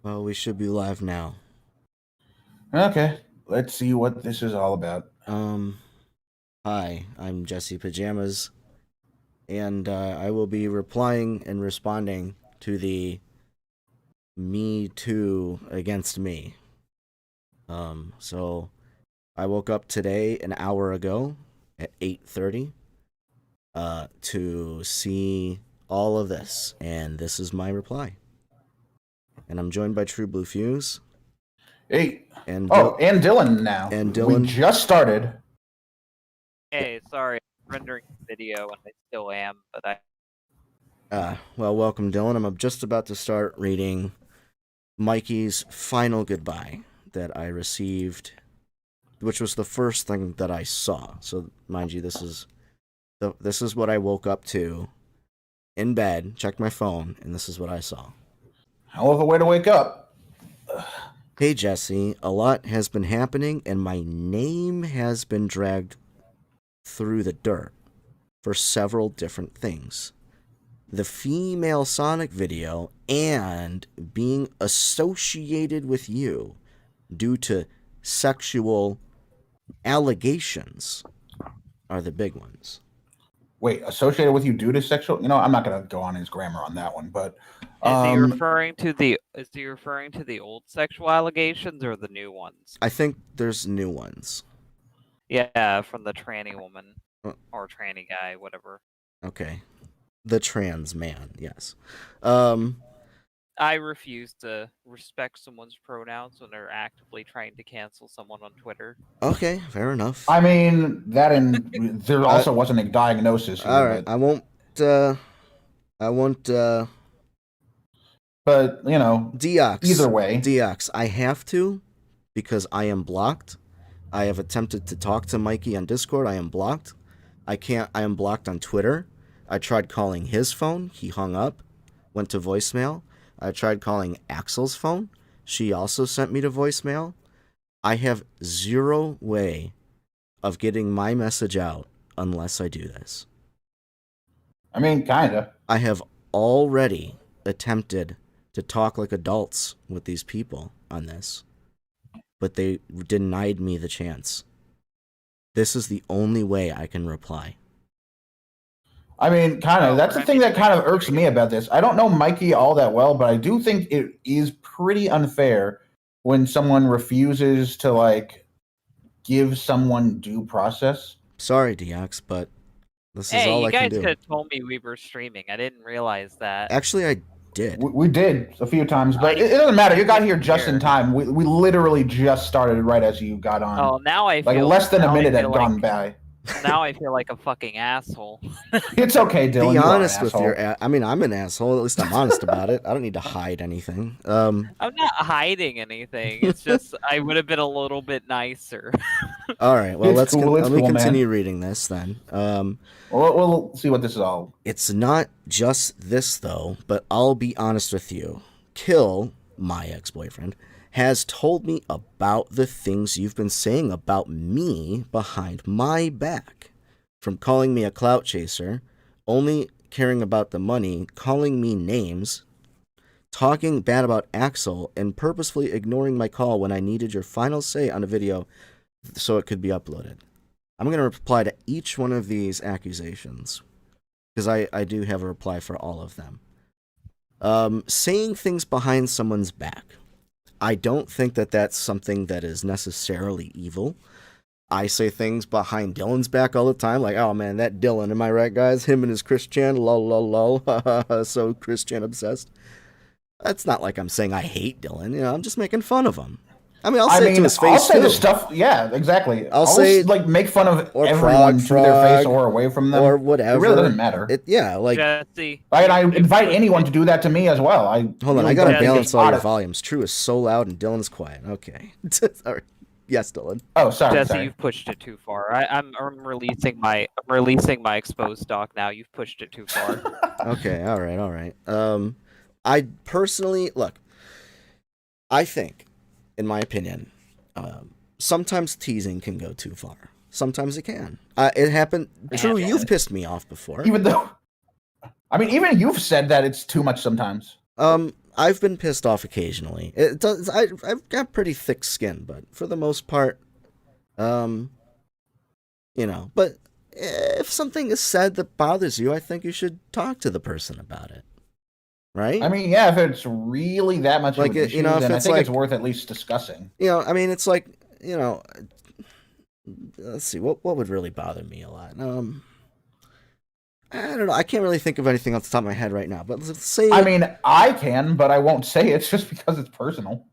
Well, we should be live now. Okay, let's see what this is all about. Hi, I'm JessePajamas's, and I will be replying and responding to the Me Too against me. So I woke up today an hour ago at 8:30 to see all of this, and this is my reply. And I'm joined by True Blue Fuse Hey, and and Dylan now. and We Dylan. just started. Hey, sorry, I'm rendering video and I still am, but Well, welcome, Dylan. I'm just about to start reading Mikey's final goodbye that I received, which was the first thing that I saw. So, mind you, this is what I woke up to in bed, checked my phone, and this is what I saw. Hell of a way to wake up. Hey, Jesse, a lot has been happening, and my name has been dragged through the dirt for several different things. The female Sonic video and being associated with you due to sexual allegations are the big ones. Wait, associated with you due to sexual? I'm not gonna go on his grammar on that one, but is he referring to the old sexual allegations or the new ones? I think there's new ones. Yeah, from the tranny woman or tranny guy, whatever. Okay. The trans man, yes. I refuse to respect someone's pronouns when they're actively trying to cancel someone on Twitter. Okay, fair enough. I mean, that and there also wasn't a diagnosis here. All right, but... I won't, but, Deox. Either way. Deox, I have to, because I am blocked. I have attempted to talk to Mikey on Discord. I am blocked. I am blocked on Twitter. I tried calling his phone. He hung up, went to voicemail. I tried calling Axel's phone. She also sent me to voicemail. I have zero way of getting my message out unless I do this. I mean, kinda. I have already attempted to talk like adults with these people on this, but they denied me the chance. This is the only way I can reply. I mean, kind of. That's the thing that kind of irks me about this. I don't know Mikey all that well, but I do think it is pretty unfair when someone refuses to, give someone due process. Sorry, DX, but this is all I can do. Hey, you guys could have told me we were streaming. I didn't realize that. Actually, I did. We did a few times, but it doesn't matter. You got here just in time. We literally just started right as you got on. Oh, now I feel less than a minute had gone by. Now I feel like a fucking asshole. It's okay, Dylan. Be honest with your. I mean, I'm an asshole. At least I'm honest about it. I don't need to hide anything. I'm not hiding anything. It's just I would have been a little bit nicer. All right. Well, let me continue reading this then. We'll see what this is all. It's not just this though, but I'll be honest with you. Kill, my ex-boyfriend, has told me about the things you've been saying about me behind my back. From calling me a clout chaser, only caring about the money, calling me names, talking bad about Axel, and purposefully ignoring my call when I needed your final say on a video so it could be uploaded. I'm going to reply to each one of these accusations, because I do have a reply for all of them. Saying things behind someone's back. I don't think that that's something that is necessarily evil. I say things behind Dylan's back all the time, like, oh man, that Dylan, am I right, guys? Him and his Christian, lol, lol, lol, so Christian obsessed. That's not like I'm saying I hate Dylan, I'm just making fun of him. I mean, I'll say it to his face, I'll say too. the stuff, yeah, exactly. I'll say, make fun of everyone to their face or away from them. Or whatever. It really doesn't matter. Jesse. I invite anyone to do that to me as well. Hold on, I gotta balance all your volumes. True is so loud and Dylan's quiet. Okay. Sorry. Yes, Dylan. Oh, sorry. Jesse, you've pushed it too far. I'm releasing my exposed doc now. You've pushed it too far. Okay, all right. I personally look. I think, in my opinion, sometimes teasing can go too far. Sometimes it can. It happened. True, you've pissed me off before. Even you've said that it's too much sometimes. I've been pissed off occasionally. It does. I've got pretty thick skin, but for the most part, um, But if something is said that bothers you, I think you should talk to the person about it, right? I mean, yeah, if it's really that much Like of an issue, if then I it's think like, it's worth at least discussing. I mean, it's like, let's see, what would really bother me a lot? I don't know. I can't really think of anything off the top of my head right now. But let's say, I mean, I can, but I won't say it just because it's personal.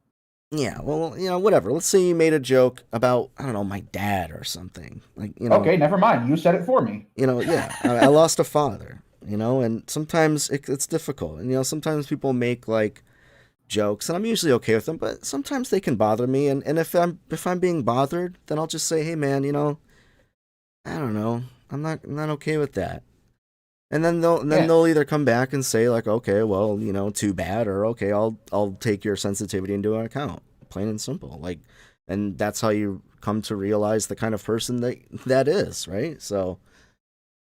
yeah, well, whatever. Let's say you made a joke about, I don't know, my dad or something. Like, Okay, never mind. You said it for me. Yeah, I lost a father, and sometimes it's difficult. And, sometimes people make, like, jokes, and I'm usually okay with them, but sometimes they can bother me. And if I'm being bothered, then I'll just say, hey, man, I don't know. I'm not okay with that. And then they'll either come back and say like, okay, well, too bad, or okay, I'll take your sensitivity into account, plain and simple. Like, and that's how you come to realize the kind of person that is, right? So,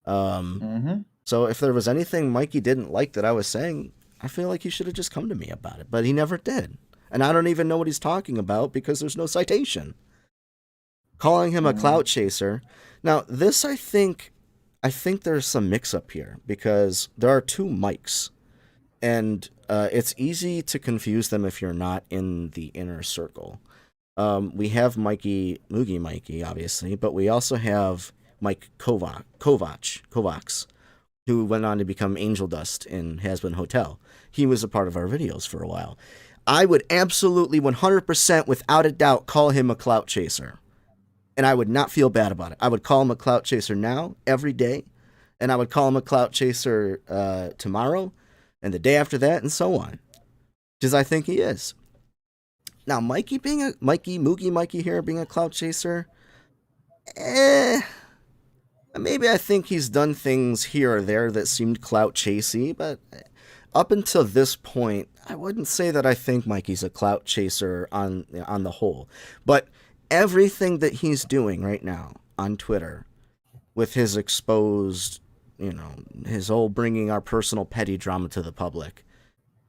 so if there was anything Mikey didn't like that I was saying, I feel like he should have just come to me about it, but he never did, and I don't even know what he's talking about because there's no citation. Calling him a clout chaser. Now, this I think there's some mix-up here because there are two mics, and it's easy to confuse them if you're not in the inner circle. We have Moogie Mikey, obviously, but we also have Mike Kovacs, who went on to become Angel Dust in Has Been Hotel. He was a part of our videos for a while. I would absolutely 100% without a doubt call him a clout chaser. And I would not feel bad about it. I would call him a clout chaser now, every day. And I would call him a clout chaser tomorrow, and the day after that, and so on. Because I think he is. Now, Moogie Mikey here being a clout chaser, maybe I think he's done things here or there that seemed clout chasey, but up until this point, I wouldn't say that I think Mikey's a clout chaser on the whole. But everything that he's doing right now on Twitter with his exposed, his whole bringing our personal petty drama to the public,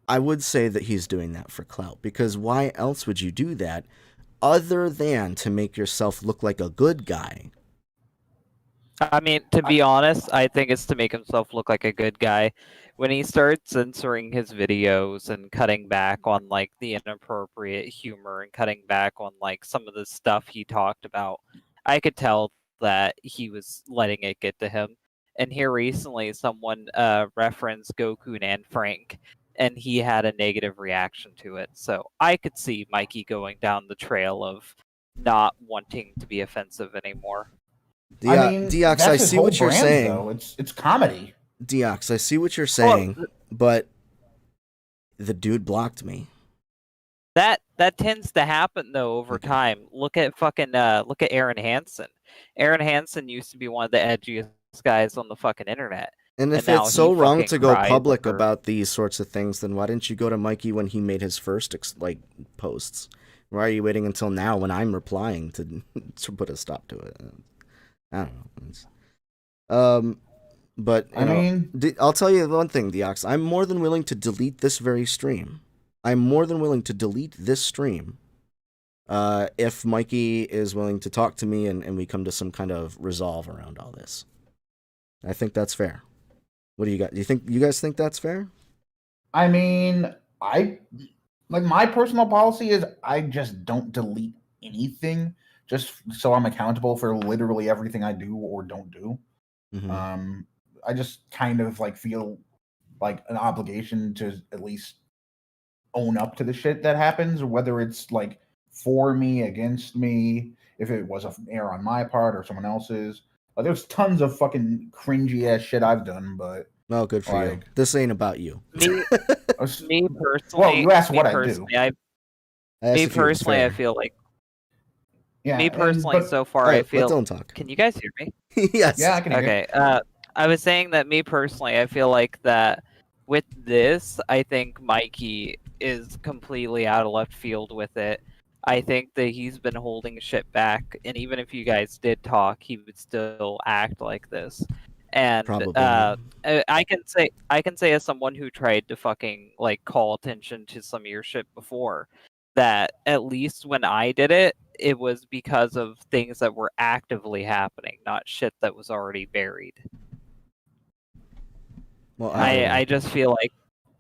I would say that he's doing that for clout, because why else would you do that other than to make yourself look like a good guy? I mean, to be honest, I think it's to make himself look like a good guy. When he starts censoring his videos and cutting back on like the inappropriate humor and cutting back on like some of the stuff he talked about, I could tell that he was letting it get to him. And here recently, someone referenced Goku and Frank, and he had a negative reaction to it. So I could see Mikey going down the trail of not wanting to be offensive anymore. Deox, I see what you're saying. Though. It's comedy. Deox, I see what you're saying, but the dude blocked me. That tends to happen though over time. Look at Aaron Hansen. Aaron Hansen used to be one of the edgiest guys on the fucking internet. And if it's so wrong to go public about these sorts of things, then why didn't you go to Mikey when he made his first posts? Why are you waiting until now when I'm replying to put a stop to it? I don't know. But I'll tell you one thing, Deox. I'm more than willing to delete this very stream. I'm more than willing to delete this stream if Mikey is willing to talk to me and we come to some kind of resolve around all this. I think that's fair. What do you got? Do you guys think that's fair? I mean, my personal policy is I just don't delete anything, just so I'm accountable for literally everything I do or don't do. Mm-hmm. I just kind of feel like an obligation to at least own up to the shit that happens, whether it's for me, against me, if it was an error on my part or someone else's. There's tons of fucking cringy ass shit I've done, but well, good for you. This ain't about you. Me personally. Well, you asked what I do. I feel like. Yeah. Me personally, so far, I feel. Don't talk. Can you guys hear me? Yes. Yeah, I can hear you. Okay. I was saying that me personally, I feel like that with this, I think Mikey is completely out of left field with it. I think that he's been holding shit back, and even if you guys did talk, he would still act like this. And Probably not. I can say as someone who tried to fucking like call attention to some of your shit before, that at least when I did it, it was because of things that were actively happening, not shit that was already buried. Well, I just feel like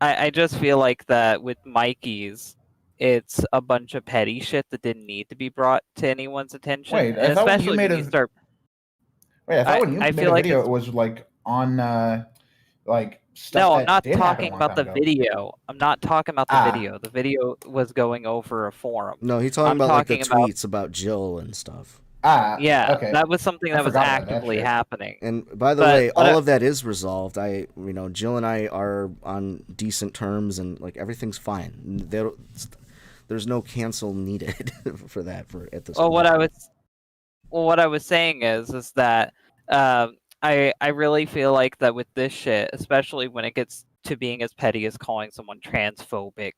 I just feel like that with Mikey's, it's a bunch of petty shit that didn't need to be brought to anyone's attention. Wait, I And thought when you especially made when you start. Wait, I thought when you I made feel a like video, it's. it was like on like stuff No, I'm that not did happen a talking long about time the ago. video. I'm not talking about the Ah. video. The video was going over a forum. no, he's talking I'm about like the talking about. tweets about Jill and stuff. Yeah, Okay. that was something I that was forgot about that actively shit. happening. And by the But way, what all I- of that is resolved. Jill and I are on decent terms, and like everything's fine. There's no cancel needed for that at this Well, point. what I was saying is that I really feel like that with this shit, especially when it gets to being as petty as calling someone transphobic,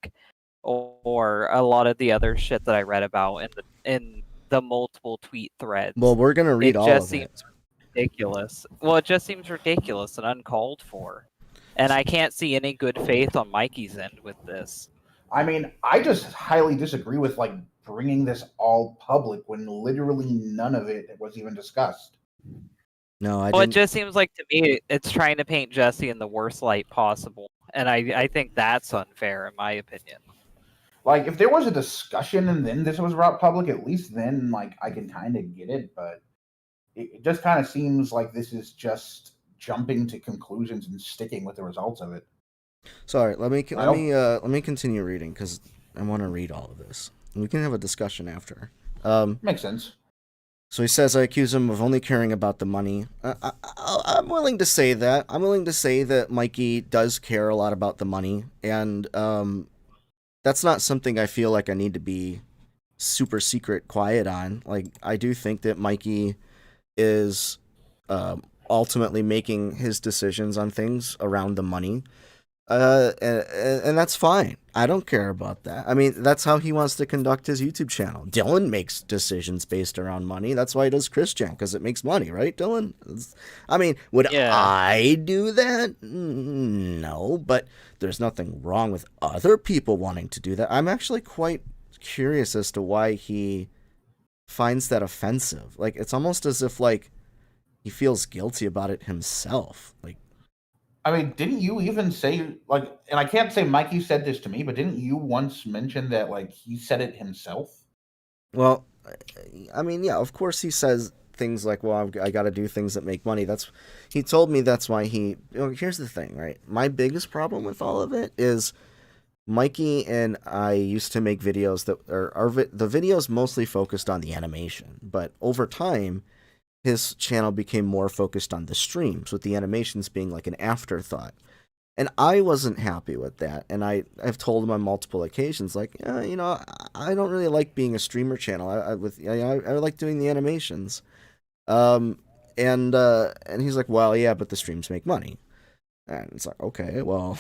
or a lot of the other shit that I read about in the multiple tweet threads. Well, we're gonna read It all just of it. seems ridiculous. Well, it just seems ridiculous and uncalled for, and I can't see any good faith on Mikey's end with this. I mean, I just highly disagree with like bringing this all public when literally none of it was even discussed. No, I Well, it didn't. just seems like to me it's trying to paint Jesse in the worst light possible, and I think that's unfair in my opinion. Like, if there was a discussion and then this was brought public, at least then, like, I can kind of get it. But it just kind of seems like this is just jumping to conclusions and sticking with the results of it. Sorry, let me continue reading because I want to read all of this. We can have a discussion after. Makes sense. So he says, I accuse him of only caring about the money. I'm willing to say that. I'm willing to say that Mikey does care a lot about the money, and that's not something I feel like I need to be super secret quiet on. Like, I do think that Mikey is ultimately making his decisions on things around the money. And that's fine. I don't care about that. I mean, that's how he wants to conduct his YouTube channel. Dylan makes decisions based around money. That's why he does Christian, because it makes money, right, Dylan? I mean, would I do that? No, but there's nothing wrong with other people wanting to do that. I'm actually quite curious as to why he finds that offensive. Like, it's almost as if, like, he feels guilty about it himself. Like, I mean, didn't you even say, like, and I can't say Mikey said this to me, but didn't you once mention that, like, he said it himself? Well, I mean, yeah, of course he says things like, well, I got to do things that make money. He told me that's why here's the thing, right? My biggest problem with all of it is Mikey and I used to make videos that the videos mostly focused on the animation, but over time, his channel became more focused on the streams, with the animations being like an afterthought. And I wasn't happy with that. And I've told him on multiple occasions, like, I don't really like being a streamer channel. I like doing the animations. And he's like, well, yeah, but the streams make money. And it's like, okay, well,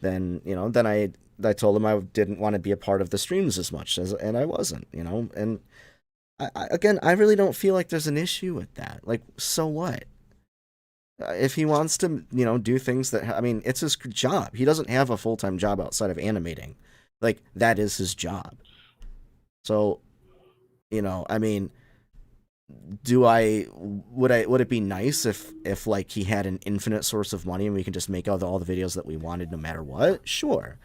then I told him I didn't want to be a part of the streams as much and I wasn't, and I really don't feel like there's an issue with that. Like, so what? If he wants to, do things that, I mean, it's his job. He doesn't have a full-time job outside of animating. Like, that is his job. So, I mean, would it be nice if like he had an infinite source of money and we can just make all the videos that we wanted no matter what? Sure.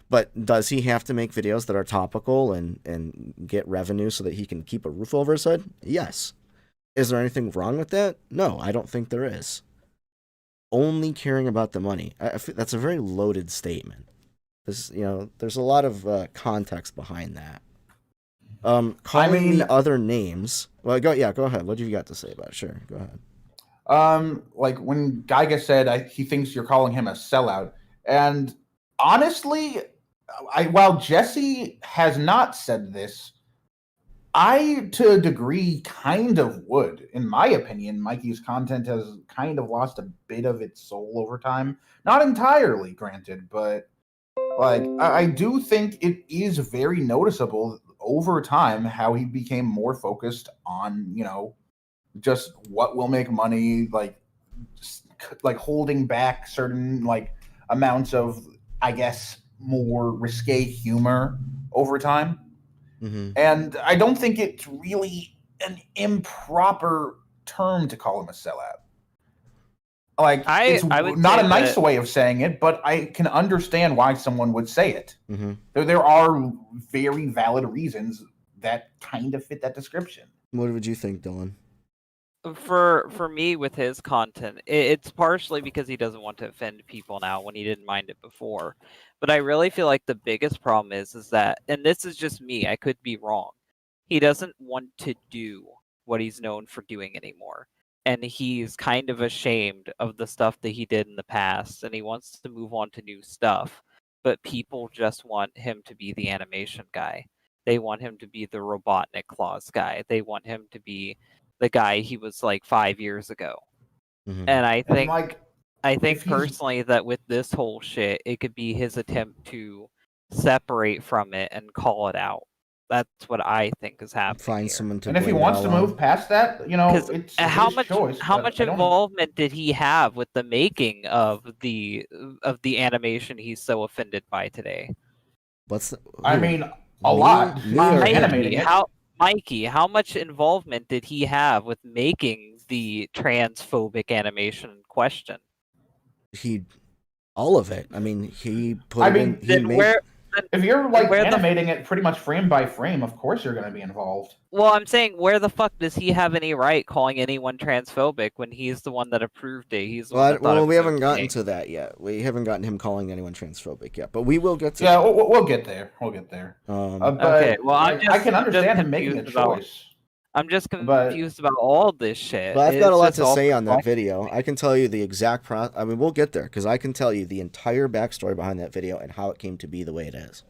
But does he have to make videos that are topical and get revenue so that he can keep a roof over his head? Yes. Is there anything wrong with that? No, I don't think there is. Only caring about the money. That's a very loaded statement. There's a lot of context behind that. Calling me other names. Well, go ahead. What do you got to say about it? Sure, go ahead. Like when Geiga said he thinks you're calling him a sellout, and honestly, while Jesse has not said this, I, to a degree, kind of would. In my opinion, Mikey's content has kind of lost a bit of its soul over time. Not entirely, granted, but like I do think it is very noticeable over time how he became more focused on, just what will make money, like like holding back certain like amounts of, I guess, more risque humor over time. Mm-hmm. And I don't think it's really an improper term to call him a sellout. Like, it's I would not say a nice that way of saying it, but I can understand why someone would say it. Mm-hmm. There are very valid reasons that kind of fit that description. What would you think, Dylan? for me with his content, it's partially because he doesn't want to offend people now when he didn't mind it before. But I really feel like the biggest problem is that, and this is just me, I could be wrong. He doesn't want to do what he's known for doing anymore. And he's kind of ashamed of the stuff that he did in the past, and he wants to move on to new stuff. But people just want him to be the animation guy. They want him to be the Robotnik Claus guy. They want him to be the guy he was like 5 years ago. Mm-hmm. And I And think like, I think if he's- personally that with this whole shit, it could be his attempt to separate from it and call it out. That's what I think is happening Find here. someone to and if he blame it wants to all on. move past that, you know, 'Cause it's how his choice. how but much I don't- involvement did he have with the making of the animation he's so offended by today? What's the, I who? mean, a Me- lot. me Not or for him? animating it. Mikey, how much involvement did he have with making the transphobic animation in question? He, all of it. I mean, he put I it mean, in. He Then made. where If you're like where the- animating it pretty much frame by frame, of course you're going to be involved. Well, I'm saying, where the fuck does he have any right calling anyone transphobic when he's the one that approved it? He's the one that thought it we was haven't gotten okay. to that yet. We haven't gotten him calling anyone transphobic yet, but we will get to. Yeah, that. we'll get there. We'll get there. But Okay, well, like, I can understand him making a confused about- choice. I'm just But- confused about all this shit. But I've got a It's lot just to all say on that fucking- video. I can tell you the exact I mean, we'll get there because I can tell you the entire backstory behind that video and how it came to be the way it is.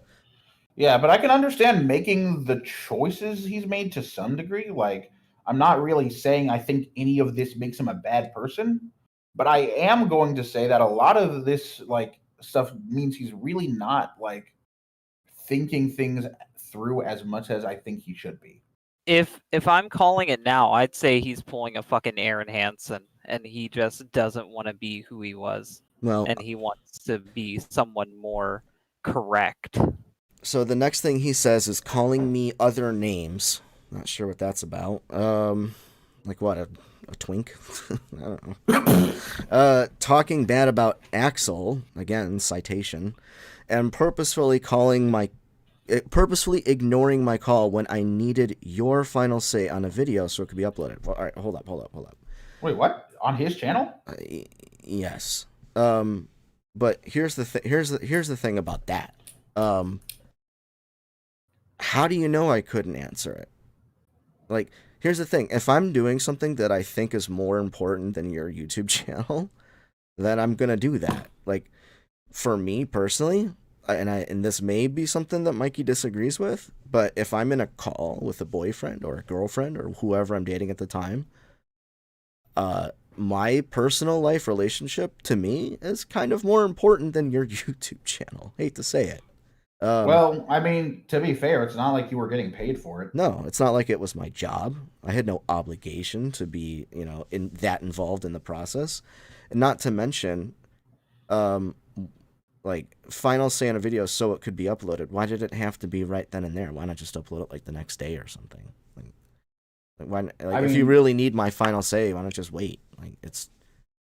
Yeah, but I can understand making the choices he's made to some degree. Like, I'm not really saying I think any of this makes him a bad person, but I am going to say that a lot of this like stuff means he's really not like thinking things through as much as I think he should be. If I'm calling it now, I'd say he's pulling a fucking Aaron Hansen, and he just doesn't want to be who he was, Well, and he wants to be someone more correct. so the next thing he says is calling me other names. Not sure what that's about. Like what, a twink? I don't know. Talking bad about Axel, again, citation, and purposefully ignoring my call when I needed your final say on a video so it could be uploaded. Well, all right, hold up. Wait, what? On his channel? Yes. But here's the thing about that. How do you know I couldn't answer it? Like, here's the thing. If I'm doing something that I think is more important than your YouTube channel, then I'm going to do that. Like, for me personally, and this may be something that Mikey disagrees with, but if I'm in a call with a boyfriend or a girlfriend or whoever I'm dating at the time, my personal life relationship to me is kind of more important than your YouTube channel. Hate to say it. Well, I mean, to be fair, it's not like you were getting paid for it. No, it's not like it was my job. I had no obligation to be, involved in the process. And not to mention, like, final say on a video so it could be uploaded. Why did it have to be right then and there? Why not just upload it, like, the next day or something? If you really need my final say, why not just wait? Like, it's,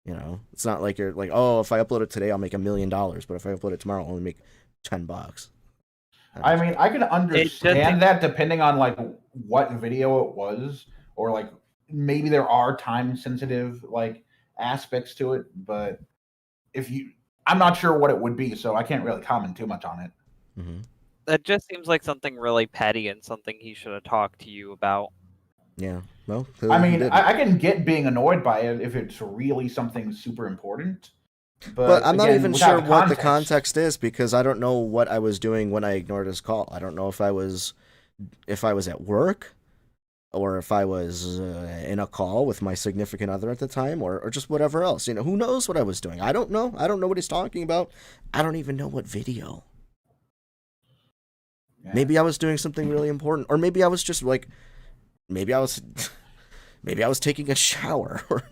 it's not like you're like, oh, if I upload it today, I'll make $1 million. But if I upload it tomorrow, I'll only make $10. I mean, I can understand that depending on like what video it was, or like maybe there are time sensitive like aspects to it, but I'm not sure what it would be, so I can't really comment too much on it. Mm-hmm. That just seems like something really petty and something he should have talked to you about. Yeah, well, I mean, I can get being annoyed by it if it's really something super important. But I'm not even sure what the context context is because I don't know what I was doing when I ignored his call. I don't know if I was at work or if I was in a call with my significant other at the time or just whatever else. Who knows what I was doing? I don't know. I don't know what he's talking about. I don't even know what video. Yeah. Maybe I was doing something really important, or maybe I was just like, maybe I was taking a shower, or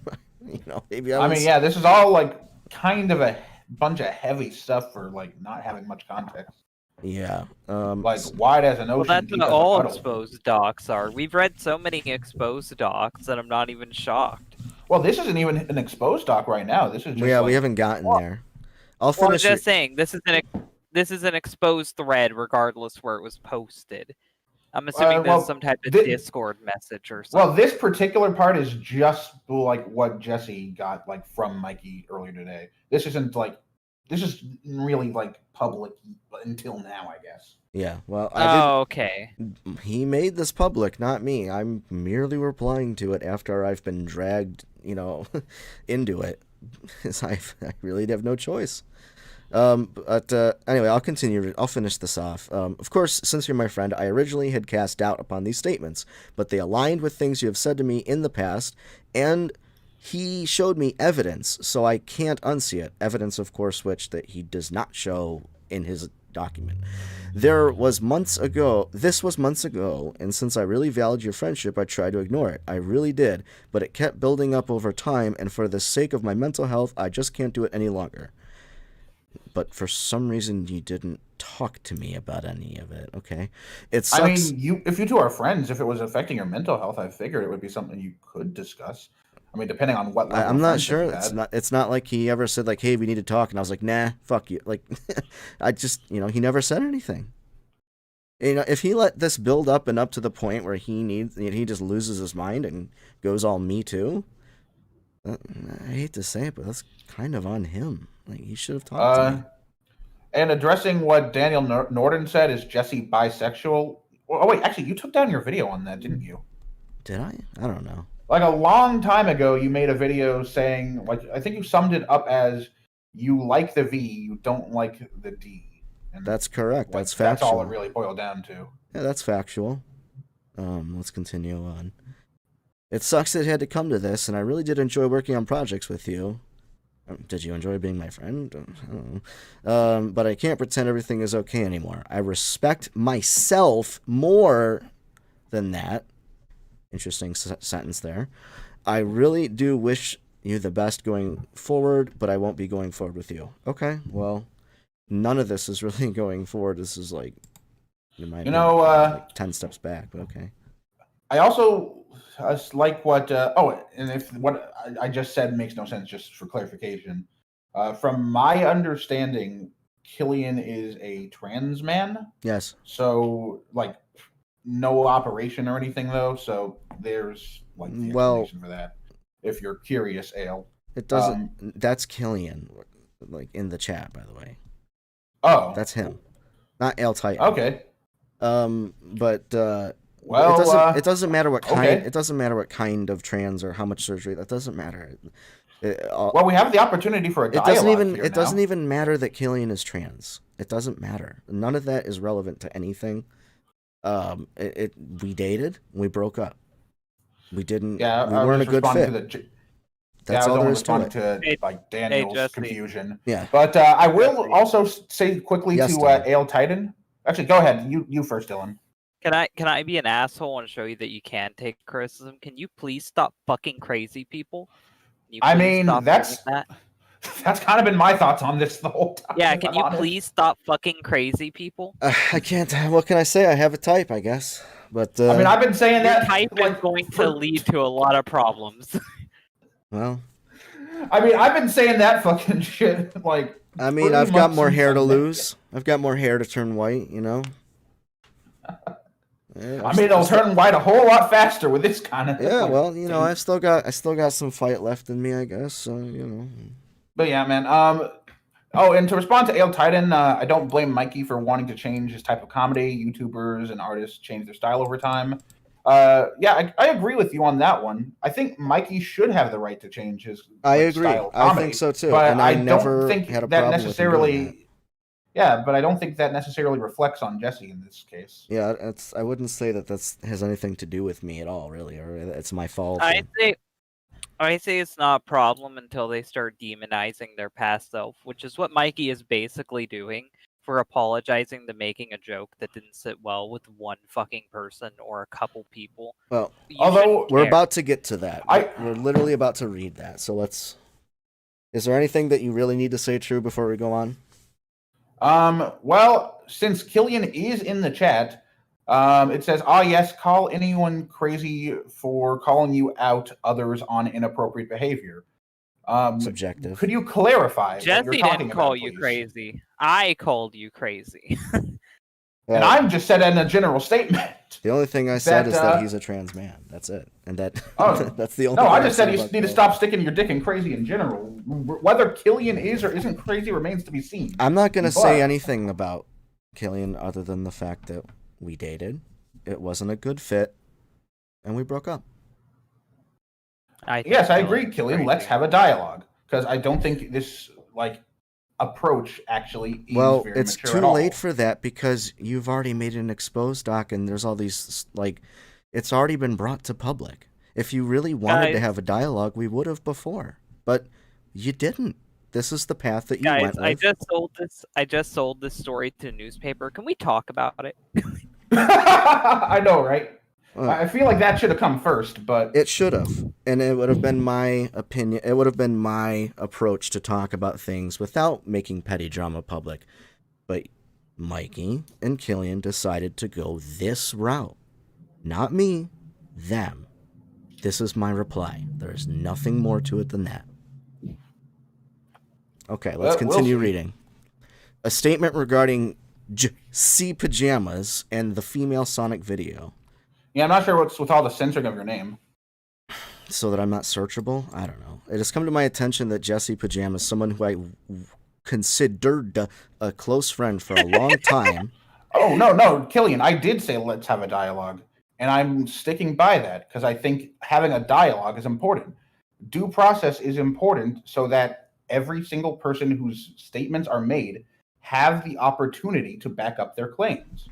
Maybe I mean, was. yeah, this is all like kind of a bunch of heavy stuff for like not having much context. Yeah. Like wide as an Well, ocean, that's deep what as a all puddle. exposed docs are. We've read so many exposed docs that I'm not even shocked. Well, this isn't even an exposed doc right now. This is just Yeah, like we haven't gotten Well, there. I'll Well, I'm finish. just saying this is an exposed thread, regardless where it was posted. I'm assuming there's some type of Discord message or something. Well, this particular part is just like what Jesse got like from Mikey earlier today. This isn't like this is really like public until now, I guess. Yeah, well, Okay. He made this public, not me. I'm merely replying to it after I've been dragged, into it. I really have no choice. But anyway, I'll continue. I'll finish this off. Of course, since you're my friend, I originally had cast doubt upon these statements, but they aligned with things you have said to me in the past, and he showed me evidence, so I can't unsee it. Evidence, of course, which that he does not show in his document. This was months ago, and since I really valued your friendship, I tried to ignore it. I really did, but it kept building up over time, and for the sake of my mental health, I just can't do it any longer. But for some reason, you didn't talk to me about any of it. Okay, it sucks. I mean, if you two are friends, if it was affecting your mental health, I figured it would be something you could discuss. I mean, depending on what level. I'm not sure. It's not like he ever said like, "Hey, we need to talk," and I was like, "Nah, fuck you." Like, I just, he never said anything. If he let this build up and up to the point where he just loses his mind and goes all me too. I hate to say it, but that's kind of on him. Like, he should have talked to me. And addressing what Daniel Norton said, is Jesse bisexual? Oh wait, actually, you took down your video on that, didn't you? Did I? I don't know. Like a long time ago, you made a video saying, like, I think you summed it up as, you like the V, you don't like the D. And that's correct. That's factual. That's all it really boiled down to. Yeah, that's factual. Let's continue on. It sucks that it had to come to this, and I really did enjoy working on projects with you. Did you enjoy being my friend? I don't know. But I can't pretend everything is okay anymore. I respect myself more than that. Interesting sentence there. I really do wish you the best going forward, but I won't be going forward with you. Okay, well, none of this is really going forward. This is like, like 10 steps back, but okay. I also like what, and if what I just said makes no sense, just for clarification. From my understanding, Killian is a trans man. Yes. So, like, no operation or anything, though. So there's, like, the explanation for that. If you're curious, Ale. It doesn't. That's Killian, like, in the chat, by the way. Oh. That's him. Not Ale Titan. Okay. But... well, it doesn't matter what kind. Okay. It doesn't matter what kind of trans or how much surgery. That doesn't matter. Well, we have the opportunity for a dialogue. It doesn't even matter that Killian is trans. It doesn't matter. None of that is relevant to anything. We dated. We broke up. We didn't. Yeah, we weren't a good fit. That's all there is to it. To like Daniel's confusion. Yeah. But I will also say quickly to Ale Titan. Actually, go ahead. You first, Dylan. Can I be an asshole and show you that you can take criticism? Can you please stop fucking crazy people? I mean, that's kind of been my thoughts on this the whole time. Yeah, can you please stop fucking crazy people? I can't. What can I say? I have a type, I guess. But I mean, I've been saying that type is going to lead to a lot of problems. Well, I mean, I've been saying that fucking shit. Like, I mean, I've got more hair to lose. I've got more hair to turn white. Yeah, I mean, it'll turn white a whole lot faster with this kind of. Yeah, well, I still got some fight left in me, I guess. So But yeah, man. And to respond to Ale Titan, I don't blame Mikey for wanting to change his type of comedy. YouTubers and artists change their style over time. Yeah, I agree with you on that one. I think Mikey should have the right to change his. I agree. Style of comedy, I think so too. But and I never don't think had a that problem necessarily. with him doing that. Yeah, but I don't think that necessarily reflects on Jesse in this case. Yeah, I wouldn't say that has anything to do with me at all, really, or it's my fault. I say it's not a problem until they start demonizing their past self, which is what Mikey is basically doing for apologizing to making a joke that didn't sit well with one fucking person or a couple people. Well, although we're about to get to that. We're literally about to read that. So let's. Is there anything that you really need to say, True, before we go on? Well, since Killian is in the chat, it says, yes, call anyone crazy for calling you out others on inappropriate behavior. Subjective. Could you clarify Jesse what you're talking didn't call about, you please? crazy. I called you crazy. And I'm just said in a general statement. The only thing I said is that he's a trans man. That's it. And that that's the only thing I just said you about need to stop sticking your dick in crazy in general. Whether Killian is or isn't crazy remains to be seen. I'm not going to say anything about Killian other than the fact that we dated. It wasn't a good fit. And we broke up. Yes, I agree, Killian. Let's have a dialogue. Because I don't think this, approach actually is very it's mature too at late all. for that because you've already made an exposed doc and there's all these, it's already been brought to public. If you really wanted to have a dialogue, we would have before. But you didn't. This is the path that you went with. I just sold this story to a newspaper. Can we talk about it? I know, right? I feel like that should have come first, but... It should have. And it would have been my opinion. It would have been my approach to talk about things without making petty drama public. But Mikey and Killian decided to go this route. Not me, them. This is my reply. There is nothing more to it than that. Okay, let's continue reading. A statement regarding JessePajamas and the female Sonic video. Yeah, I'm not sure what's with all the censoring of your name. So that I'm not searchable? I don't know. It has come to my attention that JessePajamas, someone who I considered a close friend for a long time. Oh, no, Killian, I did say let's have a dialogue. And I'm sticking by that because I think having a dialogue is important. Due process is important so that every single person whose statements are made have the opportunity to back up their claims.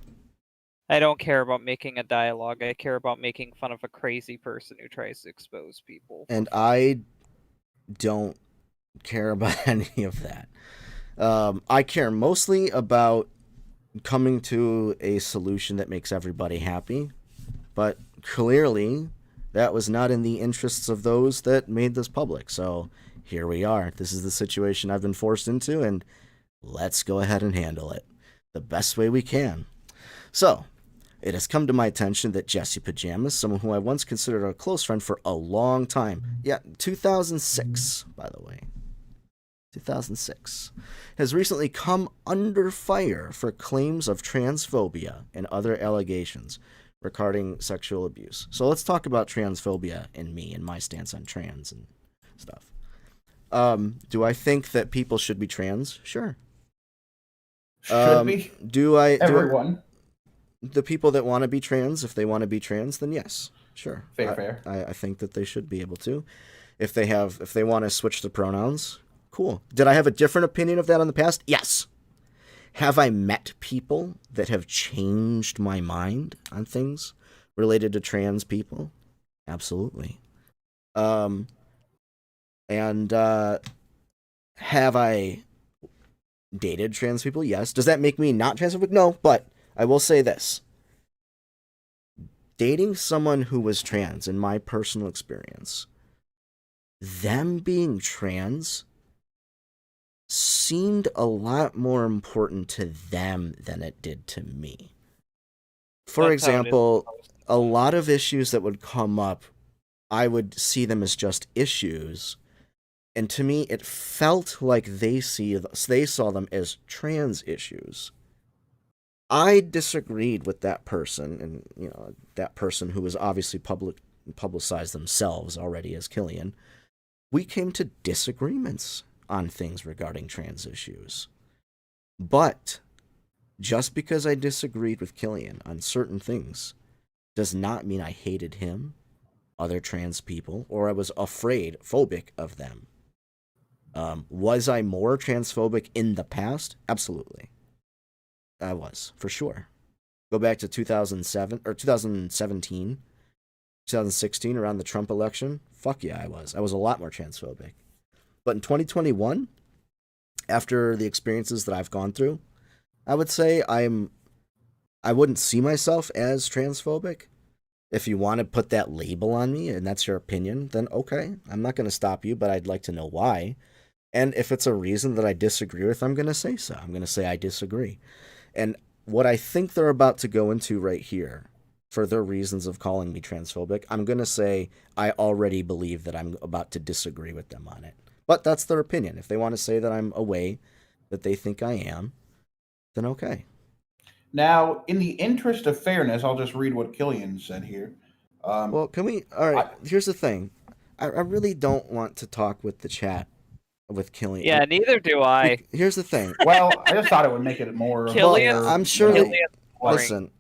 I don't care about making a dialogue. I care about making fun of a crazy person who tries to expose people. And I don't care about any of that. I care mostly about coming to a solution that makes everybody happy. But clearly, that was not in the interests of those that made this public. So here we are. This is the situation I've been forced into, and let's go ahead and handle it the best way we can. So, it has come to my attention that JessePajamas, someone who I once considered a close friend for a long time, 2006, by the way, 2006, has recently come under fire for claims of transphobia and other allegations regarding sexual abuse. So let's talk about transphobia and me and my stance on trans and stuff. Do I think that people should be trans? Sure. Should be. Everyone. The people that want to be trans, if they want to be trans, then yes, sure. Fair. I think that they should be able to. If they want to switch the pronouns, cool. Did I have a different opinion of that in the past? Yes. Have I met people that have changed my mind on things related to trans people? Absolutely. And have I dated trans people? Yes. Does that make me not transphobic? No, but I will say this. Dating someone who was trans, in my personal experience, them being trans seemed a lot more important to them than it did to me. For example, a lot of issues that would come up, I would see them as just issues. And to me, it felt like they saw them as trans issues. I disagreed with that person, and that person who was obviously publicized themselves already as Killian. We came to disagreements on things regarding trans issues. But just because I disagreed with Killian on certain things does not mean I hated him, other trans people, or I was phobic of them. Was I more transphobic in the past? Absolutely. I was, for sure. Go back to 2007 or 2017, 2016, around the Trump election. Fuck yeah, I was. I was a lot more transphobic. But in 2021, after the experiences that I've gone through, I would say I wouldn't see myself as transphobic. If you want to put that label on me and that's your opinion, then okay. I'm not going to stop you, but I'd like to know why. And if it's a reason that I disagree with, I'm going to say so. I'm going to say I disagree. And what I think they're about to go into right here, for their reasons of calling me transphobic, I'm going to say I already believe that I'm about to disagree with them on it. But that's their opinion. If they want to say that I'm a way that they think I am, then okay. Now, in the interest of fairness, I'll just read what Killian said here. Well, can we? All right, I, here's the thing. I really don't want to talk with the chat with Killian. Yeah, neither do I. Here's the thing. well, I just thought it would make it more Killian- fair. I'm sure that. Killian's boring. Listen,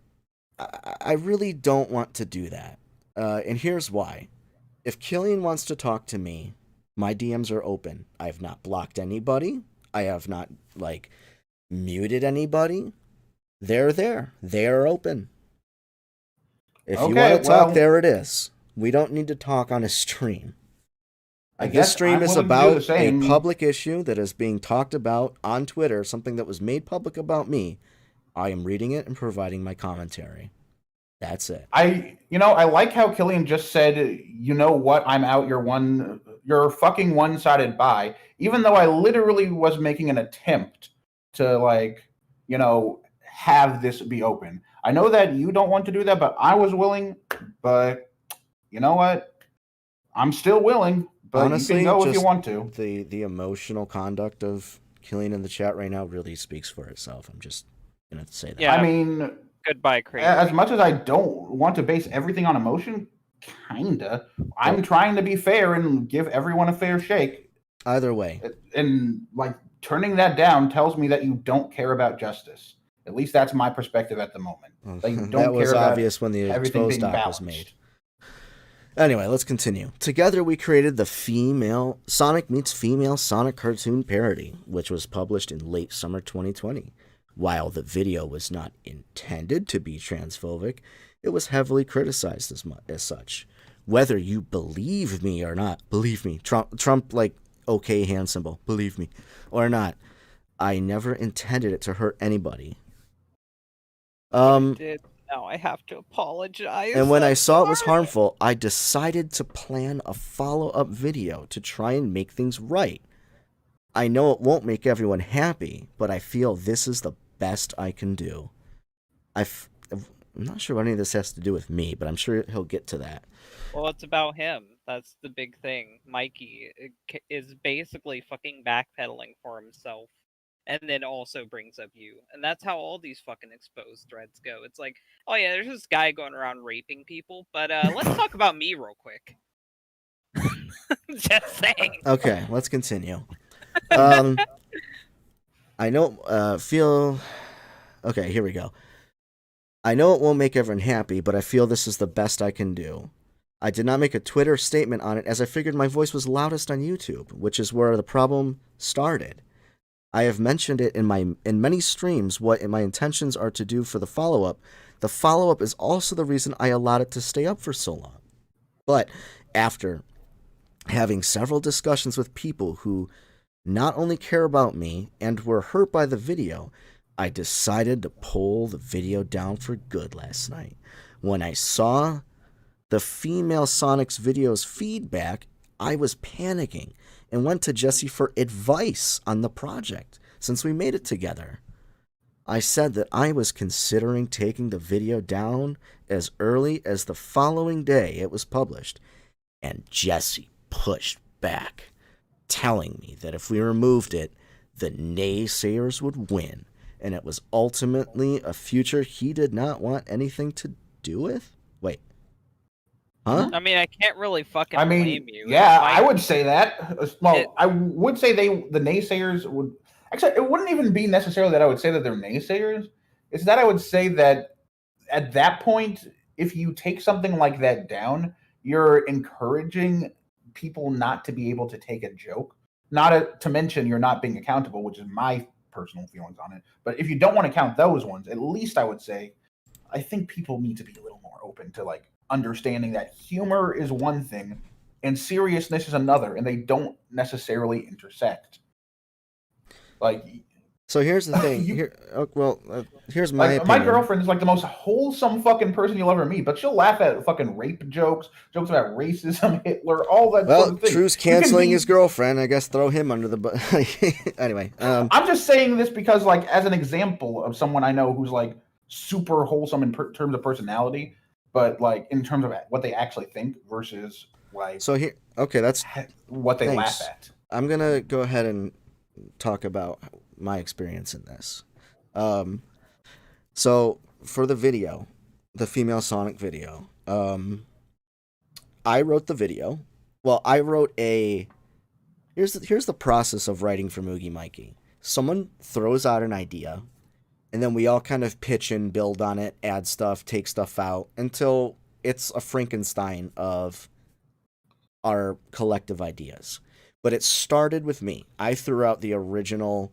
I really don't want to do that. And here's why. If Killian wants to talk to me, my DMs are open. I have not blocked anybody. I have not, like, muted anybody. They're there. They are open. If you Okay, want to talk, well- there it is. We don't need to talk on a stream. I This guess stream I'm is willing to do about the same. a public issue that is being talked about on Twitter, something that was made public about me. I am reading it and providing my commentary. That's it. I like how Killian just said, you know what, I'm out, you're fucking one-sided bi, even though I literally was making an attempt to, like, have this be open. I know that you don't want to do that, but I was willing, but you know what? I'm still willing, but Honestly, you can go if you just want to. the emotional conduct of Killian in the chat right now really speaks for itself. I'm just gonna say that. Yeah. I mean, Goodbye, crazy. as much as I don't want to base everything on emotion, kinda. I'm trying to be fair and give everyone a fair shake. Either way, And, like, turning that down tells me that you don't care about justice. At least that's my perspective at the moment. That you don't that was care about obvious when the everything exposed being doc was balanced. made. Anyway, let's continue. Together, we created the female Sonic meets female Sonic cartoon parody, which was published in late summer 2020. While the video was not intended to be transphobic, it was heavily criticized as such. Whether you believe me or not, believe me, Trump like okay hand symbol, believe me or not, I never intended it to hurt anybody. Did now I have to apologize. And when I I'm saw it was sorry. harmful, I decided to plan a follow-up video to try and make things right. I know it won't make everyone happy, but I feel this is the best I can do. I'm not sure what any of this has to do with me, but I'm sure he'll get to that. Well, it's about him. That's the big thing. Mikey is basically fucking backpedaling for himself, and then also brings up you. And that's how all these fucking exposed threads go. It's like, oh yeah, there's this guy going around raping people, but let's talk about me real quick. Just saying. Okay, let's continue. I know, okay, here we go. I know it won't make everyone happy, but I feel this is the best I can do. I did not make a Twitter statement on it as I figured my voice was loudest on YouTube, which is where the problem started. I have mentioned it in many streams what my intentions are to do for the follow-up. The follow-up is also the reason I allowed it to stay up for so long. But after having several discussions with people who not only care about me and were hurt by the video, I decided to pull the video down for good last night. When I saw the female Sonic's video's feedback, I was panicking and went to Jesse for advice on the project since we made it together. I said that I was considering taking the video down as early as the following day it was published, and Jesse pushed back, telling me that if we removed it, the naysayers would win, and it was ultimately a future he did not want anything to do with? Wait. Huh? I mean, I can't really fucking I mean, blame you. yeah, Mike- I would say that. Well, I would say the naysayers would. Actually, it wouldn't even be necessarily that I would say that they're naysayers. It's that I would say that at that point, if you take something like that down, you're encouraging people not to be able to take a joke. Not to mention you're not being accountable, which is my personal feelings on it. But if you don't want to count those ones, at least I would say, I think people need to be a little more open to, like, understanding that humor is one thing and seriousness is another, and they don't necessarily intersect. Like, So here's the thing. You, Here's my like my opinion. girlfriend is like the most wholesome fucking person you'll ever meet, but she'll laugh at fucking rape jokes, jokes about racism, Hitler, all that sort Well, of thing. True's You can canceling his be. girlfriend. I guess throw him under the bus. Anyway, I'm just saying this because, like, as an example of someone I know who's like super wholesome in terms of personality, but like in terms of what they actually think versus like so here, okay, that's what they laugh thanks. at. I'm gonna go ahead and talk about my experience in this. Um, so for the video, the female Sonic video, I wrote the video. Well, I wrote a. Here's the process of writing for Moogie Mikey. Someone throws out an idea, and then we all kind of pitch and build on it, add stuff, take stuff out until it's a Frankenstein of our collective ideas. But it started with me. I threw out the original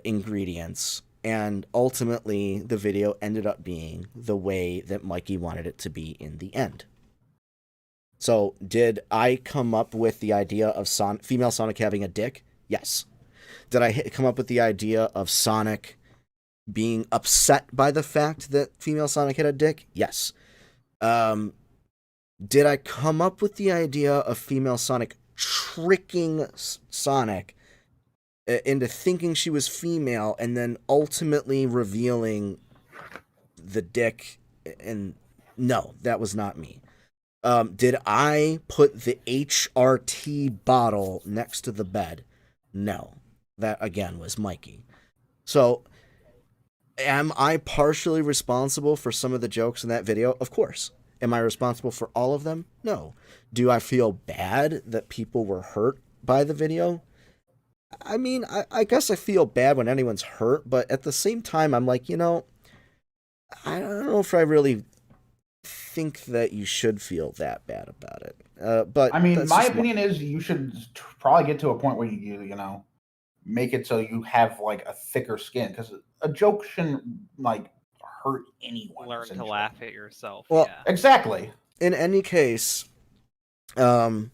ingredients, and ultimately the video ended up being the way that Mikey wanted it to be in the end. So, did I come up with the idea of female Sonic having a dick? Yes. Did I come up with the idea of Sonic being upset by the fact that female Sonic had a dick? Yes. Did I come up with the idea of female Sonic tricking Sonic into thinking she was female and then ultimately revealing the dick? And no, that was not me. Did I put the HRT bottle next to the bed? No. That, again, was Mikey. So, am I partially responsible for some of the jokes in that video? Of course. Am I responsible for all of them? No. Do I feel bad that people were hurt by the video? I mean, I guess I feel bad when anyone's hurt, but at the same time, I'm like, I don't know if I really think that you should feel that bad about it. But I mean, my opinion is you should probably get to a point where you know, make it so you have like a thicker skin, because a joke shouldn't like hurt anyone. Learn to laugh at yourself. Well, yeah. Exactly. In any case, the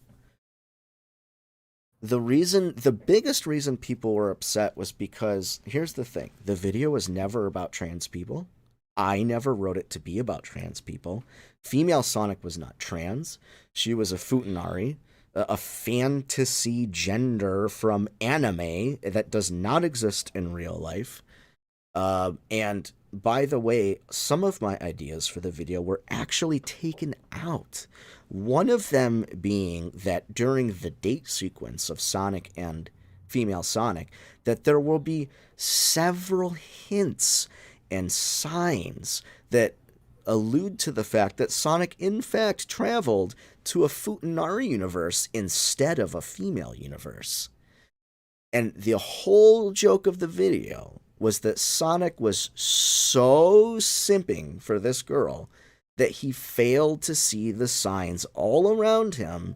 biggest reason people were upset was because, here's the thing, the video was never about trans people. I never wrote it to be about trans people. Female Sonic was not trans. She was a futanari, a fantasy gender from anime that does not exist in real life. And by the way, some of my ideas for the video were actually taken out. One of them being that during the date sequence of Sonic and female Sonic, that there will be several hints and signs that allude to the fact that Sonic in fact traveled to a Futanari universe instead of a female universe. And the whole joke of the video was that Sonic was so simping for this girl that he failed to see the signs all around him,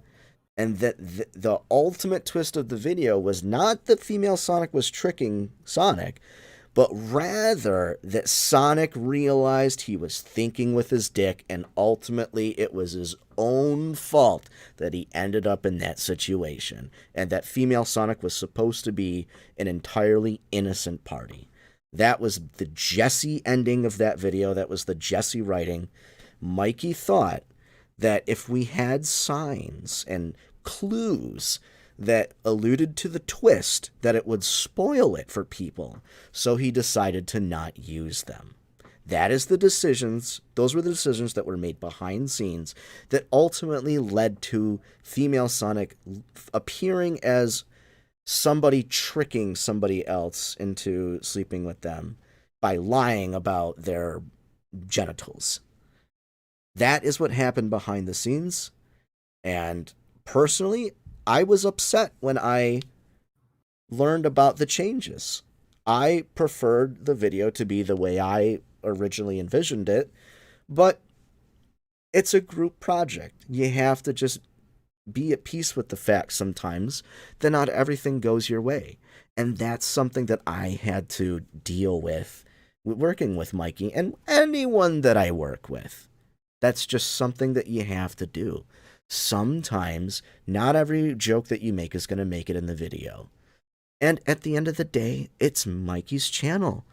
and that the ultimate twist of the video was not that female Sonic was tricking Sonic, but rather that Sonic realized he was thinking with his dick, and ultimately it was his own fault that he ended up in that situation, and that female Sonic was supposed to be an entirely innocent party. That was the Jesse ending of that video. That was the Jesse writing. Mikey thought that if we had signs and clues that alluded to the twist, that it would spoil it for people. So he decided to not use them. That is the decisions, those were the decisions that were made behind scenes that ultimately led to female Sonic appearing as somebody tricking somebody else into sleeping with them by lying about their genitals. That is what happened behind the scenes. And personally, I was upset when I learned about the changes. I preferred the video to be the way I originally envisioned it, but it's a group project. You have to just be at peace with the fact sometimes that not everything goes your way. And that's something that I had to deal with working with Mikey and anyone that I work with. That's just something that you have to do. Sometimes not every joke that you make is going to make it in the video. And at the end of the day, it's Mikey's channel.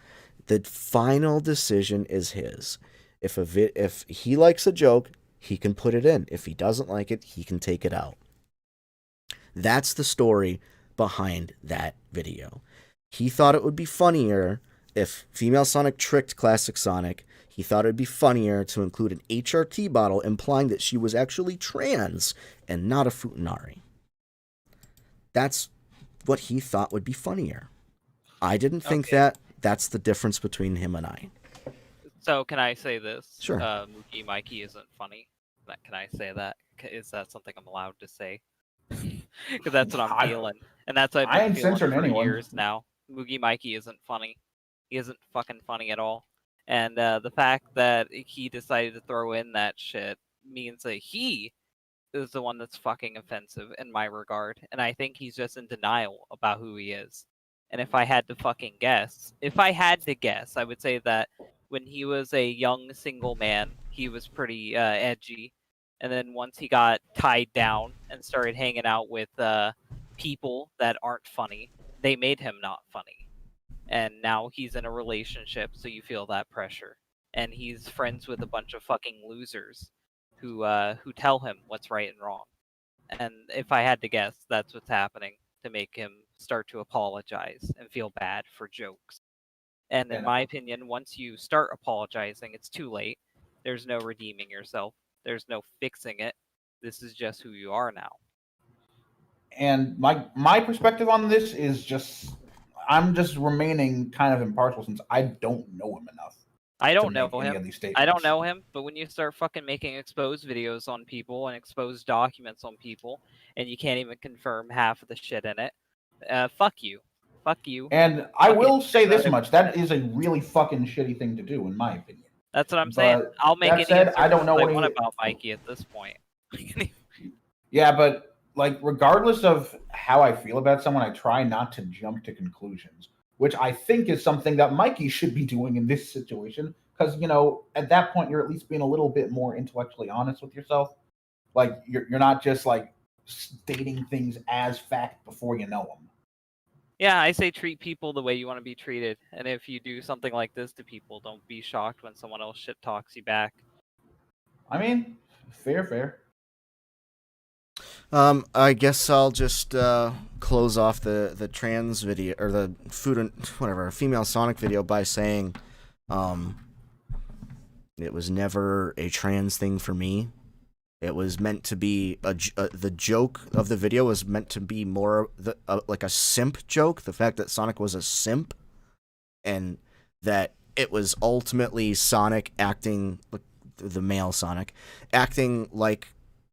The final decision is his. If he likes a joke, he can put it in. If he doesn't like it, he can take it out. That's the story behind that video. He thought it would be funnier if female Sonic tricked classic Sonic. He thought it would be funnier to include an HRT bottle implying that she was actually trans and not a Futanari. That's what he thought would be funnier. I didn't think that. That's the difference between him and I. So can I say this? Sure. Mookie Mikey isn't funny. Can I say that? Is that something I'm allowed to say? Because that's what I'm feeling, and that's what I've been feeling for years now. Moogie Mikey isn't funny. He isn't fucking funny at all. And the fact that he decided to throw in that shit means that he is the one that's fucking offensive in my regard. And I think he's just in denial about who he is. And if I had to fucking guess, I would say that when he was a young single man, he was pretty edgy. And then once he got tied down and started hanging out with people that aren't funny, they made him not funny. And now he's in a relationship, so you feel that pressure. And he's friends with a bunch of fucking losers who tell him what's right and wrong. And if I had to guess, that's what's happening to make him start to apologize and feel bad for jokes. And in my opinion, once you start apologizing, it's too late. There's no redeeming yourself. There's no fixing it. This is just who you are now. And my perspective on this is just, I'm just remaining kind of impartial since I don't know him enough. I don't know him, but when you start fucking making exposed videos on people and exposed documents on people, and you can't even confirm half of the shit in it, fuck you. Fuck you. And I will say this much, that is a really fucking shitty thing to do, in my opinion. That's what I'm saying. I'll make any I don't know what I want about Mikey at this point. Yeah, but like regardless of how I feel about someone, I try not to jump to conclusions, which I think is something that Mikey should be doing in this situation. Because, you know, at that point, you're at least being a little bit more intellectually honest with yourself. Like, you're not just, like, stating things as fact before you know them. Yeah, I say treat people the way you want to be treated. And if you do something like this to people, don't be shocked when someone else shit talks you back. I mean, fair. I guess I'll just close off the trans video, or the female Sonic video, by saying it was never a trans thing for me. It was meant to be the joke of the video was meant to be more like a simp joke. The fact that Sonic was a simp, and that it was ultimately Sonic acting, the male Sonic, acting like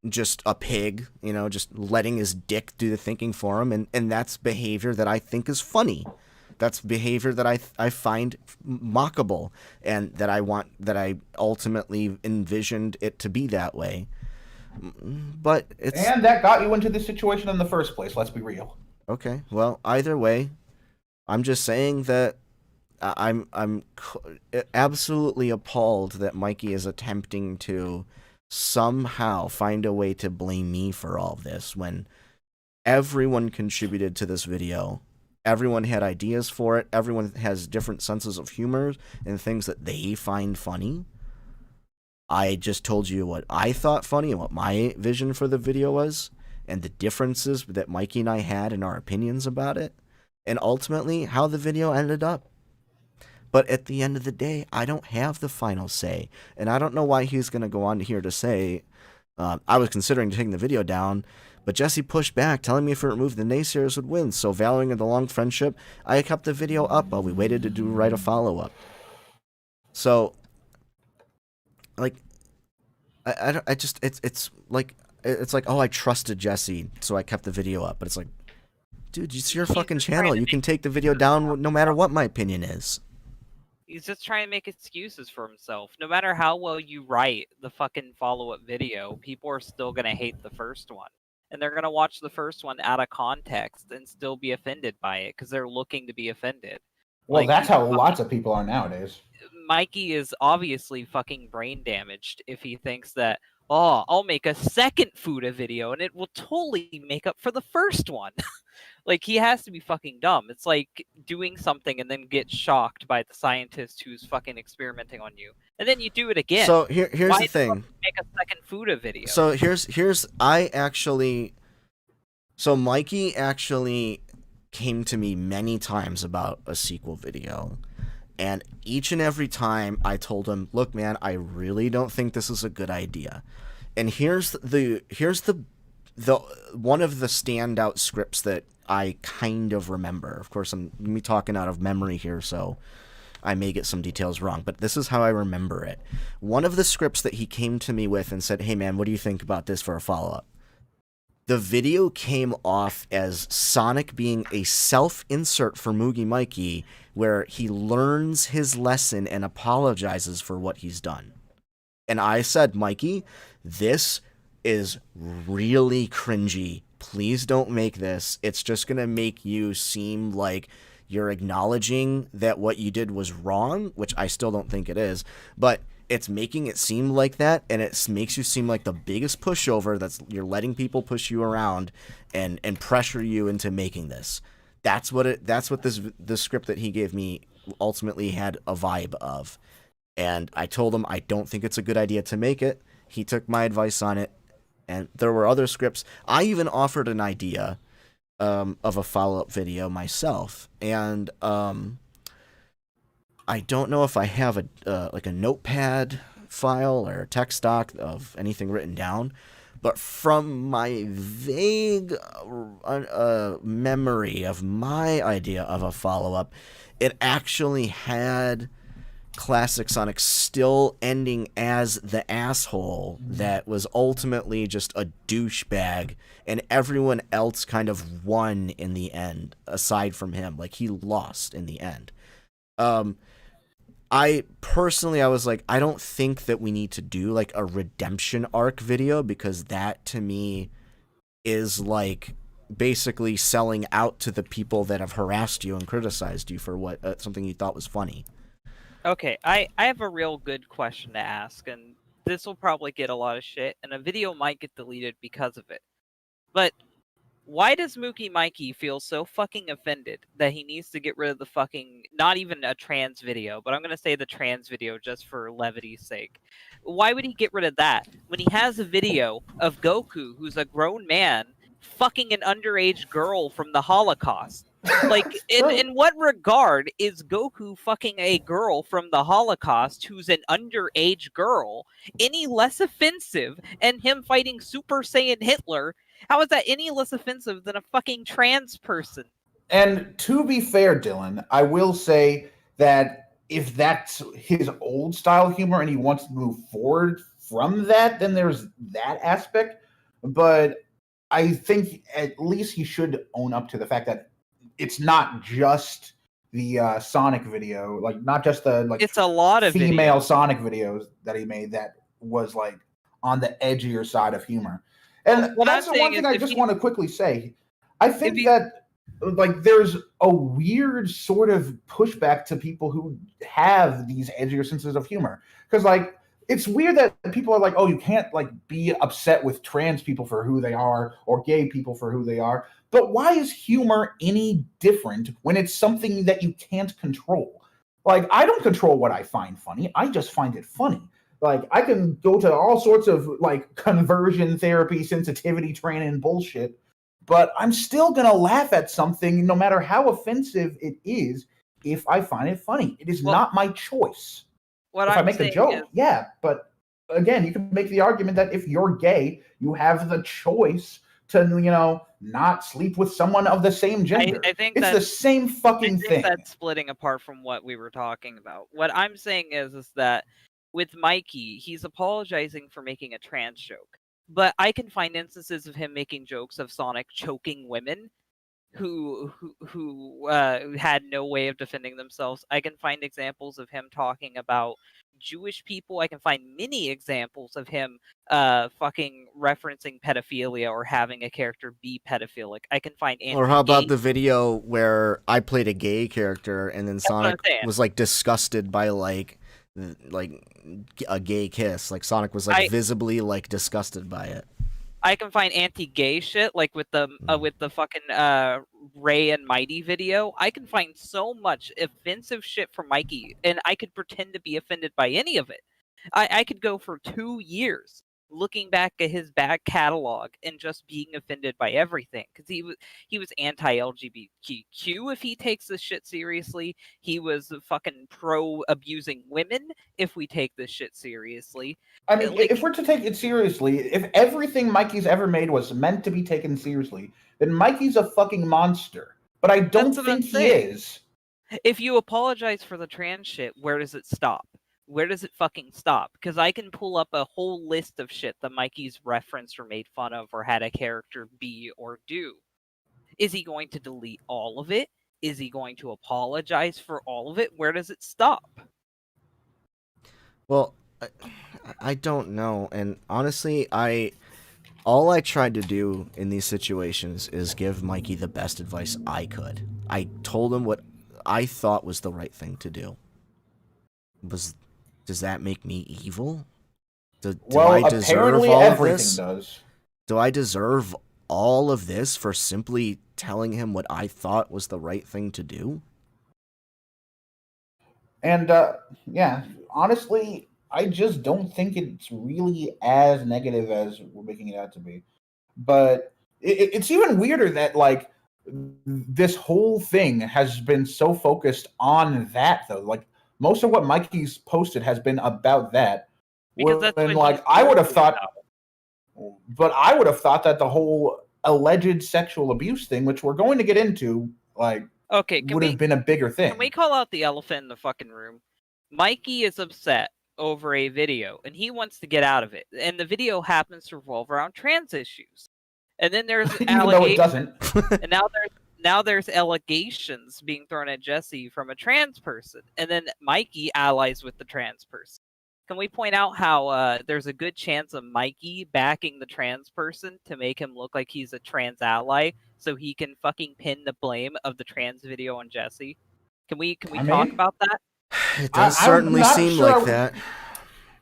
just a pig, you know, just letting his dick do the thinking for him, and that's behavior that I think is funny. That's behavior that I find mockable, and that I ultimately envisioned it to be that way. But and that got you into this situation in the first place. Let's be real. Okay, well, either way, I'm just saying that I'm absolutely appalled that Mikey is attempting to somehow find a way to blame me for all of this when everyone contributed to this video. Everyone had ideas for it. Everyone has different senses of humor and things that they find funny. I just told you what I thought funny and what my vision for the video was, and the differences that Mikey and I had in our opinions about it, and ultimately how the video ended up. But at the end of the day, I don't have the final say, and I don't know why he's going to go on here to say, I was considering taking the video down, but Jesse pushed back, telling me if it removed, the naysayers would win. So valuing the long friendship, I kept the video up while we waited to write a follow-up. So, like, it's like, oh, I trusted Jesse, so I kept the video up. But it's like, dude, it's your fucking channel. You can take the video down no matter what my opinion is. He's just trying to make excuses for himself. No matter how well you write the fucking follow-up video, people are still going to hate the first one. And they're going to watch the first one out of context and still be offended by it because they're looking to be offended. Well, like, that's how lots of people are nowadays. Mikey is obviously fucking brain damaged if he thinks that, oh, I'll make a second Fuda video and it will totally make up for the first one. Like, he has to be fucking dumb. It's like doing something and then get shocked by the scientist who's fucking experimenting on you, and then you do it again. So here's Why the thing. fuck make a second Fuda video? So here's So Mikey actually came to me many times about a sequel video. And each and every time I told him, look, man, I really don't think this is a good idea. And here's the one of the standout scripts that I kind of remember. Of course, I'm me talking out of memory here, so I may get some details wrong, but this is how I remember it. One of the scripts that he came to me with and said, hey, man, what do you think about this for a follow-up? The video came off as Sonic being a self-insert for Moogie Mikey, where he learns his lesson and apologizes for what he's done. And I said, Mikey, this is really cringy. Please don't make this. It's just going to make you seem like you're acknowledging that what you did was wrong, which I still don't think it is, but it's making it seem like that, and it makes you seem like the biggest pushover. You're letting people push you around and pressure you into making this. That's what the script that he gave me ultimately had a vibe of. And I told him I don't think it's a good idea to make it. He took my advice on it, and there were other scripts. I even offered an idea of a follow-up video myself, and I don't know if I have a notepad file or a text doc of anything written down, but from my vague memory of my idea of a follow-up, it actually had Classic Sonic still ending as the asshole that was ultimately just a douchebag, and everyone else kind of won in the end, aside from him. Like, he lost in the end. I was like, I don't think that we need to do like a redemption arc video, because that to me is like basically selling out to the people that have harassed you and criticized you for what something you thought was funny. Okay, I have a real good question to ask, and this will probably get a lot of shit, and a video might get deleted because of it. But why does Mookie Mikey feel so fucking offended that he needs to get rid of the fucking, not even a trans video, but I'm going to say the trans video just for levity's sake? Why would he get rid of that when he has a video of Goku, who's a grown man, fucking an underage girl from the Holocaust? Like, in what regard is Goku fucking a girl from the Holocaust who's an underage girl any less offensive, and him fighting Super Saiyan Hitler? How is that any less offensive than a fucking trans person? And to be fair, Dylan, I will say that if that's his old style humor and he wants to move forward from that, then there's that aspect. But I think at least he should own up to the fact that it's not just the Sonic video, like not just the it's a lot of female videos. Sonic videos that he made that was like on the edgier side of humor. And What that's I'm the one saying thing is I if just he- want to quickly say. I think that like there's a weird sort of pushback to people who have these edgier senses of humor, because like it's weird that people are like, oh, you can't like be upset with trans people for who they are or gay people for who they are. But why is humor any different when it's something that you can't control? Like, I don't control what I find funny. I just find it funny. Like, I can go to all sorts of like conversion therapy, sensitivity training bullshit, but I'm still going to laugh at something no matter how offensive it is if I find it funny. It is not my choice. If I make a joke, yeah, but again, you can make the argument that if you're gay, you have the choice to, not sleep with someone of the same gender. I think it's the same fucking thing. That's splitting apart from what we were talking about. What I'm saying is that with Mikey, he's apologizing for making a trans joke. But I can find instances of him making jokes of Sonic choking women who had no way of defending themselves. I can find examples of him talking about Jewish people. I can find many examples of him fucking referencing pedophilia or having a character be pedophilic. I can find or how about the video where I played a gay character and then Sonic was like disgusted by like a gay kiss. Like Sonic was like visibly like disgusted by it. I can find anti-gay shit, like with the fucking Ray and Mighty video. I can find so much offensive shit from Mikey, and I could pretend to be offended by any of it. I could go for 2 years looking back at his back catalog and just being offended by everything, because he was anti-LGBTQ if he takes this shit seriously. He was fucking pro abusing women if we take this shit seriously. I mean, Like, if we're to take it seriously, if everything Mikey's ever made was meant to be taken seriously, then Mikey's a fucking monster. But I don't That's what I'm think he saying. is. If you apologize for the trans shit, where does it stop? Where does it fucking stop? Because I can pull up a whole list of shit that Mikey's referenced or made fun of or had a character be or do. Is he going to delete all of it? Is he going to apologize for all of it? Where does it stop? Well, I don't know, and honestly, all I tried to do in these situations is give Mikey the best advice I could. I told him what I thought was the right thing to do. Does that make me evil? Do I deserve apparently all of everything this? does. Do I deserve all of this for simply telling him what I thought was the right thing to do? And yeah, honestly, I just don't think it's really as negative as we're making it out to be. But it's even weirder that like this whole thing has been so focused on that though. Like most of what Mikey's posted has been about that. Because that's when, what like he's I would have vocal thought, about. but I would have thought that the whole alleged sexual abuse thing, which we're going to get into, like Okay, would have been a bigger thing. Can we call out the elephant in the fucking room? Mikey is upset over a video, and he wants to get out of it. And the video happens to revolve around trans issues. And then there's Even though it doesn't. And now there's allegations being thrown at Jesse from a trans person. And then Mikey allies with the trans person. Can we point out how there's a good chance of Mikey backing the trans person to make him look like he's a trans ally so he can fucking pin the blame of the trans video on Jesse? Can we talk about that? It does certainly seem like that.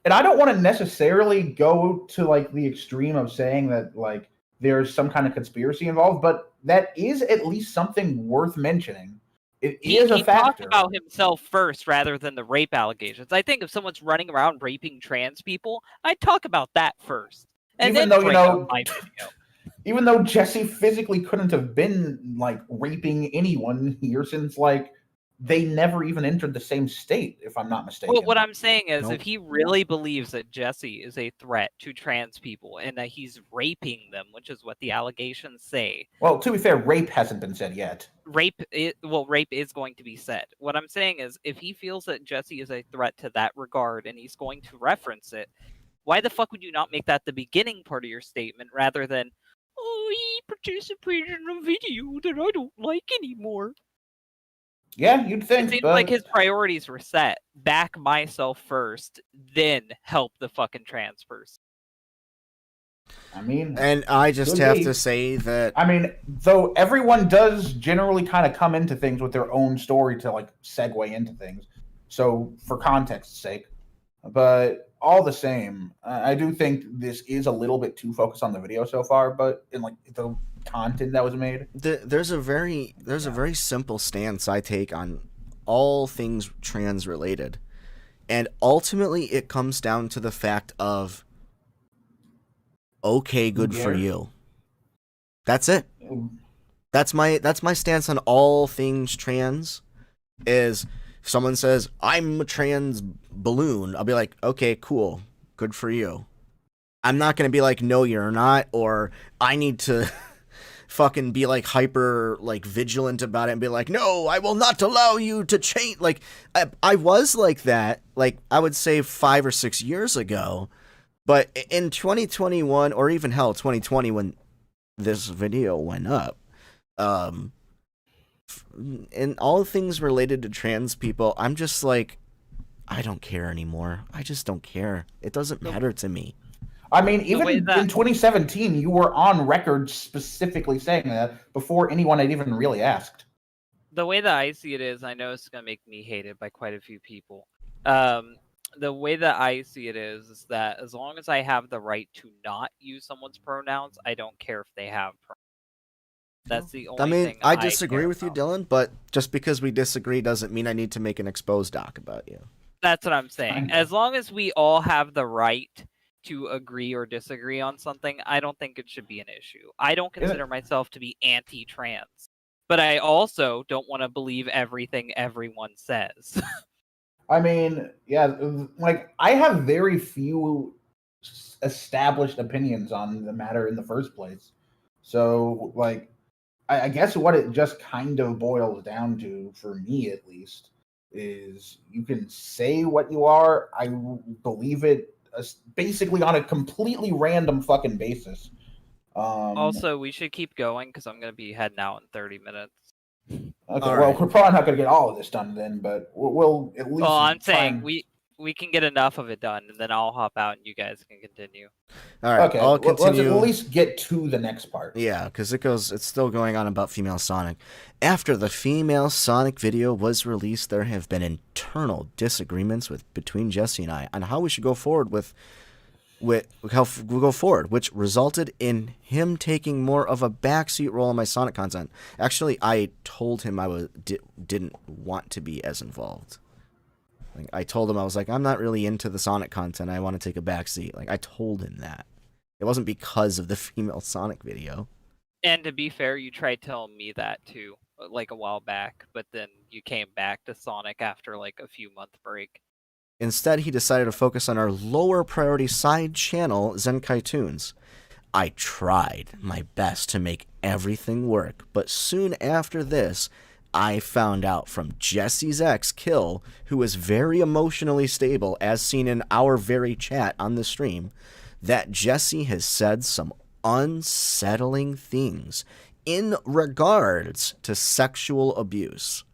And I don't want to necessarily go to like the extreme of saying that like there's some kind of conspiracy involved, but that is at least something worth mentioning. It is a factor. He talked about himself first rather than the rape allegations. I think if someone's running around raping trans people, I'd talk about that first. And even then though, even though Jesse physically couldn't have been like raping anyone here since like they never even entered the same state, if I'm not mistaken. Well, what I'm saying is, if he really believes that Jesse is a threat to trans people and that he's raping them, which is what the allegations say. Well, to be fair, rape hasn't been said yet. Rape is going to be said. What I'm saying is, if he feels that Jesse is a threat to that regard and he's going to reference it, why the fuck would you not make that the beginning part of your statement rather than, oh, he participated in a video that I don't like anymore? Yeah, you'd think. It seems like his priorities were set. Back myself first, then help the fucking trans person. I mean... And I just have to say that... I mean, though everyone does generally kind of come into things with their own story to, like, segue into things. So, for context's sake. But all the same, I do think this is a little bit too focused on the video so far, but in, like, the content that was made. There's a very simple stance I take on all things trans related, and ultimately it comes down to the fact of okay, good for you. That's it. That's my stance on all things trans. Is if someone says I'm a trans balloon, I'll be like, okay, cool, good for you. I'm not gonna be like, no, you're not, or I need to fucking be like hyper like vigilant about it and be like, no, I will not allow you to change. Like I was like that, like I would say 5 or 6 years ago, but in 2021 or even hell 2020 when this video went up, in all things related to trans people, I'm just like, I don't care anymore. I just don't care. It doesn't matter to me. I mean, even in 2017, you were on record specifically saying that before anyone had even really asked. The way that I see it is, I know it's going to make me hated by quite a few people. the way that I see it is that as long as I have the right to not use someone's pronouns, I don't care if they have pronouns. That's the only thing I I disagree care with you, about. Dylan, but just because we disagree doesn't mean I need to make an exposed doc about you. That's what I'm saying. Kinda. As long as we all have the right to agree or disagree on something, I don't think it should be an issue. I don't consider myself to be anti-trans, but I also don't want to believe everything everyone says. I mean, yeah, like I have very few established opinions on the matter in the first place. So, like, I guess what it just kind of boils down to, for me at least, is you can say what you are. I believe it basically on a completely random fucking basis. Also, we should keep going because I'm going to be heading out in 30 minutes. Okay, All well, right. we're probably not going to get all of this done then, but we'll at least. Well, I'm try saying and... we can get enough of it done, and then I'll hop out and you guys can continue. All right, Okay, I'll let's continue. at least get to the next part. Yeah, because it's still going on about female Sonic. After the female Sonic video was released, there have been internal disagreements between Jesse and I on how we should go forward with how we go forward, which resulted in him taking more of a backseat role in my Sonic content. Actually, I told him I didn't want to be as involved. Like, I told him I was like, I'm not really into the Sonic content. I want to take a backseat. Like, I told him that. It wasn't because of the female Sonic video. And to be fair, you tried telling me that too, like a while back, but then you came back to Sonic after like a few month break. Instead, he decided to focus on our lower priority side channel, Zenkai Tunes. I tried my best to make everything work, but soon after this, I found out from Jesse's ex, Kill, who is very emotionally stable, as seen in our very chat on the stream, that Jesse has said some unsettling things in regards to sexual abuse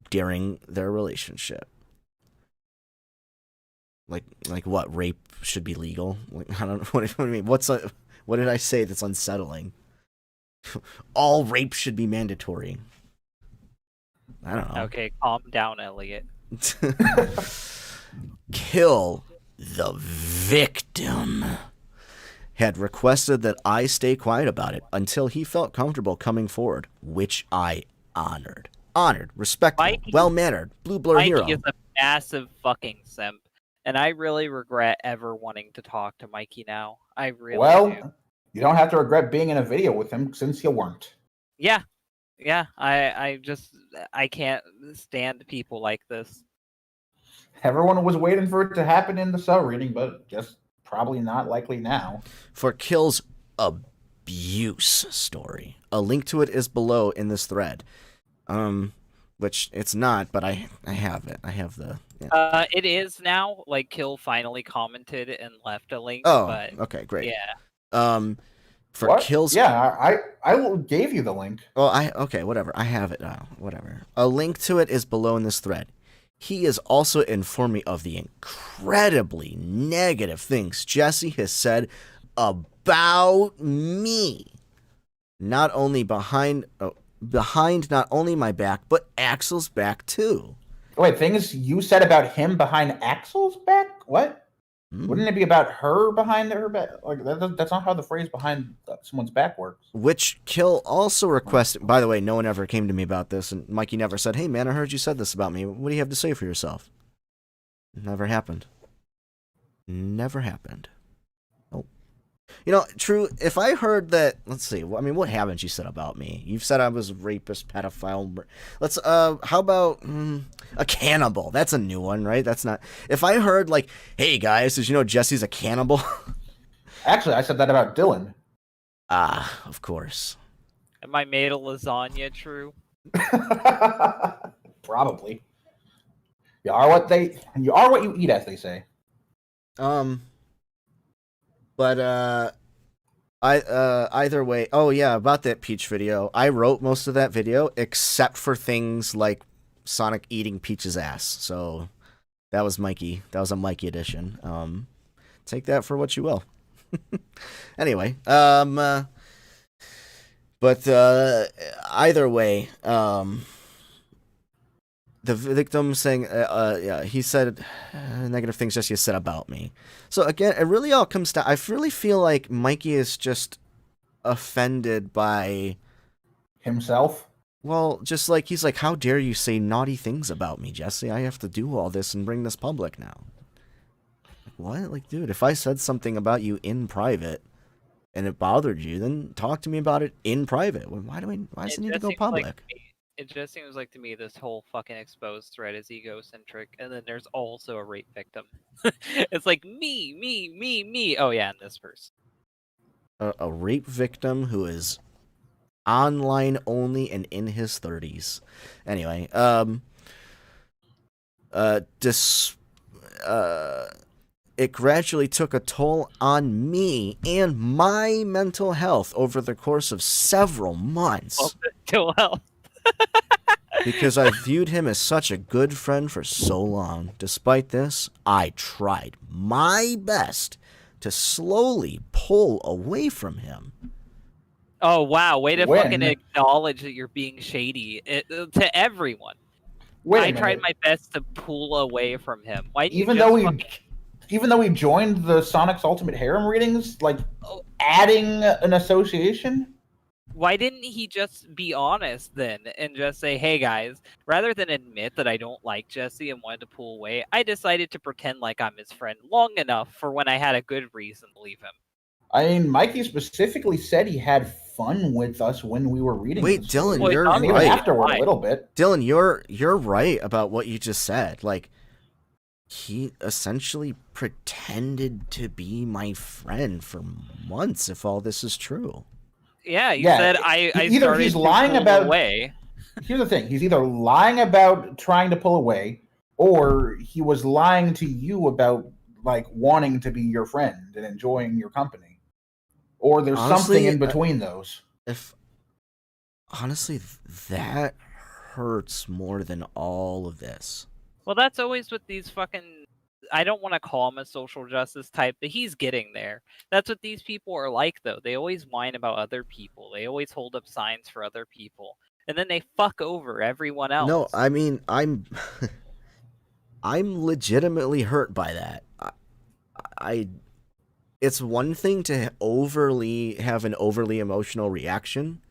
during their relationship. Like what? Rape should be legal? Like, I don't know. What do you mean? What did I say that's unsettling? All rape should be mandatory. I don't know. Okay, calm down, Elliot. Kill the victim had requested that I stay quiet about it until he felt comfortable coming forward, which I honored. Respectful, well-mannered, blue blur hero. Mikey is a massive fucking simp, and I really regret ever wanting to talk to Mikey now. I really do. You don't have to regret being in a video with him since you weren't. Yeah. I can't stand people like this. Everyone was waiting for it to happen in the sub reading, but just probably not likely now. For Kill's abuse story, a link to it is below in this thread. Which it's not, but I have it. I have the. Yeah. It is now. Like, Kill finally commented and left a link. Oh, but okay, great. Yeah. For what? Kill's. Yeah, I gave you the link. Well, okay, whatever. I have it now. Whatever. A link to it is below in this thread. He has also informed me of the incredibly negative things Jesse has said about me. Not only behind not only my back, but Axel's back too. Wait, things you said about him behind Axel's back? What? Wouldn't it be about her behind her back? Like that's not how the phrase "behind someone's back" works. Which Kill also requested. By the way, no one ever came to me about this, and Mikey never said, "Hey man, I heard you said this about me. What do you have to say for yourself?" Never happened. Never happened. Nope. You know, true. If I heard that, let's see. I mean, what haven't you said about me? You've said I was a rapist, pedophile. Let's. How about a cannibal? That's a new one, right? That's not. If I heard like, "Hey guys, did you know Jesse's a cannibal?" Actually, I said that about Dylan. Ah, of course. Am I made of lasagna? True. Probably. You are what you eat, as they say. But either way, oh yeah, about that Peach video. I wrote most of that video except for things like Sonic eating Peach's ass. So that was Mikey. That was a Mikey edition. Take that for what you will. Anyway, but either way, the victim saying, yeah, he said negative things Jesse said about me. So again, it really all comes down. I really feel like Mikey is just offended by Himself. well, just like he's like, how dare you say naughty things about me, Jesse? I have to do all this and bring this public now. Like, what? Like, dude, if I said something about you in private and it bothered you, then talk to me about it in private. Why does it need to go public? It just seems like to me this whole fucking exposed thread is egocentric, and then there's also a rape victim. It's like me. Oh yeah, and this person. A rape victim who is online only and in his 30s. Anyway, it gradually took a toll on me and my mental health over the course of several months. Mental health. Because I viewed him as such a good friend for so long. Despite this, I tried my best to slowly pull away from him. Oh wow, way to fucking acknowledge that you're being shady to everyone. I tried my best to pull away from him. Why even though we joined the Sonic's Ultimate Harem readings, like adding an association? Why didn't he just be honest then and just say, hey guys, rather than admit that I don't like Jesse and wanted to pull away, I decided to pretend like I'm his friend long enough for when I had a good reason to leave him. I mean, Mikey specifically said he had fun with us when we were reading. Wait, Dylan, story. you're and right. Even afterward, a little bit. Dylan, you're right about what you just said. Like, he essentially pretended to be my friend for months. If all this is true. Yeah, you said I either started he's to lying pull about away. Here's the thing: he's either lying about trying to pull away, or he was lying to you about like wanting to be your friend and enjoying your company, or there's something in between those. Honestly, that hurts more than all of this. Well, that's always what these fucking... I don't want to call him a social justice type, but he's getting there. That's what these people are like, though. They always whine about other people. They always hold up signs for other people. And then they fuck over everyone else. No, I mean, I'm legitimately hurt by that. It's one thing to have an overly emotional reaction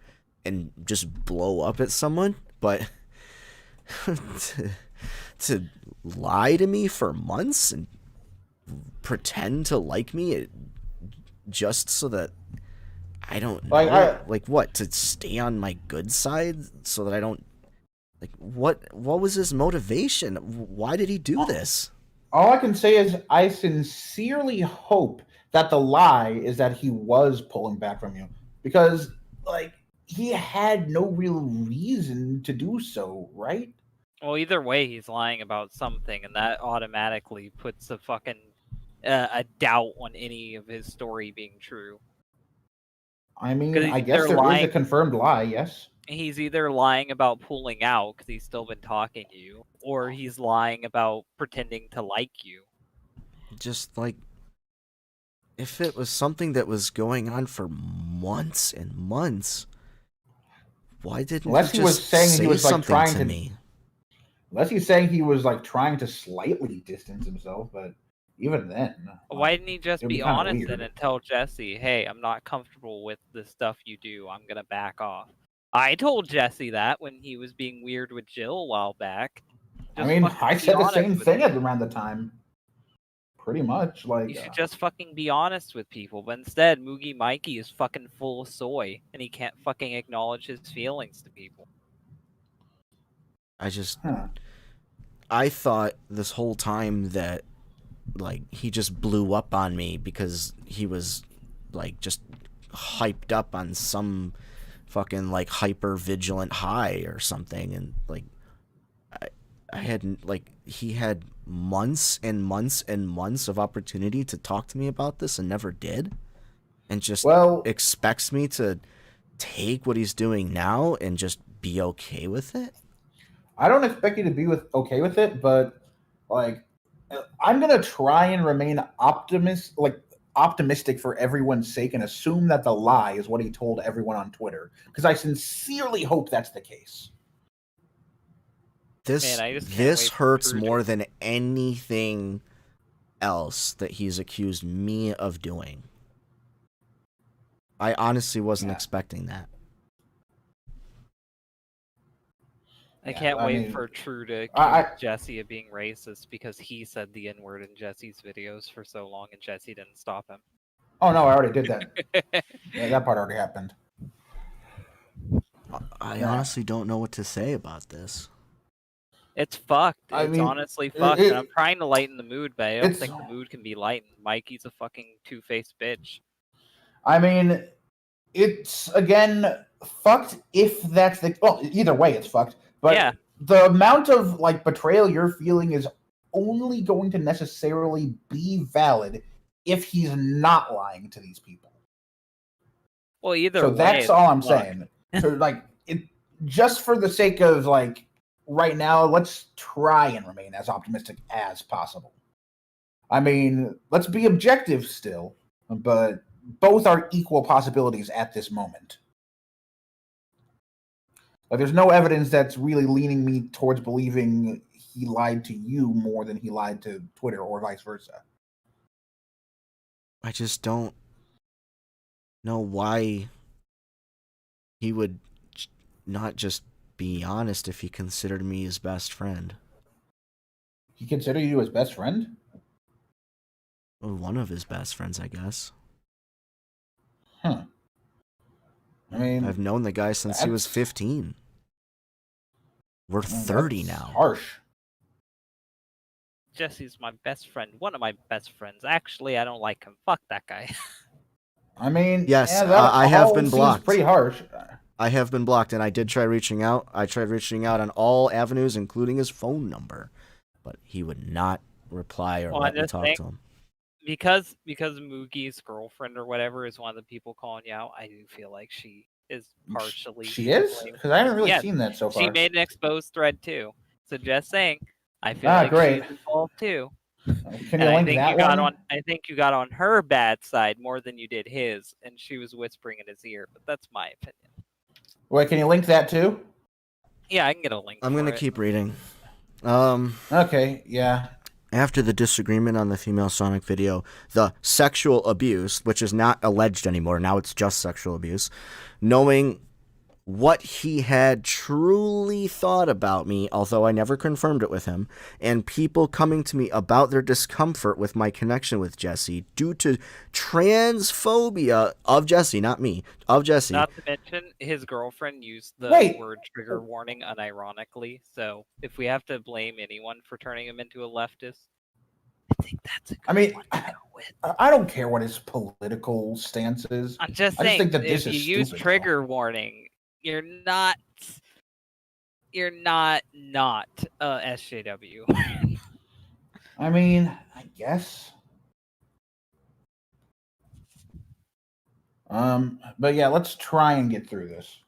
and just blow up at someone, but to lie to me for months and pretend to like me just so that I don't know, what, to stay on my good side so that I don't, like, what was his motivation? Why did he do this? All I can say is I sincerely hope that the lie is that he was pulling back from you, because like he had no real reason to do so, right? Well, either way, he's lying about something, and that automatically puts a fucking a doubt on any of his story being true. I mean, I guess there is a confirmed lie, yes. He's either lying about pulling out because he's still been talking to you, or he's lying about pretending to like you. Just like, if it was something that was going on for months and months, why didn't he just say something to me? Unless he's saying he was like trying to slightly distance himself, but even then, why didn't he just be honest then and tell Jesse, "Hey, I'm not comfortable with the stuff you do. I'm gonna back off." I told Jesse that when he was being weird with Jill a while back. I mean, I said the same thing at around the time. Pretty much, like you should just fucking be honest with people, but instead, Moogie Mikey is fucking full of soy, and he can't fucking acknowledge his feelings to people. I thought this whole time that, like, he just blew up on me because he was, like, just hyped up on some fucking, like, hyper vigilant high or something, and, like, I hadn't, like, he had months and months and months of opportunity to talk to me about this and never did, and just expects me to take what he's doing now and just be okay with it. I don't expect you to be okay with it, but like, I'm gonna try and remain optimistic for everyone's sake and assume that the lie is what he told everyone on Twitter, because I sincerely hope that's the case. This Man, I just can't this wait for hurts Drew to- more than anything else that he's accused me of doing. I honestly wasn't expecting that. I can't I wait mean, for True to I- accuse Jesse of being racist because he said the N-word in Jesse's videos for so long and Jesse didn't stop him. Oh no, I already did that. Yeah, that part already happened. I Yeah. honestly don't know what to say about this. It's fucked. I It's mean, honestly fucked. And I'm trying to lighten the mood, but I don't it's- think the mood can be lightened. Mikey's a fucking two-faced bitch. I mean, it's again fucked if that's the well. Either way, it's fucked. But Yeah. the amount of like betrayal you're feeling is only going to necessarily be valid if he's not lying to these people. Well, either So way, that's it's all I'm fucked. saying. So like, it just for the sake of like right now, let's try and remain as optimistic as possible. I mean, let's be objective still, but both are equal possibilities at this moment. Like, there's no evidence that's really leaning me towards believing he lied to you more than he lied to Twitter or vice versa. I just don't know why he would not just be honest if he considered me his best friend. He considered you his best friend? Well, one of his best friends, I guess. Huh. I mean, I've known the guy since he was that's- 15. We're 30 that's now. Harsh. Jesse's my best friend. One of my best friends. Actually, I don't like him. Fuck that guy. I mean, Yes, yeah, that I have all been seems blocked. pretty harsh. I have been blocked, and I did try reaching out. I tried reaching out on all avenues, including his phone number, but he would not reply or Well, let me just talk think- to him. because Moogie's girlfriend or whatever is one of the people calling you out, I do feel like she is partially. She to is? blame. Because I haven't really Yes, seen that so far. She made an exposed thread too. So just saying, I feel Ah, like great. she's involved too. Can And you I link think that you got one? on. I think you got on her bad side more than you did his, and she was whispering in his ear. But that's my opinion. Wait, can you link that too? Yeah, I can get a link. I'm for going to it. keep reading. Okay, yeah. After the disagreement on the female Sonic video, the sexual abuse, which is not alleged anymore, now it's just sexual abuse, knowing what he had truly thought about me, although I never confirmed it with him, and people coming to me about their discomfort with my connection with Jesse due to transphobia of Jesse, not me, of Jesse. Not to mention, his girlfriend used the Wait. word trigger warning unironically. So if we have to blame anyone for turning him into a leftist, I think that's a good I mean, one to go with. I don't care what his political stance is. I'm just I just saying, think that if this you is use stupid, trigger warning, you're not SJW. I mean, I guess. But yeah, let's try and get through this.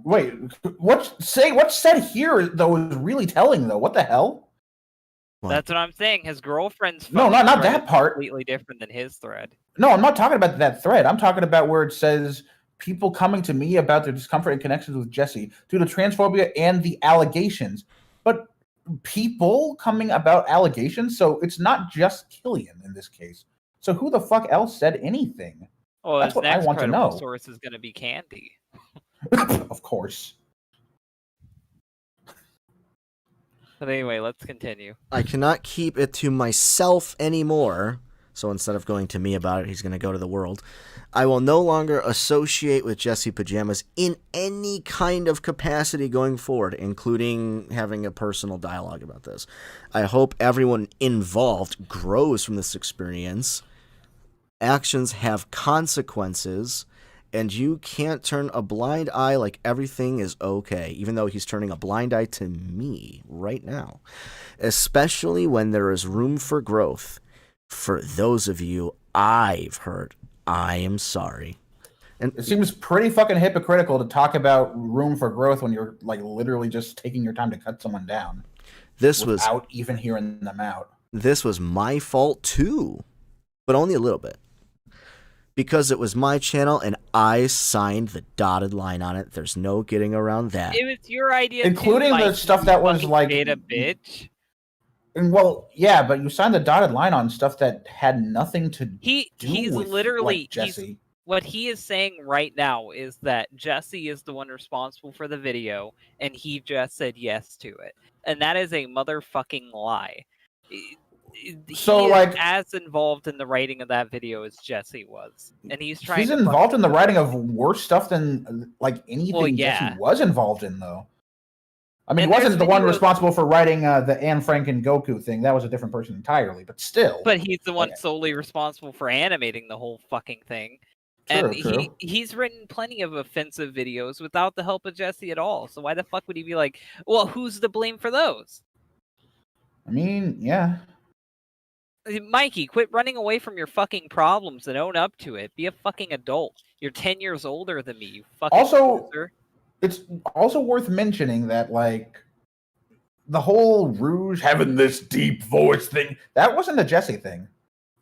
Wait, what's said here though is really telling though. What the hell? What? That's what I'm saying. His girlfriend's No, fucking not thread that is part. completely different than his thread. No, I'm not talking about that thread. I'm talking about where it says people coming to me about their discomfort and connections with Jesse due to transphobia and the allegations. But people coming about allegations, so it's not just Killian in this case. So who the fuck else said anything? Well, That's his what I next want to credible know. source is going to be Candy. Of course. But anyway, let's continue. I cannot keep it to myself anymore. So instead of going to me about it, he's going to go to the world. I will no longer associate with Jesse Pajamas in any kind of capacity going forward, including having a personal dialogue about this. I hope everyone involved grows from this experience. Actions have consequences, and you can't turn a blind eye like everything is okay, even though he's turning a blind eye to me right now, especially when there is room for growth. For those of you I've hurt, I am sorry. And It seems pretty fucking hypocritical to talk about room for growth when you're like literally just taking your time to cut someone down this was without even hearing them out. my fault too, but only a little bit. Because it was my channel and I signed the dotted line on it. There's no getting around that. It was your idea, Including too, the Mike, stuff you that was fucking like beta bitch. And well, yeah, but you signed the dotted line on stuff that had nothing to do He's with literally like, Jesse. What he is saying right now is that Jesse is the one responsible for the video, and he just said yes to it, and that is a motherfucking lie. So, He like, is as involved in the writing of that video as Jesse was, and he's trying. He's to involved in the writing fucking- of worse stuff than like anything Well, Jesse yeah. was involved in, though. I mean, And he wasn't there's the one videos- responsible for writing the Anne Frank and Goku thing. That was a different person entirely, but still. But he's the one Like, solely responsible for animating the whole fucking thing. True, And true. he's written plenty of offensive videos without the help of Jesse at all. So why the fuck would he be like, well, who's to blame for those? I mean, yeah. Mikey, quit running away from your fucking problems and own up to it. Be a fucking adult. You're 10 years older than me, you fucking Also, loser. It's also worth mentioning that, like, the whole Rouge having this deep voice thing, that wasn't a Jesse thing.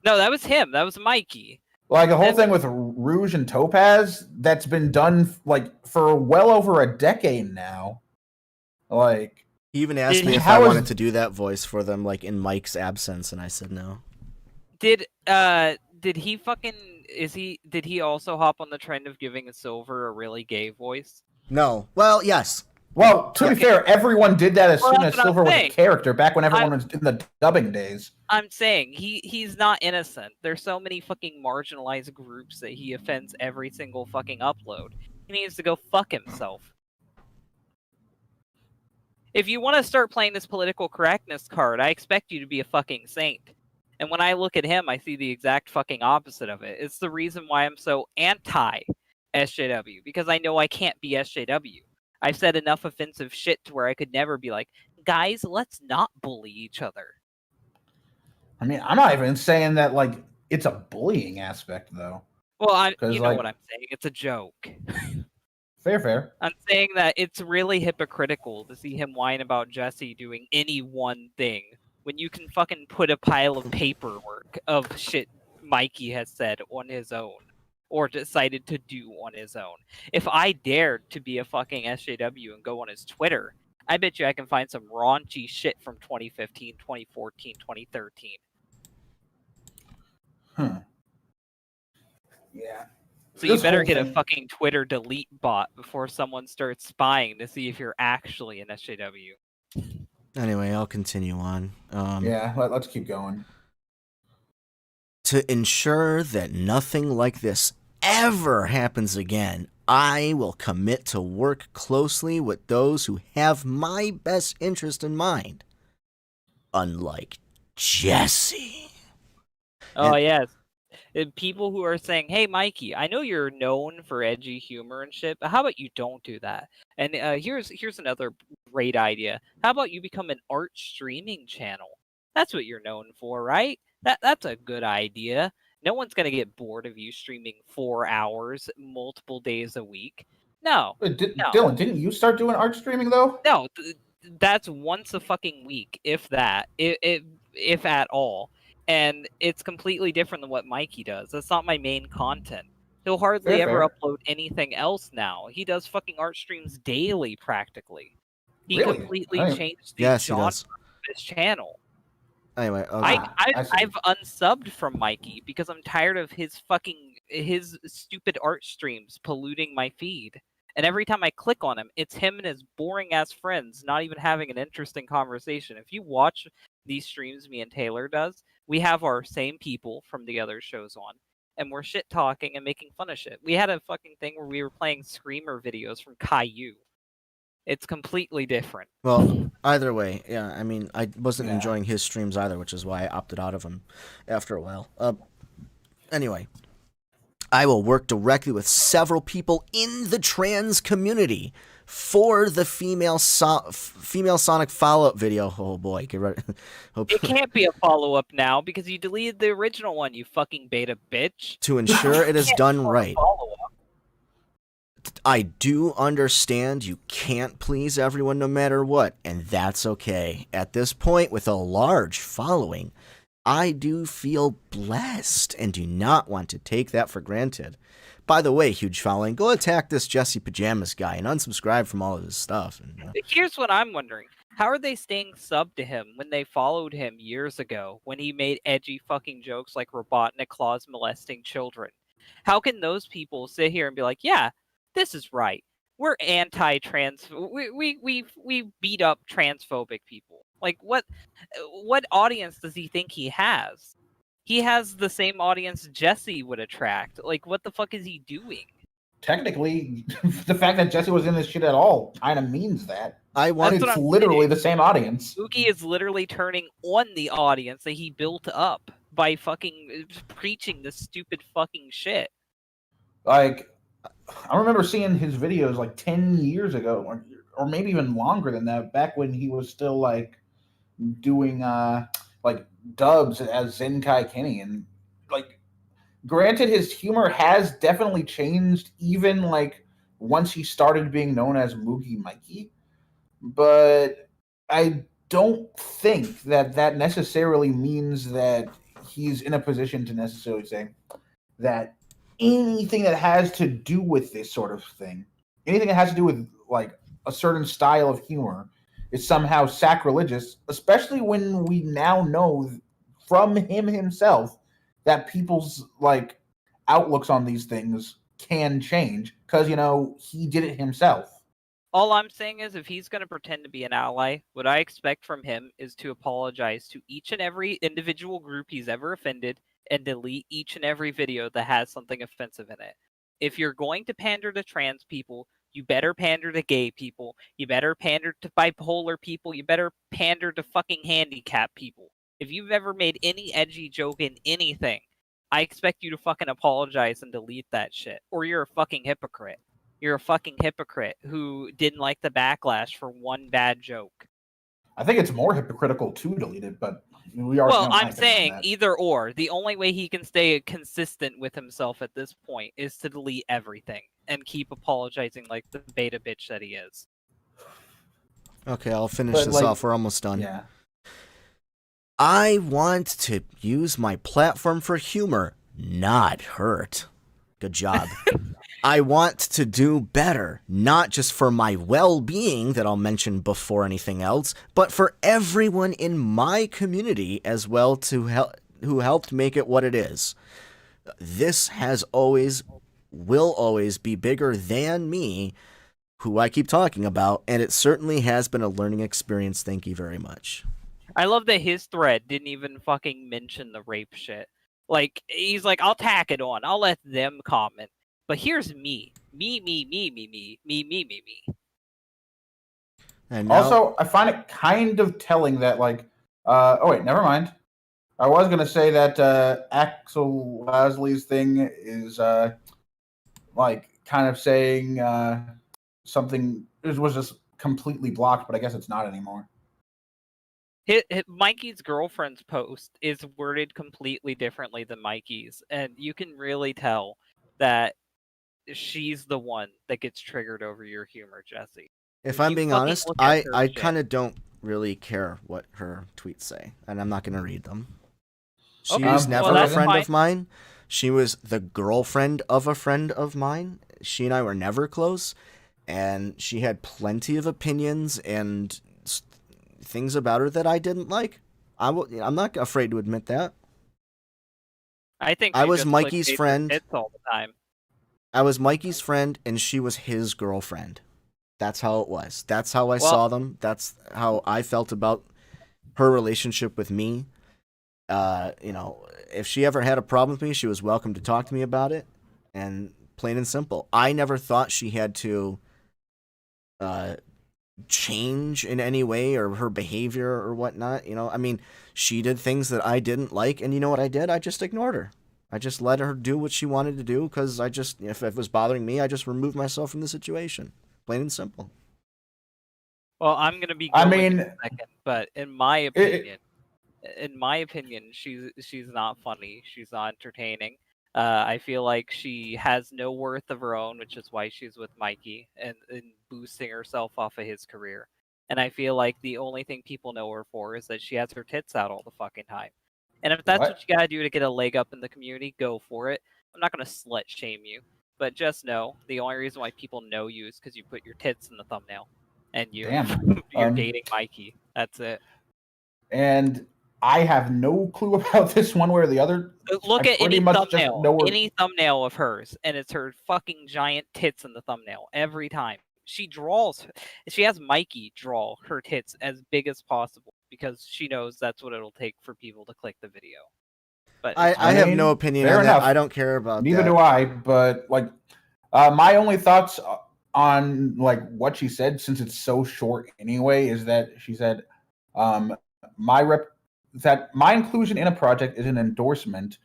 No, that was him. That was Mikey. Like, the whole thing with Rouge and Topaz, that's been done, like, for well over a decade now. Like, He even asked me if how I is- wanted to do that voice for them, like in Mike's absence, and I said no. Did he fucking did he also hop on the trend of giving a Silver a really gay voice? No. Well, yes. well, to be fair, everyone did that as Well, soon that's as what I'm Silver was a saying. character, back when everyone was in the dubbing days. I'm saying he's not innocent. There's so many fucking marginalized groups that he offends every single fucking upload. He needs to go fuck himself. If you want to start playing this political correctness card, I expect you to be a fucking saint. And when I look at him, I see the exact fucking opposite of it. It's the reason why I'm so anti SJW, because I know I can't be SJW. I've said enough offensive shit to where I could never be like, guys, let's not bully each other. I mean, I'm not even saying that, like, it's a bullying aspect, though. Well, you 'Cause, know like- what I'm saying. It's a joke. Fair. I'm saying that it's really hypocritical to see him whine about Jesse doing any one thing when you can fucking put a pile of paperwork of shit Mikey has said on his own or decided to do on his own. If I dared to be a fucking SJW and go on his Twitter, I bet you I can find some raunchy shit from 2015, 2014, 2013. Yeah. So you This better whole get a thing- fucking Twitter delete bot before someone starts spying to see if you're actually an SJW. Anyway, I'll continue on. Yeah, let's keep going. To ensure that nothing like this ever happens again, I will commit to work closely with those who have my best interest in mind. Unlike Jesse. Oh, yes. People who are saying, hey, Mikey, I know you're known for edgy humor and shit, but how about you don't do that? And here's another great idea. How about you become an art streaming channel? That's what you're known for, right? That's a good idea. No one's going to get bored of you streaming 4 hours, multiple days a week. No. No. Dylan, didn't you start doing art streaming, though? No, that's once a fucking week, if that, if at all. And it's completely different than what Mikey does. That's not my main content. He'll hardly ever Fair. upload anything else now. He does fucking art streams daily, practically. He Really? completely I- changed the Yes, he genre does. of his channel. Anyway, I see. I've unsubbed from Mikey because I'm tired of his stupid art streams polluting my feed. And every time I click on him, it's him and his boring ass friends not even having an interesting conversation. If you watch these streams me and Taylor does, we have our same people from the other shows on, and we're shit talking and making fun of shit. We had a fucking thing where we were playing screamer videos from Caillou. It's completely different. well, either way, yeah, I mean, I wasn't Yeah. enjoying his streams either, which is why I opted out of them after a while. Anyway, I will work directly with several people in the trans community for the female Sonic follow-up video. Oh boy, get ready. It can't be a follow-up now because you deleted the original one, you fucking beta bitch. To ensure it is Can't done do a right. follow-up. I do understand you can't please everyone no matter what, and that's okay. At this point, with a large following, I do feel blessed and do not want to take that for granted. By the way, huge following, go attack this Jesse Pajamas guy and unsubscribe from all of his stuff. And, Here's what I'm wondering. How are they staying sub to him when they followed him years ago when he made edgy fucking jokes like Robotnik Claus molesting children? How can those people sit here and be like, yeah, this is right. We're anti-trans. We beat up transphobic people. Like what audience does he think he has? He has the same audience Jesse would attract. Like what the fuck is he doing? Technically, the fact that Jesse was in this shit at all kind of means that. I want It's literally the same audience. Mookie is literally turning on the audience that he built up by fucking preaching this stupid fucking shit. Like, I remember seeing his videos like 10 years ago, or maybe even longer than that, back when he was still like doing like dubs as Zenkai Kenny. And like, granted, his humor has definitely changed, even like once he started being known as Moogie Mikey. But I don't think that necessarily means that he's in a position to necessarily say that anything that has to do with this sort of thing, anything that has to do with like a certain style of humor, is somehow sacrilegious, especially when we now know from him himself that people's like outlooks on these things can change because he did it himself. All I'm saying is if he's going to pretend to be an ally, what I expect from him is to apologize to each and every individual group he's ever offended and delete each and every video that has something offensive in it. If you're going to pander to trans people, you better pander to gay people. You better pander to bipolar people. You better pander to fucking handicapped people. If you've ever made any edgy joke in anything, I expect you to fucking apologize and delete that shit. Or you're a fucking hypocrite. You're a fucking hypocrite who didn't like the backlash for one bad joke. I think it's more hypocritical to delete it, but we already know. Well, I'm saying either or. The only way he can stay consistent with himself at this point is to delete everything and keep apologizing like the beta bitch that he is. Okay, I'll finish this off. We're almost done. Yeah. I want to use my platform for humor, not hurt. Good job. I want to do better, not just for my well-being that I'll mention before anything else, but for everyone in my community as well who helped make it what it is. This will always be bigger than me, who I keep talking about, and it certainly has been a learning experience. Thank you very much. I love that his thread didn't even fucking mention the rape shit. Like, he's like, I'll tack it on. I'll let them comment. But here's me. Me. And now, also, I find it kind of telling that, like, oh, wait, never mind. I was going to say that Axel Lasley's thing is, like, kind of saying something was just completely blocked, but I guess it's not anymore. Mikey's girlfriend's post is worded completely differently than Mikey's, and you can really tell that she's the one that gets triggered over your humor, Jesse. If I'm being honest, I kind of don't really care what her tweets say, and I'm not going to read them. She was never a friend of mine. She was the girlfriend of a friend of mine. She and I were never close, and she had plenty of opinions and things about her that I didn't like. I'm not afraid to admit that. I think I was Mikey's friend all the time. I was Mikey's friend, and she was his girlfriend. That's how it was. That's how I saw them. That's how I felt about her relationship with me. If she ever had a problem with me, she was welcome to talk to me about it. And plain and simple. I never thought she had to change in any way or her behavior or whatnot. She did things that I didn't like, and you know what I did? I just ignored her. I just let her do what she wanted to do because if it was bothering me, I just removed myself from the situation. Plain and simple. Well, I'm gonna be going in a second, but in my opinion, she's not funny. She's not entertaining. I feel like she has no worth of her own, which is why she's with Mikey and boosting herself off of his career. And I feel like the only thing people know her for is that she has her tits out all the fucking time. And if that's What? what you gotta do to get a leg up in the community, go for it. I'm not gonna slut shame you, but just know the only reason why people know you is because you put your tits in the thumbnail, and you're Damn. dating Mikey. That's it. And I have no clue about this one way or the other. Look I at pretty any much just know her. any thumbnail of hers, and it's her fucking giant tits in the thumbnail every time. She has Mikey draw her tits as big as possible because she knows that's what it'll take for people to click the video. But I have no opinion fair on enough. that. I don't care about Neither that. do I. But like, my only thoughts on like what she said, since it's so short anyway, is that she said, that my inclusion in a project is an endorsement,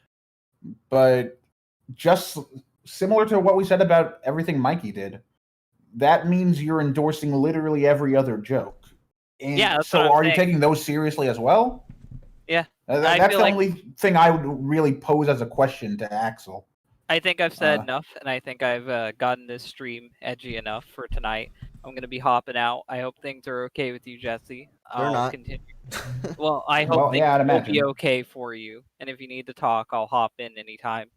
but just similar to what we said about everything Mikey did, that means you're endorsing literally every other joke. And yeah, that's so what I'm are you saying. taking those seriously as well? Yeah. That's the only thing I would really pose as a question to Axel. I think I've said enough, and I think I've gotten this stream edgy enough for tonight. I'm going to be hopping out. I hope things are okay with you, Jesse. They're not. Continue. Well, I hope things I'd will imagine. be okay for you. And if you need to talk, I'll hop in anytime.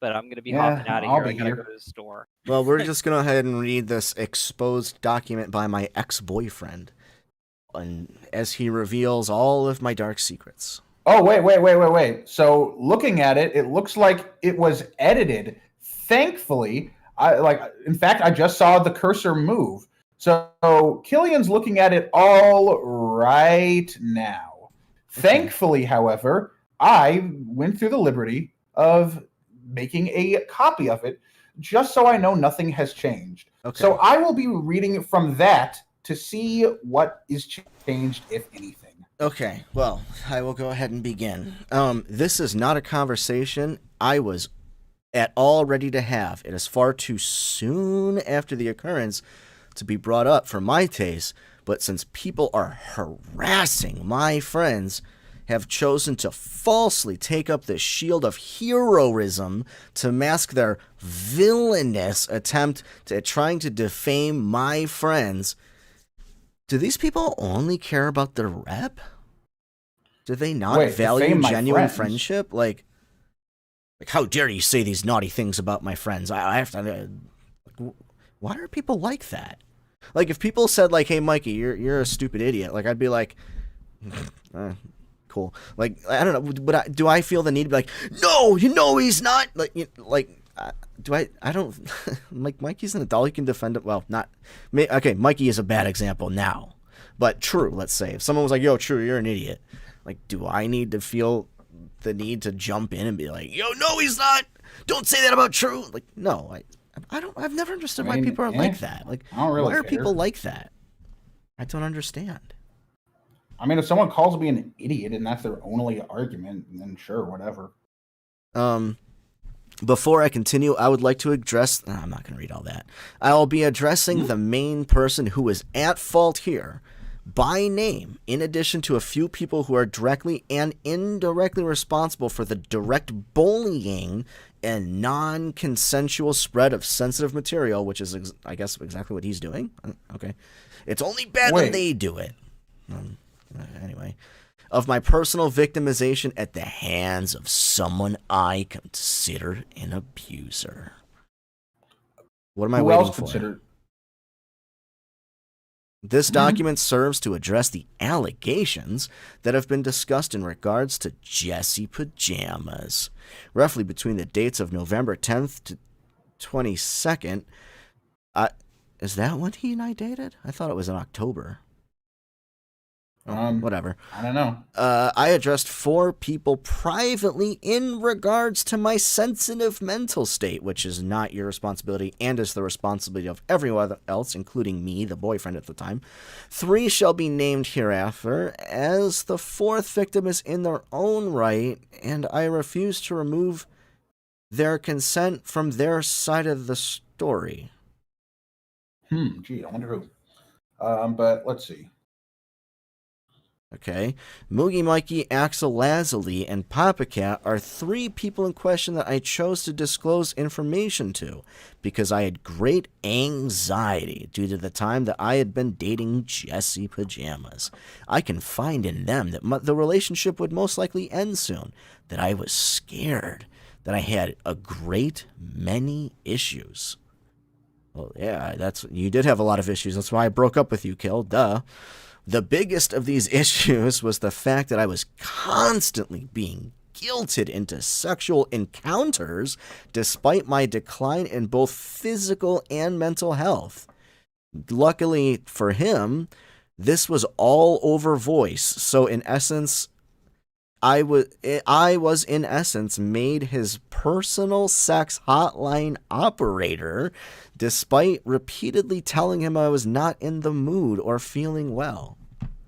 But I'm going to be hopping out of I'll here. be I got to here. go to the store. Well, we're just going to go ahead and read this exposed document by my ex-boyfriend, and as he reveals all of my dark secrets. Oh, wait. So looking at it, it looks like it was edited. Thankfully, in fact, I just saw the cursor move. So Killian's looking at it all right now. Thankfully, however, I went through the liberty of making a copy of it just so I know nothing has changed. Okay. So I will be reading it from that to see what is changed, if anything. Okay, well, I will go ahead and begin. This is not a conversation I was at all ready to have. It is far too soon after the occurrence to be brought up for my taste, but since people are harassing my friends, have chosen to falsely take up the shield of heroism to mask their villainous attempt at trying to defame my friends. Do these people only care about their rep? Do they not value genuine friendship? Like, how dare you say these naughty things about my friends? I have to. Why are people like that? Like, if people said, like, "Hey, Mikey, you're a stupid idiot," like, I'd be like, cool. Like, I don't know, but do I feel the need to be like, no, he's not. Do I? I don't. Like, Mikey's an adult. He can defend it. Well, not. Okay, Mikey is a bad example now, but true. Let's say if someone was like, "Yo, true, you're an idiot." Like, do I need to feel the need to jump in and be like, "Yo, no, he's not. Don't say that about True." Like, no, I don't. I've never understood why people are like that. Like, why are people like that? I don't understand. I mean, if someone calls me an idiot and that's their only argument, then sure, whatever. Before I continue, I would like to address. I'm not going to read all that. I will be addressing the main person who is at fault here by name, in addition to a few people who are directly and indirectly responsible for the direct bullying and non-consensual spread of sensitive material, which is, I guess, exactly what he's doing. Okay. It's only bad when they do it. Anyway. Of my personal victimization at the hands of someone I consider an abuser. What am I waiting for? This document serves to address the allegations that have been discussed in regards to Jesse Pajamas, roughly between the dates of November 10th to 22nd. Is that when he and I dated? I thought it was in October. Whatever. I don't know. I addressed 4 people privately in regards to my sensitive mental state, which is not your responsibility and is the responsibility of everyone else, including me, the boyfriend at the time. 3 shall be named hereafter, as the 4th victim is in their own right, and I refuse to remove their consent from their side of the story. Gee, I wonder who. But let's see. Okay, Moogie Mikey, Axel Lazuli, and Papa Cat are 3 people in question that I chose to disclose information to because I had great anxiety due to the time that I had been dating Jesse Pajamas. I can find in them that the relationship would most likely end soon, that I was scared, that I had a great many issues. Well, yeah, you did have a lot of issues. That's why I broke up with you, Kill. Duh. The biggest of these issues was the fact that I was constantly being guilted into sexual encounters despite my decline in both physical and mental health. Luckily for him, this was all over voice, so in essence, I was in essence made his personal sex hotline operator despite repeatedly telling him I was not in the mood or feeling well.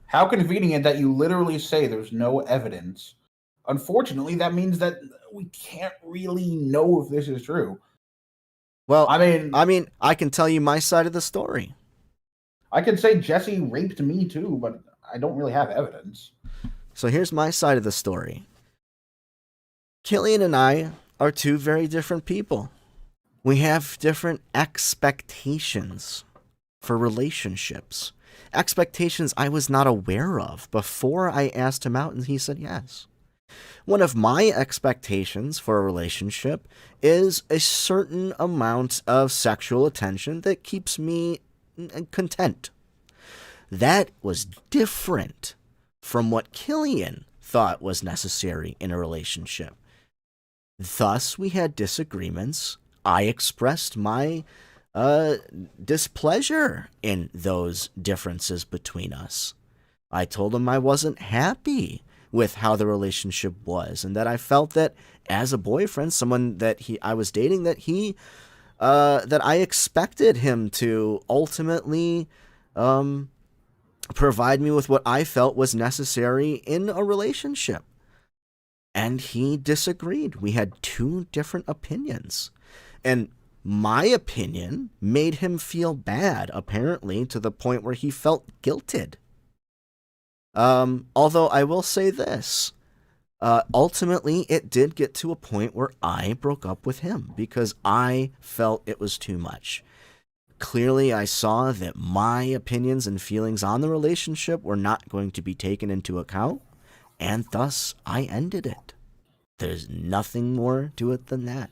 How convenient that you literally say there's no evidence. Unfortunately, that means that we can't really know if this is true. Well, I mean, I can tell you my side of the story. I could say Jesse raped me too, but I don't really have evidence. So here's my side of the story. Killian and I are 2 very different people. We have different expectations for relationships. Expectations I was not aware of before I asked him out and he said yes. One of my expectations for a relationship is a certain amount of sexual attention that keeps me content. That was different from what Killian thought was necessary in a relationship. Thus, we had disagreements. I expressed my displeasure in those differences between us. I told him I wasn't happy with how the relationship was, and that I felt that as a boyfriend, someone that I was dating, that I expected him to ultimately provide me with what I felt was necessary in a relationship. And he disagreed. We had 2 different opinions. And my opinion made him feel bad, apparently, to the point where he felt guilted. Although I will say this. Ultimately, it did get to a point where I broke up with him because I felt it was too much. Clearly, I saw that my opinions and feelings on the relationship were not going to be taken into account, and thus I ended it. There's nothing more to it than that.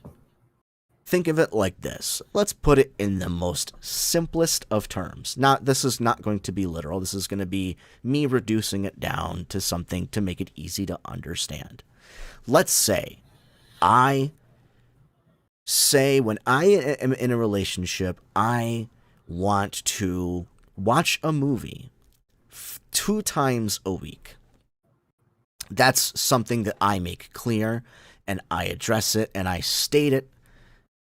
Think of it like this. Let's put it in the most simplest of terms. This is not going to be literal. This is going to be me reducing it down to something to make it easy to understand. Let's say when I am in a relationship, I want to watch a movie 2 times a week. That's something that I make clear, and I address it, and I state it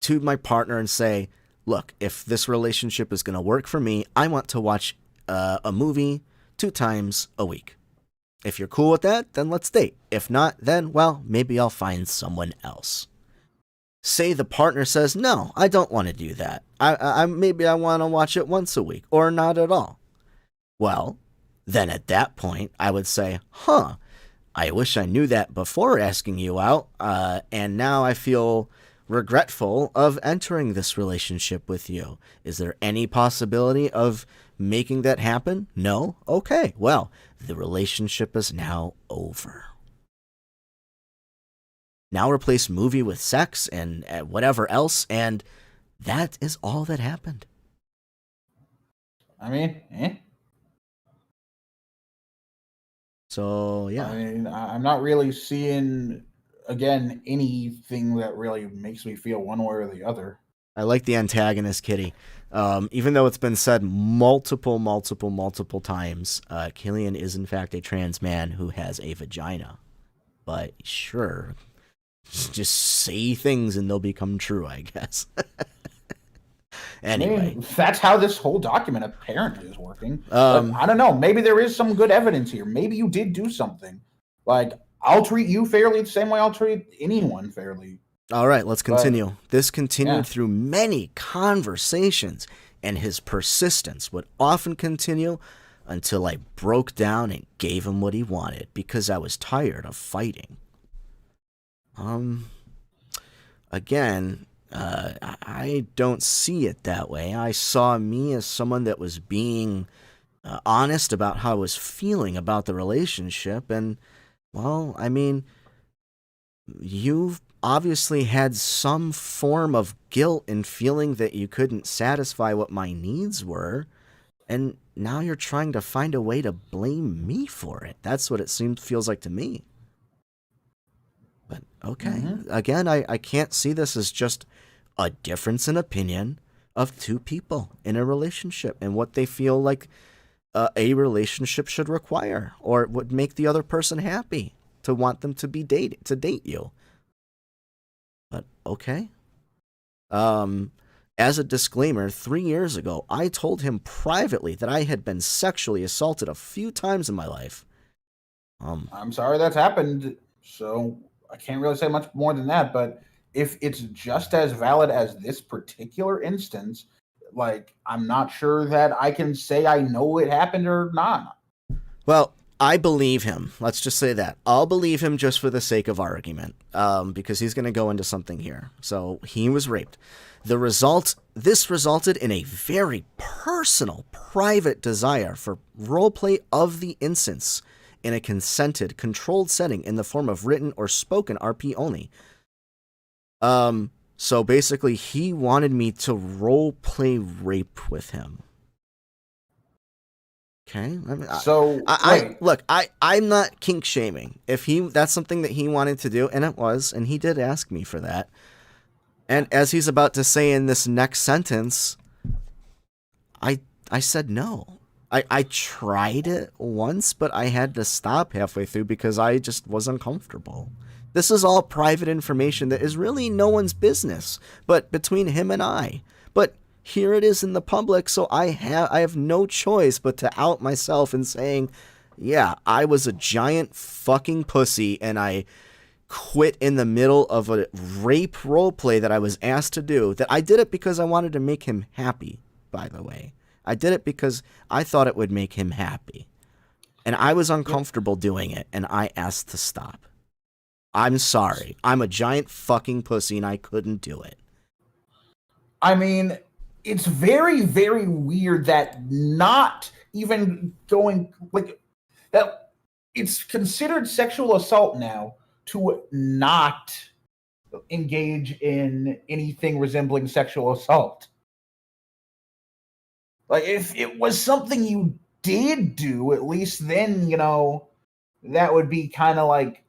to my partner and say, look, if this relationship is going to work for me, I want to watch a movie 2 times a week. If you're cool with that, then let's date. If not, then, well, maybe I'll find someone else. Say the partner says, no, I don't want to do that. Maybe I want to watch it once a week, or not at all. Well, then at that point, I would say, I wish I knew that before asking you out, and now I feel regretful of entering this relationship with you. Is there any possibility of making that happen? No? Okay, well, the relationship is now over. Now replace movie with sex and whatever else, and that is all that happened. I mean, So, yeah. I mean, I'm not really seeing, again, anything that really makes me feel one way or the other. I like the antagonist, Kitty. Even though it's been said multiple times, Killian is in fact a trans man who has a vagina. But sure, just say things and they'll become true, I guess. Anyway. I mean, that's how this whole document apparently is working. I don't know. Maybe there is some good evidence here. Maybe you did do something. Like, I'll treat you fairly the same way I'll treat anyone fairly. All right, let's continue. This continued through many conversations, and his persistence would often continue until I broke down and gave him what he wanted because I was tired of fighting. Again, I don't see it that way. I saw me as someone that was being honest about how I was feeling about the relationship. And, well, I mean, you've obviously had some form of guilt in feeling that you couldn't satisfy what my needs were. And now you're trying to find a way to blame me for it. That's what it feels like to me. But okay. Again, I can't see this as just a difference in opinion of two people in a relationship and what they feel like a relationship should require or would make the other person happy to want them to date you. But okay. As a disclaimer, 3 years ago, I told him privately that I had been sexually assaulted a few times in my life. I'm sorry that's happened, so I can't really say much more than that, but if it's just as valid as this particular instance, like, I'm not sure that I can say I know it happened or not. Well, I believe him. Let's just say that. I'll believe him just for the sake of argument, because he's going to go into something here. So he was raped. This resulted in a very personal, private desire for roleplay of the instance in a consented, controlled setting in the form of written or spoken RP only. So basically, he wanted me to roleplay rape with him. Okay. I mean, So I'm not kink shaming. If that's something that he wanted to do, and it was, and he did ask me for that. And as he's about to say in this next sentence, I said no. I tried it once, but I had to stop halfway through because I just was uncomfortable. This is all private information that is really no one's business, but between him and I. But here it is in the public, so I have no choice but to out myself in saying, yeah, I was a giant fucking pussy, and I quit in the middle of a rape roleplay that I was asked to do. That I did it because I wanted to make him happy, by the way. I did it because I thought it would make him happy. And I was uncomfortable doing it, and I asked to stop. I'm sorry. I'm a giant fucking pussy, and I couldn't do it. I mean, it's very, very weird that not even going, like, that it's considered sexual assault now to not engage in anything resembling sexual assault. Like, if it was something you did do, at least then, that would be kind of like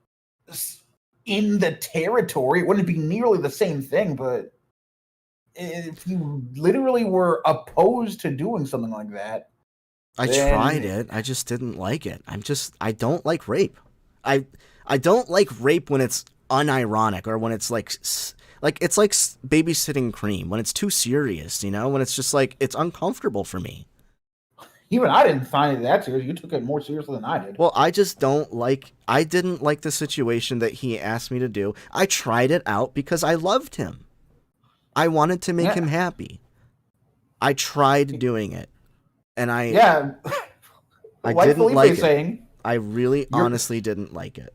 in the territory. It wouldn't be nearly the same thing, but if you literally were opposed to doing something like that, I tried it. I just didn't like it. I don't like rape. I don't like rape when it's unironic or when it's like it's like babysitting Cream, when it's too serious, when it's just like, it's uncomfortable for me. Even I didn't find it that serious. You took it more seriously than I did. Well, I didn't like the situation that he asked me to do. I tried it out because I loved him. I wanted to make him happy. I tried doing it. And I didn't like it. I really honestly didn't like it.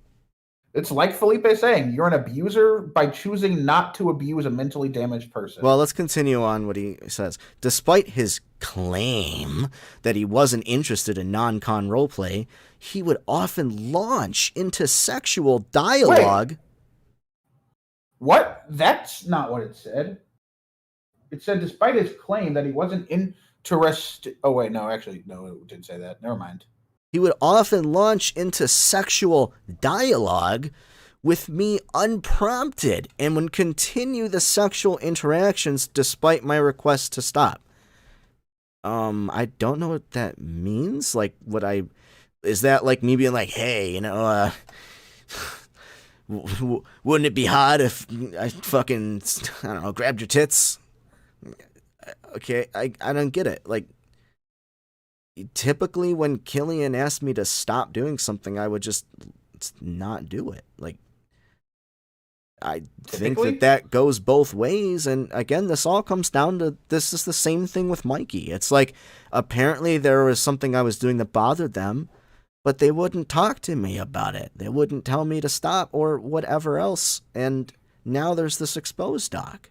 It's like Felipe saying, you're an abuser by choosing not to abuse a mentally damaged person. Well, let's continue on what he says. Despite his claim that he wasn't interested in non-con roleplay, he would often launch into sexual dialogue. Wait. What? That's not what it said. It said, despite his claim that he wasn't interested... Oh, wait, no, actually, no, it didn't say that. Never mind. He would often launch into sexual dialogue with me unprompted and would continue the sexual interactions despite my request to stop. I don't know what that means. Like, is that like me being like, hey, wouldn't it be hot if I fucking, I don't know, grabbed your tits? Okay, I don't get it. Like, typically when Killian asked me to stop doing something, I would just not do it. Like, I think Typically? that goes both ways. And again, this all comes down to this is the same thing with Mikey. It's like apparently there was something I was doing that bothered them, but they wouldn't talk to me about it. They wouldn't tell me to stop or whatever else. And now there's this exposed doc.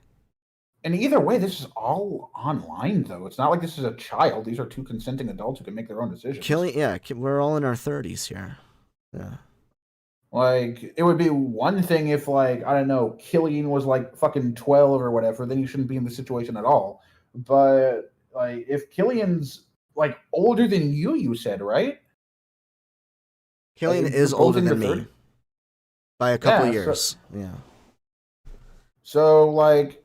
And either way, this is all online, though. It's not like this is a child. These are two consenting adults who can make their own decisions. We're all in our 30s here. Yeah. Like, it would be one thing if, like, I don't know, Killian was, like, fucking 12 or whatever, then you shouldn't be in this situation at all. But, like, if Killian's, like, older than you said, right? Killian Like, is older proposing than the me third? by a couple Yeah, years. Yeah. So, like,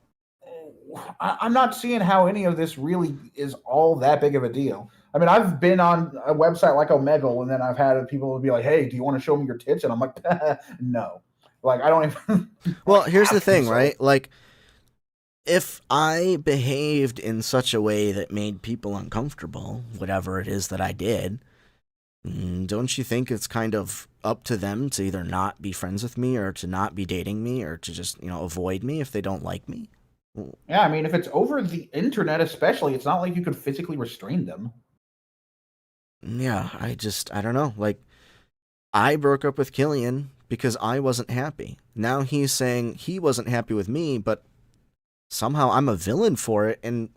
I'm not seeing how any of this really is all that big of a deal. I mean, I've been on a website like Omegle, and then I've had people be like, "Hey, do you want to show me your tits?" And I'm like, "No." Like, I don't even. Well, here's the thing, so. right? Like, if I behaved in such a way that made people uncomfortable, whatever it is that I did, don't you think it's kind of up to them to either not be friends with me or to not be dating me or to just, avoid me if they don't like me? Yeah, I mean, if it's over the internet, especially, it's not like you could physically restrain them. Yeah, I don't know. Like, I broke up with Killian because I wasn't happy. Now he's saying he wasn't happy with me, but somehow I'm a villain for it. And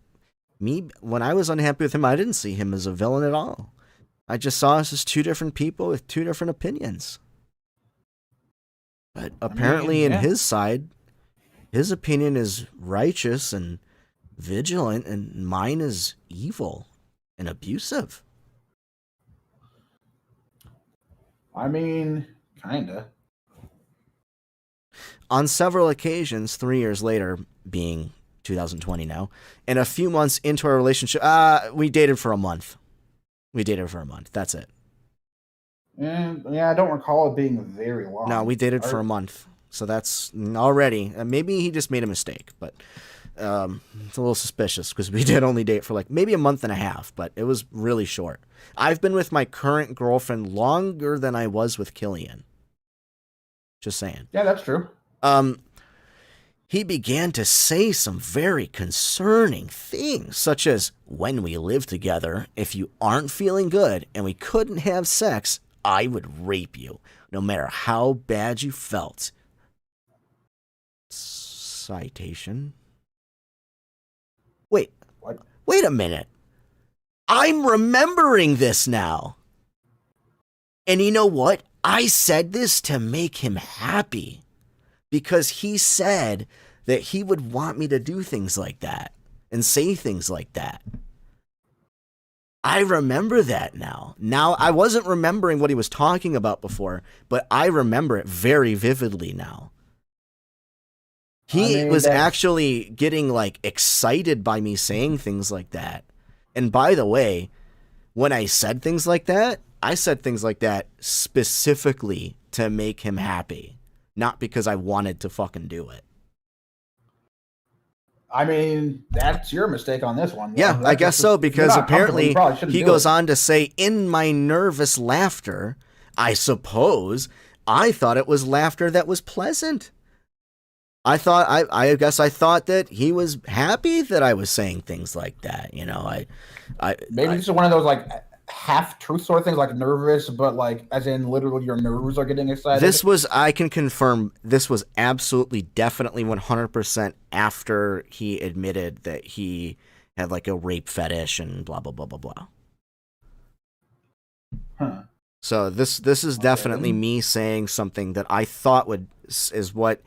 me, when I was unhappy with him, I didn't see him as a villain at all. I just saw us as two different people with two different opinions. But apparently in his side, his opinion is righteous and vigilant, and mine is evil and abusive. I mean, kinda. On several occasions, 3 years later, being 2020 now, and a few months into our relationship, we dated for a month. That's it. Yeah, I don't recall it being very long. No, we dated for a month. So that's already, maybe he just made a mistake, but it's a little suspicious because we did only date for like maybe a month and a half, but it was really short. I've been with my current girlfriend longer than I was with Killian. Just saying. Yeah, that's true. He began to say some very concerning things, such as, when we live together, if you aren't feeling good and we couldn't have sex, I would rape you, no matter how bad you felt. Citation. Wait. What? Wait a minute. I'm remembering this now. And you know what? I said this to make him happy. Because he said that he would want me to do things like that and say things like that. I remember that now. Now, I wasn't remembering what he was talking about before, but I remember it very vividly now. He was actually getting like excited by me saying things like that. And by the way, when I said things like that, I said things like that specifically to make him happy. Not because I wanted to fucking do it. I mean, that's your mistake on this one. Yeah, I guess so, because apparently he goes on to say, in my nervous laughter, I suppose, I thought it was laughter that was pleasant. I guess I thought that he was happy that I was saying things like that. You know, maybe this is one of those like half truth sort of things, like nervous, but like as in literally your nerves are getting excited. I can confirm this was absolutely, definitely 100% after he admitted that he had like a rape fetish and blah, blah, blah, blah, blah. Huh. So this is definitely me saying something that I thought is what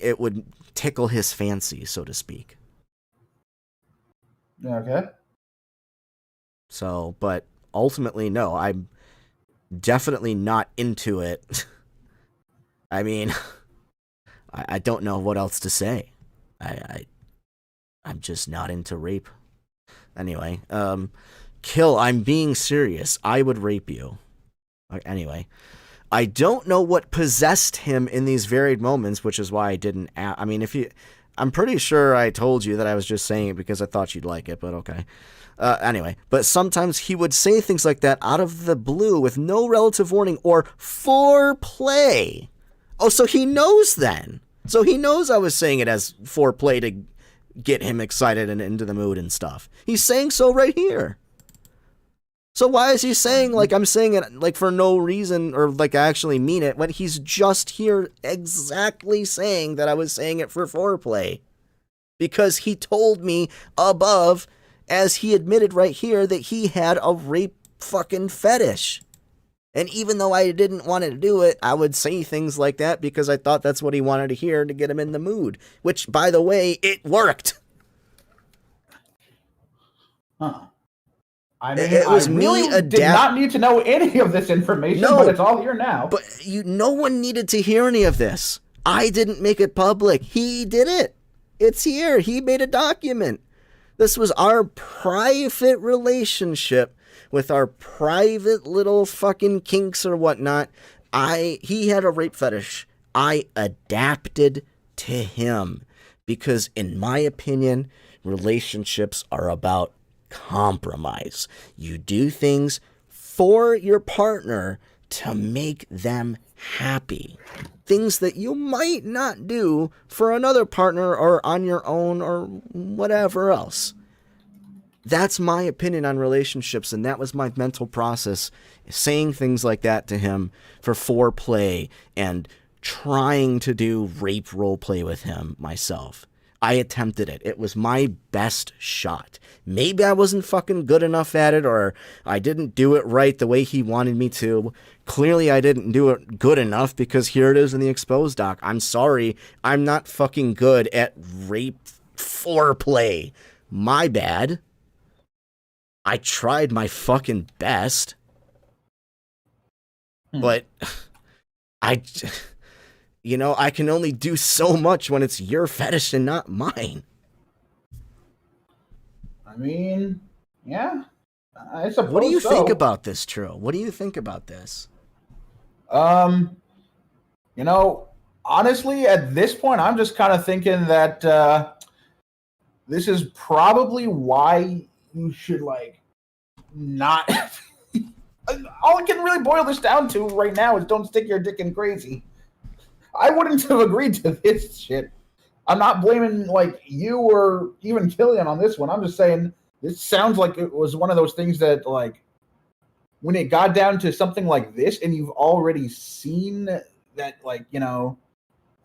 it would tickle his fancy, so to speak. Okay. So, but ultimately, no, I'm definitely not into it. I mean, I don't know what else to say. I'm just not into rape. Anyway, Kill, I'm being serious. I would rape you. Anyway, I don't know what possessed him in these varied moments, which is why I didn't. I mean, I'm pretty sure I told you that I was just saying it because I thought you'd like it, but okay. Anyway, but sometimes he would say things like that out of the blue with no relative warning or foreplay. Oh, so he knows then. So he knows I was saying it as foreplay to get him excited and into the mood and stuff. He's saying so right here. So why is he saying like I'm saying it like for no reason or like I actually mean it when he's just here exactly saying that I was saying it for foreplay? Because he told me above, as he admitted right here, that he had a rape fucking fetish. And even though I didn't want to do it, I would say things like that because I thought that's what he wanted to hear to get him in the mood. Which, by the way, it worked. Huh. I mean, it was I really me did not need to know any of this information, but it's all here now. But no one needed to hear any of this. I didn't make it public. He did it. It's here. He made a document. This was our private relationship with our private little fucking kinks or whatnot. He had a rape fetish. I adapted to him because, in my opinion, relationships are about compromise. You do things for your partner to make them happy. Things that you might not do for another partner or on your own or whatever else. That's my opinion on relationships, and that was my mental process, saying things like that to him for foreplay and trying to do rape role play with him myself. I attempted it. It was my best shot. Maybe I wasn't fucking good enough at it, or I didn't do it right the way he wanted me to. Clearly, I didn't do it good enough because here it is in the exposed doc. I'm sorry. I'm not fucking good at rape foreplay. My bad. I tried my fucking best. But I can only do so much when it's your fetish and not mine. I mean, yeah, I suppose. What do you think about this, True? What do you think about this? Honestly, at this point, I'm just kind of thinking that this is probably why you should, not... All I can really boil this down to right now is don't stick your dick in crazy. I wouldn't have agreed to this shit. I'm not blaming, you or even Killian on this one. I'm just saying this sounds like it was one of those things that, when it got down to something like this and you've already seen that,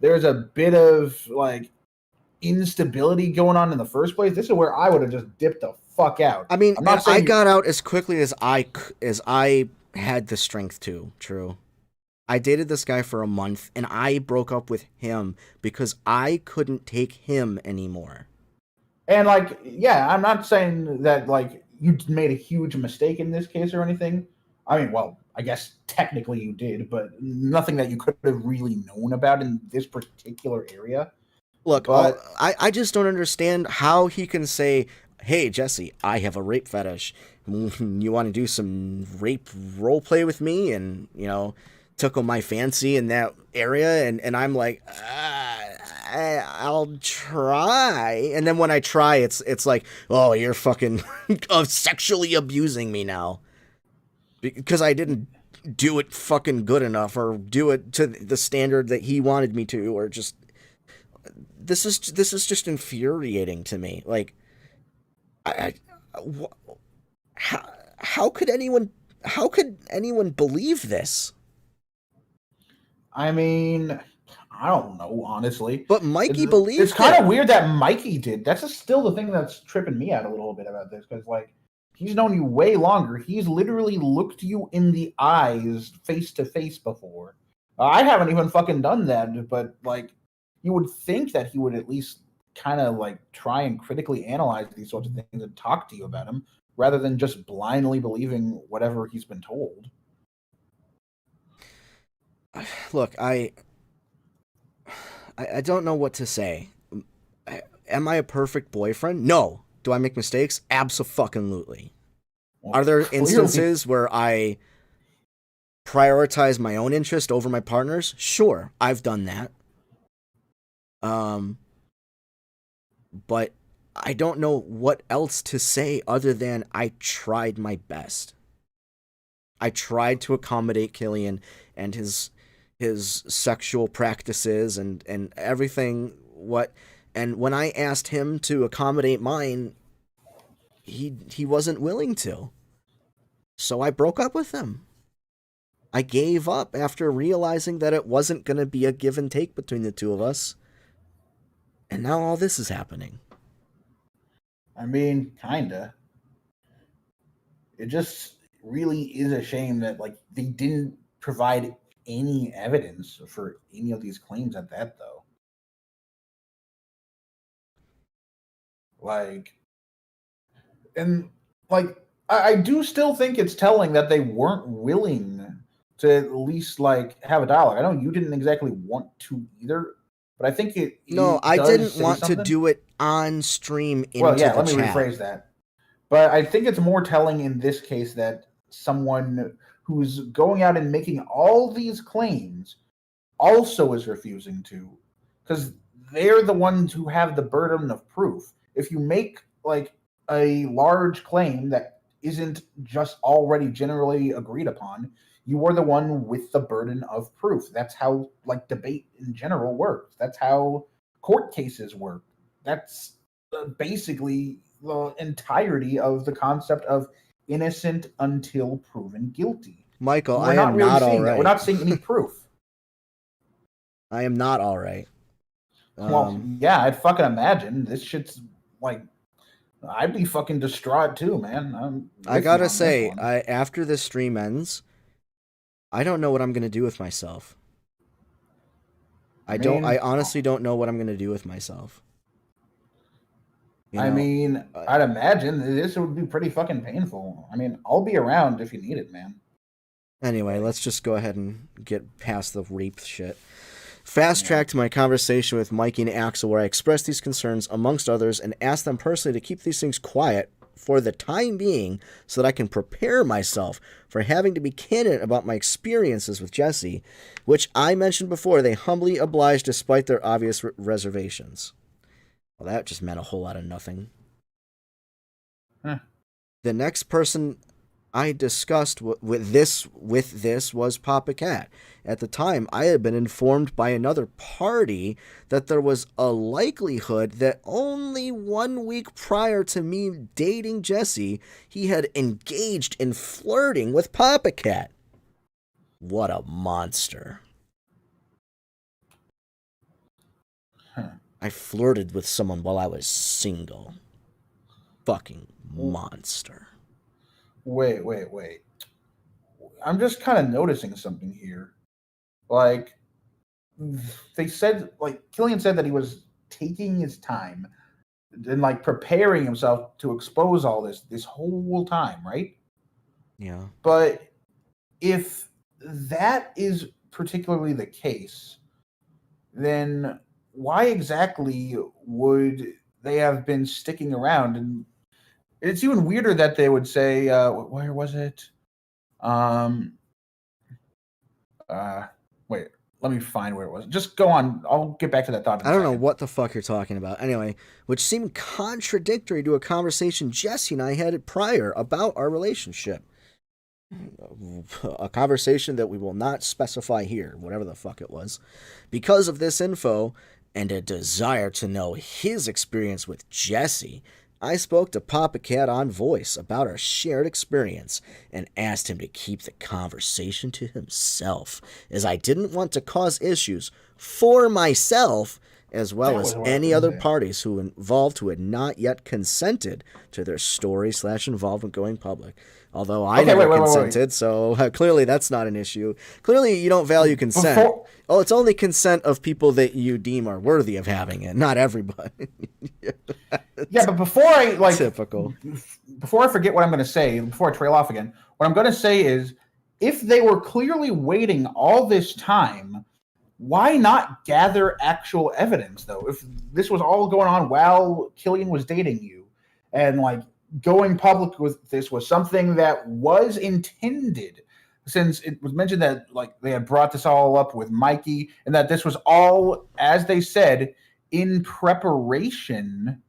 there's a bit of, instability going on in the first place, this is where I would have just dipped the fuck out. I mean, I got out as quickly as I had the strength to, True. I dated this guy for a month, and I broke up with him because I couldn't take him anymore. And, I'm not saying that, you made a huge mistake in this case or anything. I mean, well, I guess technically you did, but nothing that you could have really known about in this particular area. Look, I just don't understand how he can say, hey, Jesse, I have a rape fetish. You want to do some rape role play with me? And, tickle my fancy in that area. And I'm like, I'll try. And then when I try, it's like, oh, you're fucking sexually abusing me now. Because I didn't do it fucking good enough or do it to the standard that he wanted me to, or just... This is just infuriating to me. How could anyone believe this? I mean, I don't know, honestly. But Mikey believed it. It's kind of weird that Mikey did. That's just still the thing that's tripping me out a little bit about this, because he's known you way longer. He's literally looked you in the eyes face to face before. I haven't even fucking done that, but you would think that he would at least kind of try and critically analyze these sorts of things and talk to you about them rather than just blindly believing whatever he's been told. Look, I don't know what to say. Am I a perfect boyfriend? No. Do I make mistakes? Absolutely. Well, are there instances where I prioritize my own interest over my partner's? Sure, I've done that. But I don't know what else to say other than I tried my best. I tried to accommodate Killian and his his sexual practices and everything. And when I asked him to accommodate mine, he wasn't willing to. So I broke up with him. I gave up after realizing that it wasn't going to be a give and take between the two of us. And now all this is happening. I mean, kinda. It just really is a shame that like they didn't provide any evidence for any of these claims at that though. Like, and like I do still think it's telling that they weren't willing to at least like have a dialogue. I know you didn't exactly want to either, but I think No, it I does didn't say want to something. do it on stream into Well, yeah, the let me chat. rephrase that. But I think it's more telling in this case that someone who's going out and making all these claims also is refusing to, because they're the ones who have the burden of proof. If you make like a large claim that isn't just already generally agreed upon, you are the one with the burden of proof. That's how like debate in general works. That's how court cases work. That's basically the entirety of the concept of innocent until proven guilty. Michael, We're I not am really not seeing all that. We're right. not seeing any proof. I am not all right. Well, yeah, I'd fucking imagine this shit's like, I'd be fucking distraught too, man. I gotta say, after this stream ends, I don't know what I'm gonna do with myself. I honestly don't know what I'm gonna do with myself. I mean, I'd imagine this would be pretty fucking painful. I mean, I'll be around if you need it, man. Anyway, let's just go ahead and get past the rape shit. Fast track to my conversation with Mikey and Axel, where I expressed these concerns, amongst others, and asked them personally to keep these things quiet for the time being so that I can prepare myself for having to be candid about my experiences with Jesse, which I mentioned before they humbly obliged despite their obvious reservations. Well, that just meant a whole lot of nothing. Huh. The next person I discussed with this was Papa Cat. At the time, I had been informed by another party that there was a likelihood that only 1 week prior to me dating Jesse, he had engaged in flirting with Papa Cat. What a monster. Huh. I flirted with someone while I was single. Fucking monster. Wait. I'm just kind of noticing something here. Like, they said, like, Killian said that he was taking his time and, like, preparing himself to expose all this whole time, right? Yeah. But if that is particularly the case, then why exactly would they have been sticking around? And it's even weirder that they would say, where was it? Wait, let me find where it was. Just go on. I'll get back to that thought in a I don't know second. what the fuck you're talking about. Anyway, which seemed contradictory to a conversation Jesse and I had prior about our relationship. A conversation that we will not specify here, whatever the fuck it was. Because of this info and a desire to know his experience with Jesse, I spoke to Papa Cat on voice about our shared experience and asked him to keep the conversation to himself, as I didn't want to cause issues for myself as well as any other parties who involved who had not yet consented to their story/involvement going public. Although I never consented, so clearly that's not an issue. Clearly you don't value consent. Oh, it's only consent of people that you deem are worthy of having it, not everybody. Yeah, but before I typical. Before I forget what I'm going to say, before I trail off again, what I'm going to say is, if they were clearly waiting all this time, why not gather actual evidence, though? If this was all going on while Killian was dating you, and like going public with this was something that was intended, since it was mentioned that like they had brought this all up with Mikey, and that this was all, as they said, in preparation.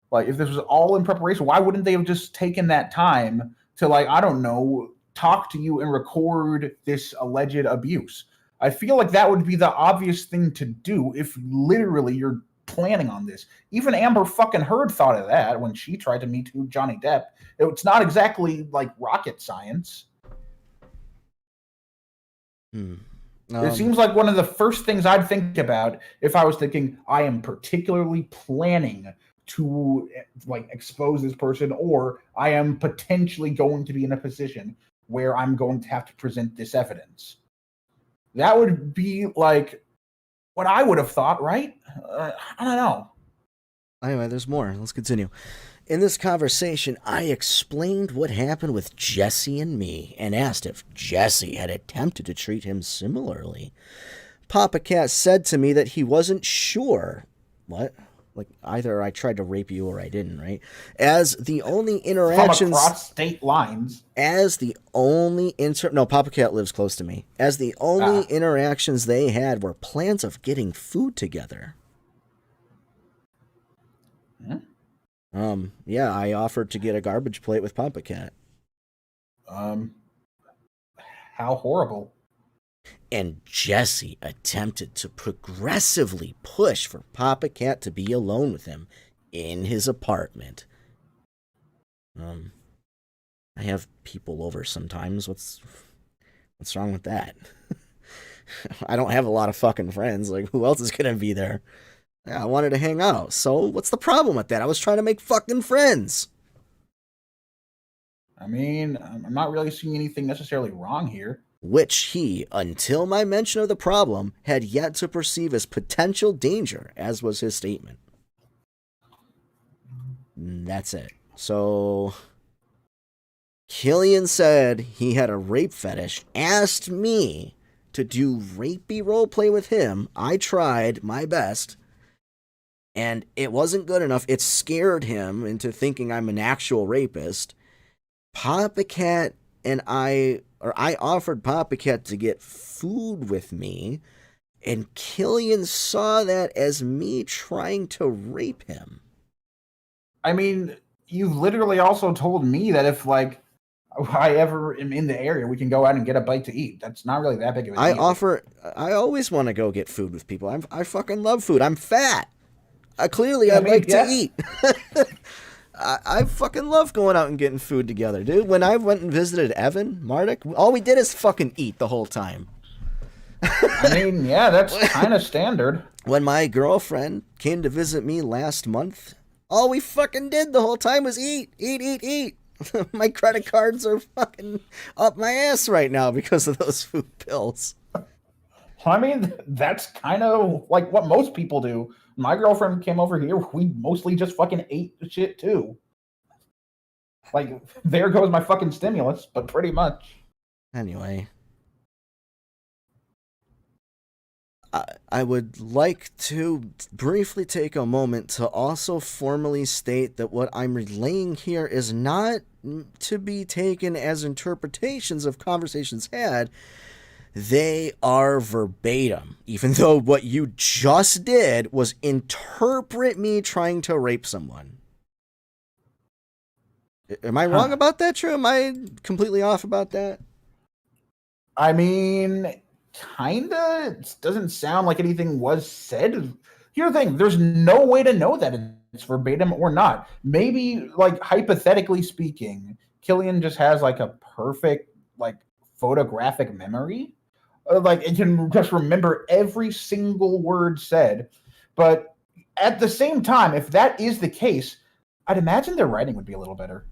Like, if this was all in preparation, why wouldn't they have just taken that time to, like, I don't know, talk to you and record this alleged abuse? I feel like that would be the obvious thing to do if literally you're planning on this. Even Amber fucking Heard thought of that when she tried to Me Too Johnny Depp. It's not exactly like rocket science. It seems like one of the first things I'd think about if I was thinking I am particularly planning to like expose this person, or I am potentially going to be in a position where I'm going to have to present this evidence. That would be like what I would have thought, right? I don't know. Anyway, there's more. Let's continue. In this conversation, I explained what happened with Jesse and me and asked if Jesse had attempted to treat him similarly. Papa Cat said to me that he wasn't sure. What? Like, either I tried to rape you or I didn't, right? As the only interactions... From across state lines. No, Papa Cat lives close to me. As the only interactions they had were plans of getting food together. Yeah, I offered to get a garbage plate with Papa Cat. How horrible. And Jesse attempted to progressively push for Papa Cat to be alone with him in his apartment. I have people over sometimes. What's wrong with that? I don't have a lot of fucking friends. Like, who else is gonna be there? Yeah, I wanted to hang out. So what's the problem with that? I was trying to make fucking friends. I mean, I'm not really seeing anything necessarily wrong here. Which he, until my mention of the problem, had yet to perceive as potential danger, as was his statement. That's it. So, Killian said he had a rape fetish, asked me to do rapey roleplay with him. I tried my best, and it wasn't good enough. It scared him into thinking I'm an actual rapist. Papa Cat and I offered Papa Cat to get food with me, and Killian saw that as me trying to rape him. I mean, you've literally also told me that if, like, I ever am in the area, we can go out and get a bite to eat. That's not really that big of a deal. I always want to go get food with people. I fucking love food. I'm fat. I'd like to eat. I fucking love going out and getting food together, dude. When I went and visited Evan, Marduk, all we did is fucking eat the whole time. I mean, yeah, that's kind of standard. When my girlfriend came to visit me last month, all we fucking did the whole time was eat. My credit cards are fucking up my ass right now because of those food bills. I mean, that's kind of like what most people do. My girlfriend came over here. We mostly just fucking ate shit too. Like, there goes my fucking stimulus, but pretty much. Anyway. I would like to briefly take a moment to also formally state that what I'm relaying here is not to be taken as interpretations of conversations had. They are verbatim, even though what you just did was interpret me trying to rape someone. Am I wrong about that, True? Am I completely off about that? I mean, kinda. It doesn't sound like anything was said. Here's the thing. There's no way to know that it's verbatim or not. Maybe, like, hypothetically speaking, Killian just has, like, a perfect, like, photographic memory. Like, it can just remember every single word said. But at the same time, if that is the case, I'd imagine their writing would be a little better.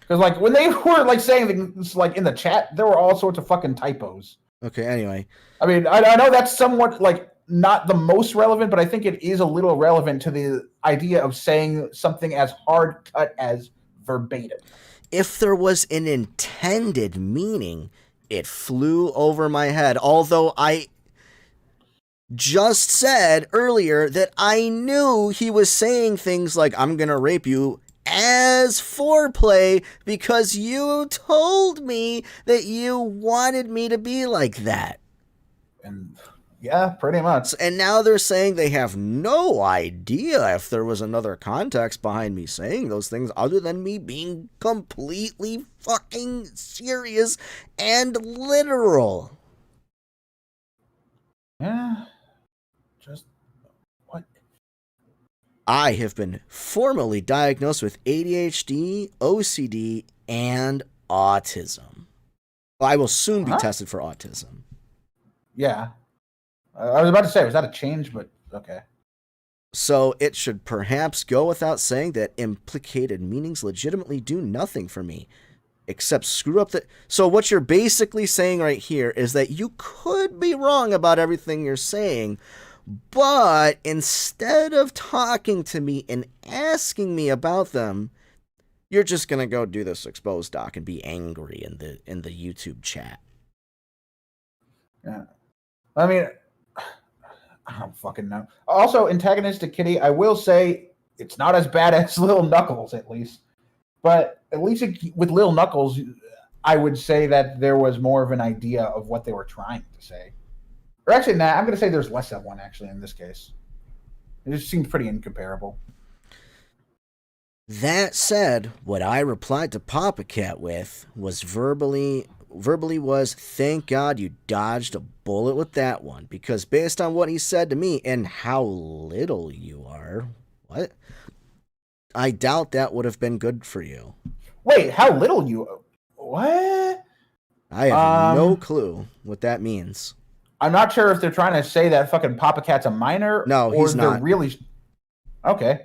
Because, like, when they were, like, saying things, like, in the chat, there were all sorts of fucking typos. Okay, anyway. I mean, I know that's somewhat, like, not the most relevant, but I think it is a little relevant to the idea of saying something as hard cut as verbatim. If there was an intended meaning, it flew over my head. Although I just said earlier that I knew he was saying things like, I'm gonna rape you, as foreplay because you told me that you wanted me to be like that. And yeah, pretty much. And now they're saying they have no idea if there was another context behind me saying those things other than me being completely fucking serious and literal. Yeah. Just what? I have been formally diagnosed with ADHD, OCD, and autism. Well, I will soon be tested for autism. Yeah. I was about to say, was that a change? But okay. So it should perhaps go without saying that implicated meanings legitimately do nothing for me, except screw up the... So what you're basically saying right here is that you could be wrong about everything you're saying, but instead of talking to me and asking me about them, you're just gonna go do this exposed doc and be angry in the YouTube chat. Yeah. I mean, I don't fucking know. Also, antagonistic Kitty, I will say it's not as bad as Little Knuckles, at least. But at least with Little Knuckles, I would say that there was more of an idea of what they were trying to say. Or actually, nah, I'm going to say there's less of one, actually, in this case. It just seems pretty incomparable. That said, what I replied to Papa Cat with was verbally was, thank God you dodged a bullet with that one, because based on what he said to me and how little you are, what? I doubt that would have been good for you. Wait, how little you... What? I have no clue what that means. I'm not sure if they're trying to say that fucking Papa Cat's a minor. No, he's or they're not. Really... Okay.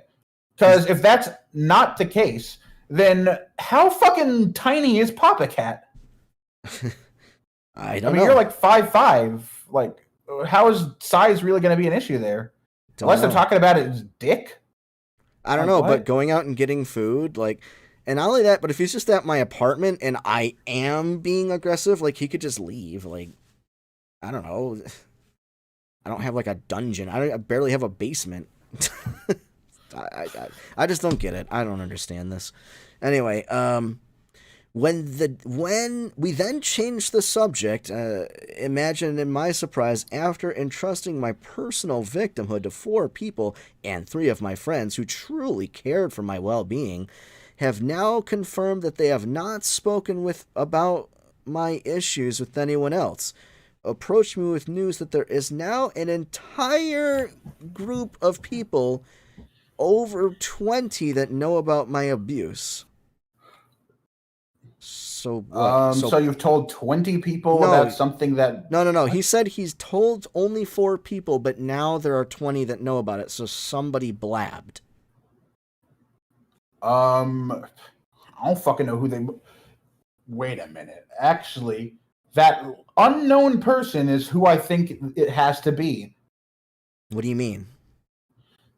Because if that's not the case, then how fucking tiny is Papa Cat? I don't know. You're like 5'5". Like, how is size really going to be an issue there? Unless they're talking about his dick? I don't know, but going out and getting food, like, and not only that, but if he's just at my apartment and I am being aggressive, like, he could just leave. Like, I don't know. I don't have, like, a dungeon. I barely have a basement. I just don't get it. I don't understand this. Anyway, when we then changed the subject, imagine in my surprise, after entrusting my personal victimhood to 4 people and 3 of my friends who truly cared for my well-being, have now confirmed that they have not spoken about my issues with anyone else. Approached me with news that there is now an entire group of people, over 20, that know about my abuse. So what? So you've told 20 people about something that... No. He said he's told only 4 people, but now there are 20 that know about it. So somebody blabbed. I don't fucking know who they... Wait a minute. Actually, that unknown person is who I think it has to be. What do you mean?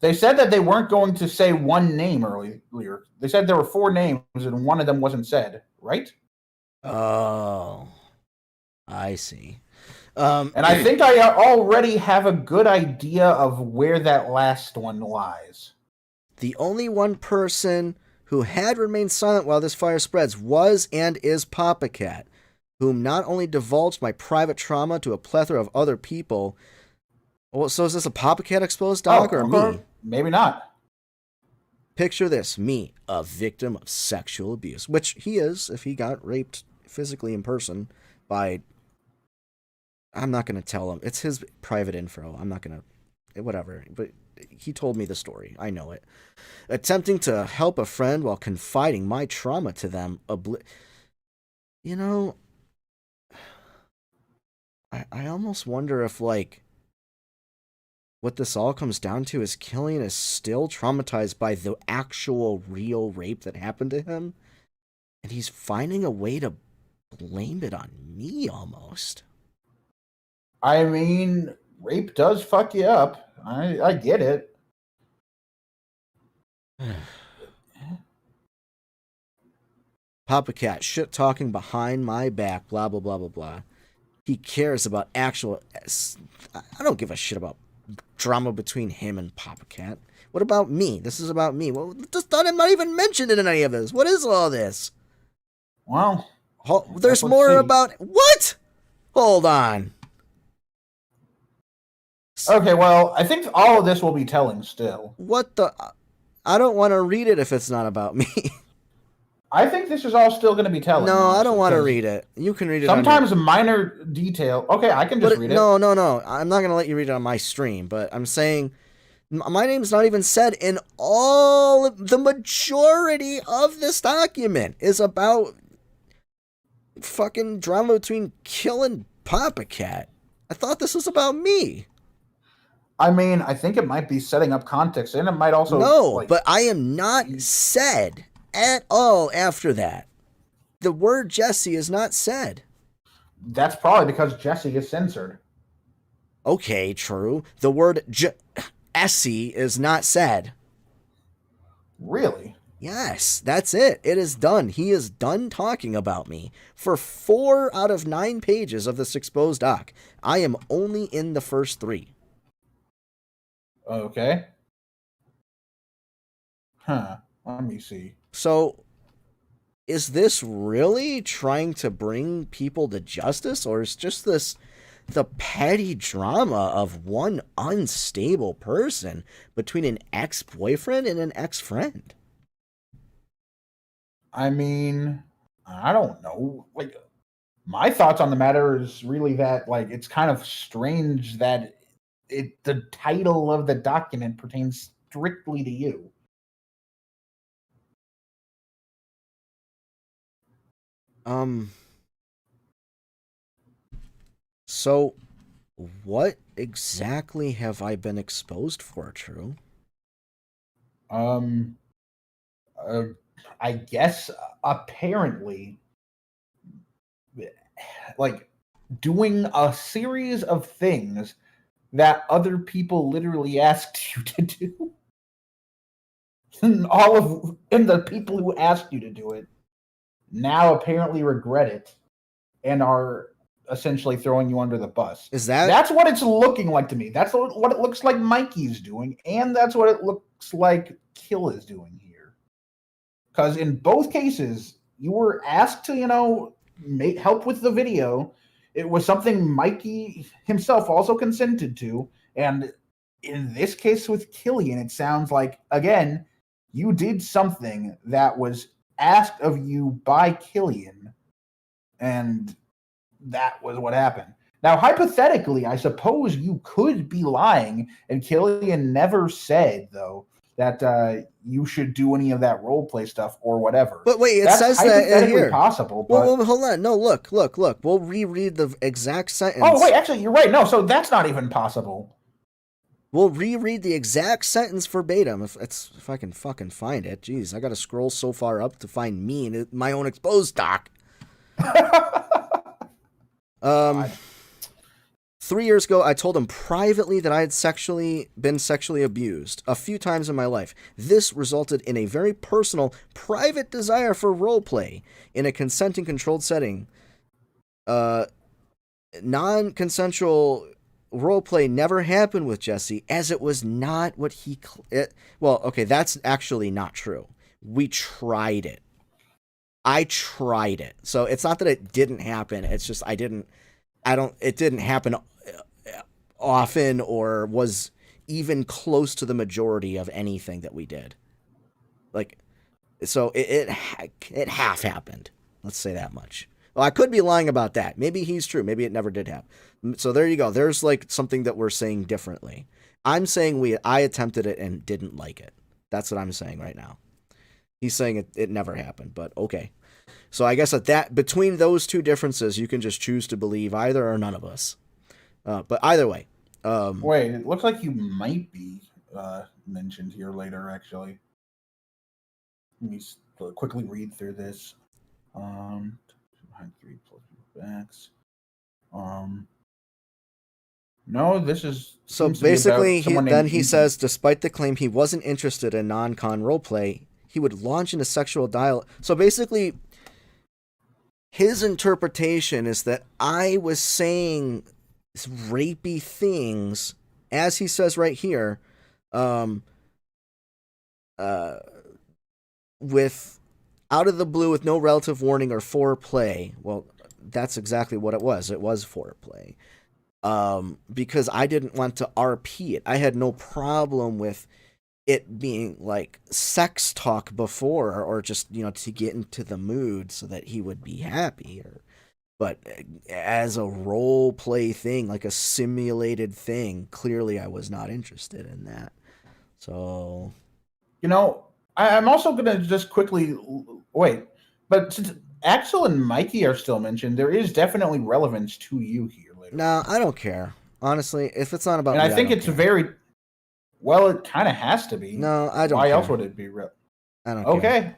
They said that they weren't going to say one name earlier. They said there were 4 names and one of them wasn't said, right? Oh, I see. And I think I already have a good idea of where that last one lies. The only one person who had remained silent while this fire spreads was and is Papa Cat, whom not only divulged my private trauma to a plethora of other people. Well, so is this a Papa Cat exposed doc or me? Maybe not. Picture this, me, a victim of sexual abuse, which he is if he got raped physically in person by... I'm not going to tell him. It's his private info. I'm not going to... Whatever. But he told me the story. I know it. Attempting to help a friend while confiding my trauma to them. You know... I almost wonder if, like... what this all comes down to is Killian is still traumatized by the actual real rape that happened to him. And he's finding a way to blame it on me almost. I mean, rape does fuck you up. I get it. Papa Cat, shit talking behind my back, blah, blah, blah, blah, blah. He cares about actual... I don't give a shit about drama between him and Papa Cat. What about me? This is about me. Well, I'm not even mentioned in any of this. What is all this? Well, there's more about... What? Hold on. Okay, well, I think all of this will be telling still. What the... I don't want to read it if it's not about me. I think this is all still going to be telling. No, honestly, I don't want to 'cause read it. You can read it. sometimes a minor detail. Okay, I can just read it. No. I'm not going to let you read it on my stream, but I'm saying my name's not even said in all. The majority of this document is about fucking drama between Kill and Papa Cat. I thought this was about me. I mean, I think it might be setting up context, and it might also No, but I am not said at all after that. The word Jesse is not said. That's probably because Jesse is censored. Okay, true. The word Essie is not said. Really? Yes, that's it. It is done. He is done talking about me. For 4 out of 9 pages of this exposed doc, I am only in the first 3. Okay. Huh. Let me see. So, is this really trying to bring people to justice, or is just this the petty drama of one unstable person between an ex-boyfriend and an ex-friend? I mean, I don't know. Like, my thoughts on the matter is really that, like, it's kind of strange that the title of the document pertains strictly to you. So what exactly have I been exposed for, True? I guess apparently, like, doing a series of things that other people literally asked you to do. And the people who asked you to do it now apparently regret it and are essentially throwing you under the bus. That's what it's looking like to me. That's what it looks like Mikey's doing, and that's what it looks like Kill is doing here. Because in both cases, you were asked to, help with the video. It was something Mikey himself also consented to, and in this case with Killian, it sounds like, again, you did something that was asked of you by Killian, and that was what happened. Now, hypothetically, I suppose you could be lying, and Killian never said, though, that you should do any of that roleplay stuff or whatever. But wait, That's says that in here. Possible. But... Well, hold on. No, look. We'll reread the exact sentence. Oh, wait, actually, you're right. No, so that's not even possible. We'll reread the exact sentence verbatim if I can fucking find it. Jeez, I gotta scroll so far up to find me in my own exposed doc. 3 years ago, I told him privately that I had been sexually abused a few times in my life. This resulted in a very personal, private desire for roleplay in a consenting, controlled setting. Non-consensual roleplay never happened with Jesse, as it was not what he... well, okay, that's actually not true. We tried it. I tried it. So it's not that it didn't happen. It's just it didn't happen often or was even close to the majority of anything that we did. Like, so it half happened. Let's say that much. Well, I could be lying about that. Maybe he's true. Maybe it never did happen. So there you go. There's like something that we're saying differently. I'm saying I attempted it and didn't like it. That's what I'm saying right now. He's saying it never happened, but okay. So I guess between those two differences, you can just choose to believe either or none of us. But either way. Wait, it looks like you might be mentioned here later, actually. Let me quickly read through this. 3 plus backs. No, this is... So basically, he says, despite the claim he wasn't interested in non-con roleplay, he would launch into sexual dialogue. So basically, his interpretation is that I was saying rapey things, as he says right here, with out of the blue with no relative warning or foreplay. Well, that's exactly what it was. It was foreplay. Because I didn't want to RP it. I had no problem with it being like sex talk before, or just, to get into the mood so that he would be happy, but as a role play thing, like a simulated thing, clearly I was not interested in that. So, I'm also gonna just quickly wait, but since Axel and Mikey are still mentioned, there is definitely relevance to you here later. no, I don't care. Honestly, if it's not about and me, I think don't it's care. very well. It kind of has to be. No, I don't Why care. else would it be real? I don't Okay. care.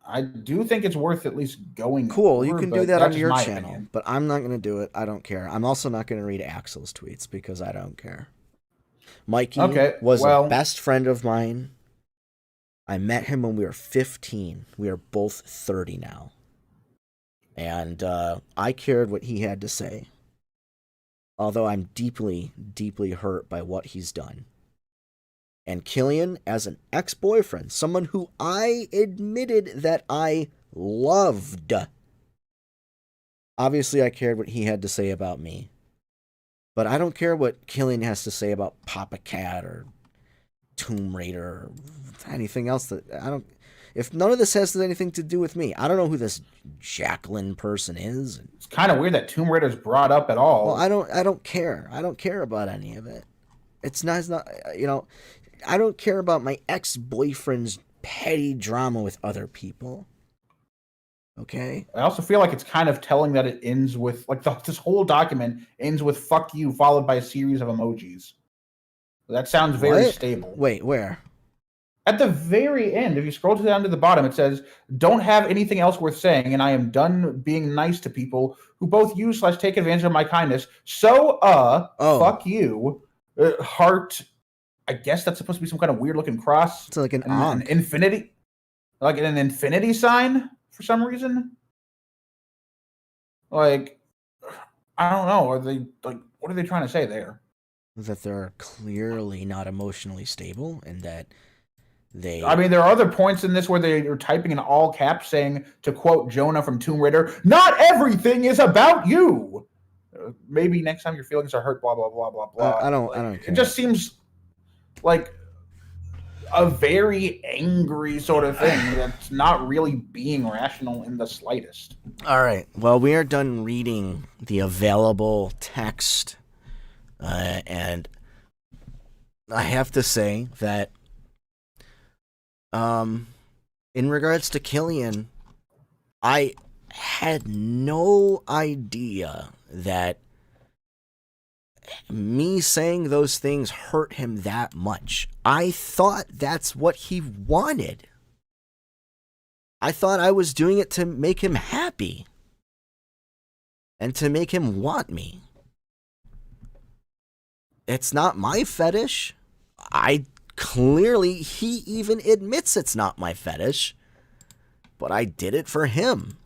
I do think it's worth at least going. Cool, over, you can but do that that's on just your my channel, opinion. but I'm not going to do it. I don't care. I'm also not going to read Axel's tweets because I don't care. Mikey was a best friend of mine. I met him when we were 15. We are both 30 now. And I cared what he had to say. Although I'm deeply, deeply hurt by what he's done. And Killian, as an ex-boyfriend, someone who I admitted that I loved. Obviously, I cared what he had to say about me. But I don't care what Killian has to say about Papa Cat or Tomb Raider or anything else that I don't. If none of this has anything to do with me, I don't know who this Jacqueline person is. It's kind of weird that Tomb Raider's brought up at all. Well, I don't care. I don't care about any of it. It's not. I don't care about my ex-boyfriend's petty drama with other people. Okay? I also feel like it's kind of telling that it ends with, like, this whole document ends with "fuck you" followed by a series of emojis. That sounds very stable. Wait, where? At the very end, if you scroll down to the bottom, it says, "Don't have anything else worth saying, and I am done being nice to people who both use/take advantage of my kindness. So, fuck you." Heart. I guess that's supposed to be some kind of weird looking cross. It's like an infinity, like an infinity sign for some reason. Like, I don't know. Are they like, what are they trying to say there? That they're clearly not emotionally stable, and that they. I mean, there are other points in this where they are typing in all caps, saying, to quote Jonah from Tomb Raider, "Not everything is about you." Maybe next time your feelings are hurt, blah blah blah blah blah. I don't care. It just seems like a very angry sort of thing that's not really being rational in the slightest. All right. Well, we are done reading the available text, and I have to say that, in regards to Killian, I had no idea that me saying those things hurt him that much. I thought that's what he wanted. I thought I was doing it to make him happy and to make him want me. It's not my fetish. He even admits it's not my fetish, but I did it for him.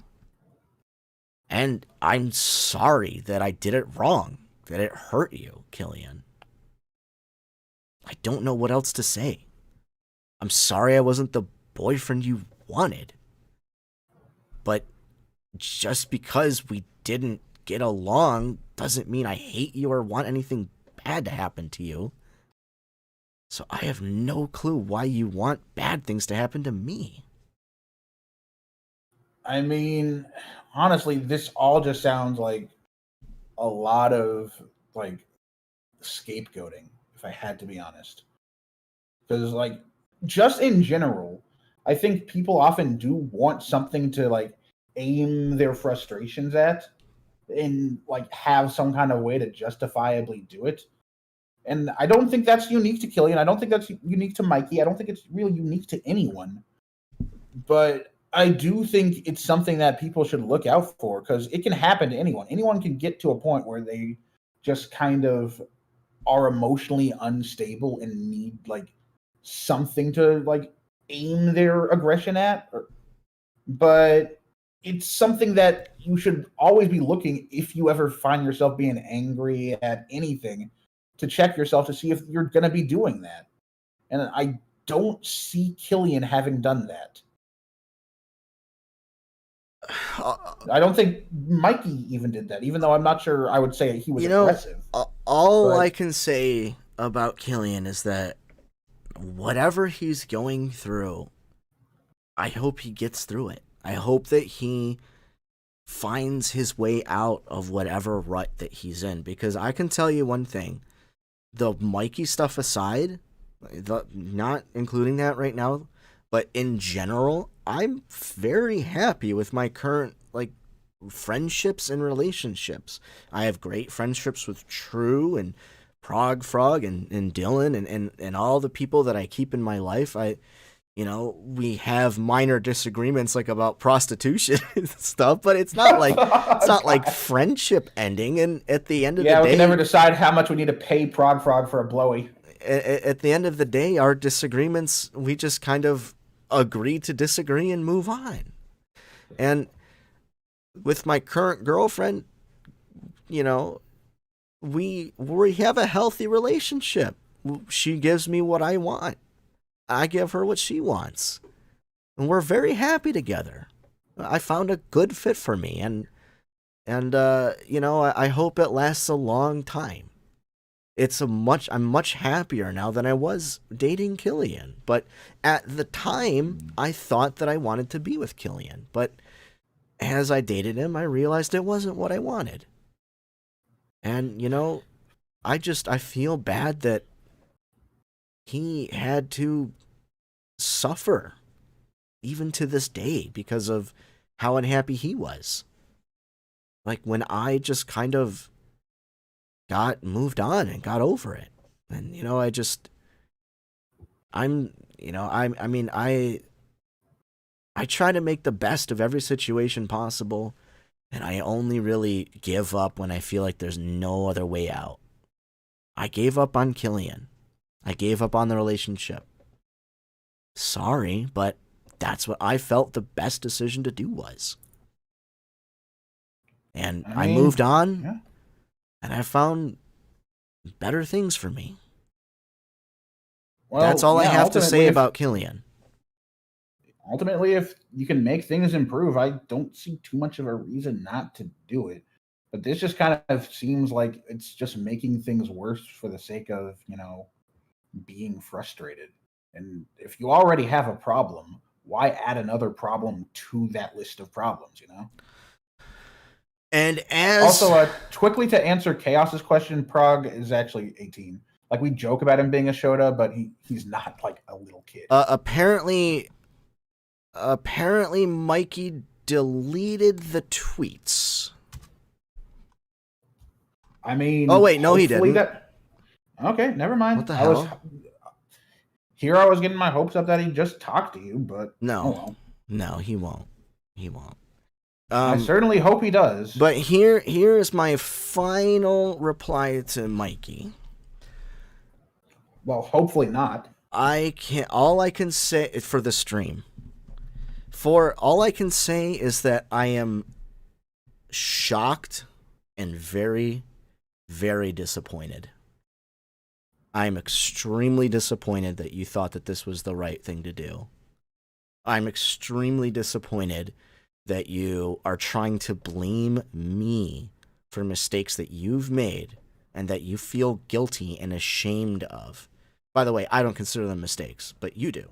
And I'm sorry that I did it wrong, that it hurt you, Killian. I don't know what else to say. I'm sorry I wasn't the boyfriend you wanted. But just because we didn't get along doesn't mean I hate you or want anything bad to happen to you. So I have no clue why you want bad things to happen to me. I mean, honestly, this all just sounds like a lot of, like, scapegoating, if I had to be honest. Because, like, just in general, I think people often do want something to, like, aim their frustrations at and, like, have some kind of way to justifiably do it. And I don't think that's unique to Killian. I don't think that's unique to Mikey. I don't think it's really unique to anyone. But I do think it's something that people should look out for, because it can happen to anyone. Anyone can get to a point where they just kind of are emotionally unstable and need, like, something to, like, aim their aggression at. But it's something that you should always be looking, if you ever find yourself being angry at anything, to check yourself to see if you're going to be doing that. And I don't see Killian having done that. I don't think Mikey even did that, even though I'm not sure I would say he was aggressive. I can say about Killian is that whatever he's going through, I hope he gets through it. I hope that he finds his way out of whatever rut that he's in. Because I can tell you one thing, the Mikey stuff aside, not including that right now, but in general, I'm very happy with my current, like, friendships and relationships. I have great friendships with True and Prog Frog and Dylan and all the people that I keep in my life. We have minor disagreements, like, about prostitution and stuff, but it's not like friendship ending. And at the end of the day, we can never decide how much we need to pay Prog Frog for a blowy. At the end of the day, our disagreements, we just kind of agree to disagree and move on. And with my current girlfriend, we have a healthy relationship. She gives me what I want. I give her what she wants. And we're very happy together. I found a good fit for me, and I hope it lasts a long time. I'm much happier now than I was dating Killian. But at the time, I thought that I wanted to be with Killian. But as I dated him, I realized it wasn't what I wanted. And, I feel bad that he had to suffer even to this day because of how unhappy he was. Like, when I just kind of got moved on and got over it. And, I try to make the best of every situation possible, and I only really give up when I feel like there's no other way out. I gave up on Killian. I gave up on the relationship. Sorry, but that's what I felt the best decision to do was. And I moved on, yeah. And I found better things for me. Well, that's all I have to say about Killian. Ultimately, if you can make things improve, I don't see too much of a reason not to do it. But this just kind of seems like it's just making things worse for the sake of, being frustrated. And if you already have a problem, why add another problem to that list of problems, And also, quickly to answer Chaos's question, Prague is actually 18. Like, we joke about him being a Shota, but he's not like a little kid. Apparently, Mikey deleted the tweets. I mean, oh wait, no, he didn't. Okay, never mind. What the hell? I was getting my hopes up that he just talked to you, but no, no, he won't. He won't. I certainly hope he does. But here is my final reply to Mikey. Well, hopefully not. All I can say for the stream. All I can say is that I am shocked and very, very disappointed. I'm extremely disappointed that you thought that this was the right thing to do. I'm extremely disappointed that you are trying to blame me for mistakes that you've made and that you feel guilty and ashamed of. By the way, I don't consider them mistakes, but you do.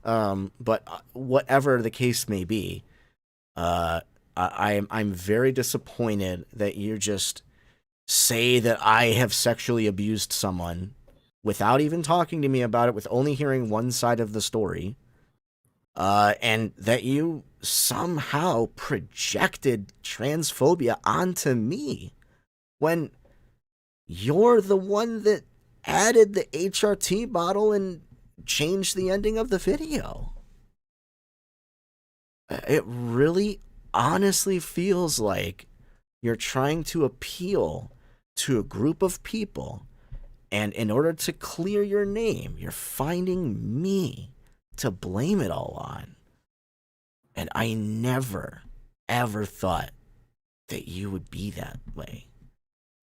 But whatever the case may be, I'm very disappointed that you just say that I have sexually abused someone without even talking to me about it, with only hearing one side of the story, and that you somehow projected transphobia onto me when you're the one that added the HRT bottle and changed the ending of the video. It really honestly feels like you're trying to appeal to a group of people, and in order to clear your name, you're finding me to blame it all on. And I never, ever thought that you would be that way.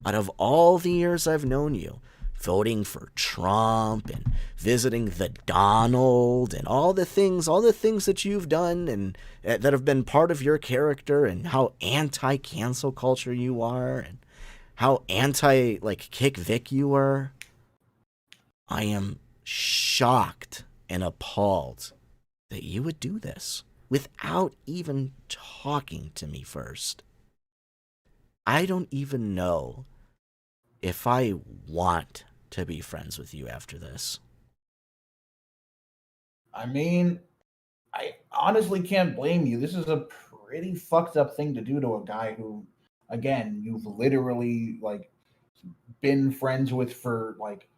Out of all the years I've known you, voting for Trump and visiting the Donald and all the things that you've done and that have been part of your character, and how anti-cancel culture you are and how anti, like, Kick Vic you were, I am shocked and appalled that you would do this without even talking to me first. I don't even know if I want to be friends with you after this. I mean, I honestly can't blame you. This is a pretty fucked up thing to do to a guy who, again, you've literally like been friends with for like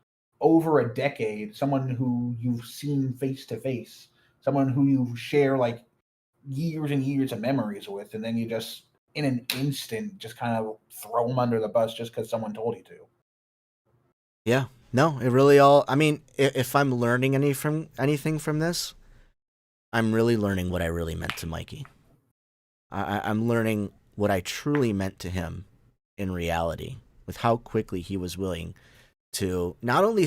over a decade. Someone who you've seen face to face, someone who you share like years and years of memories with, and then you just in an instant just kind of throw them under the bus just because someone told you to. Yeah, no, it really all. I mean, if I'm learning anything from this, I'm really learning what I really meant to Mikey. I'm learning what I truly meant to him in reality, with how quickly he was willing to not only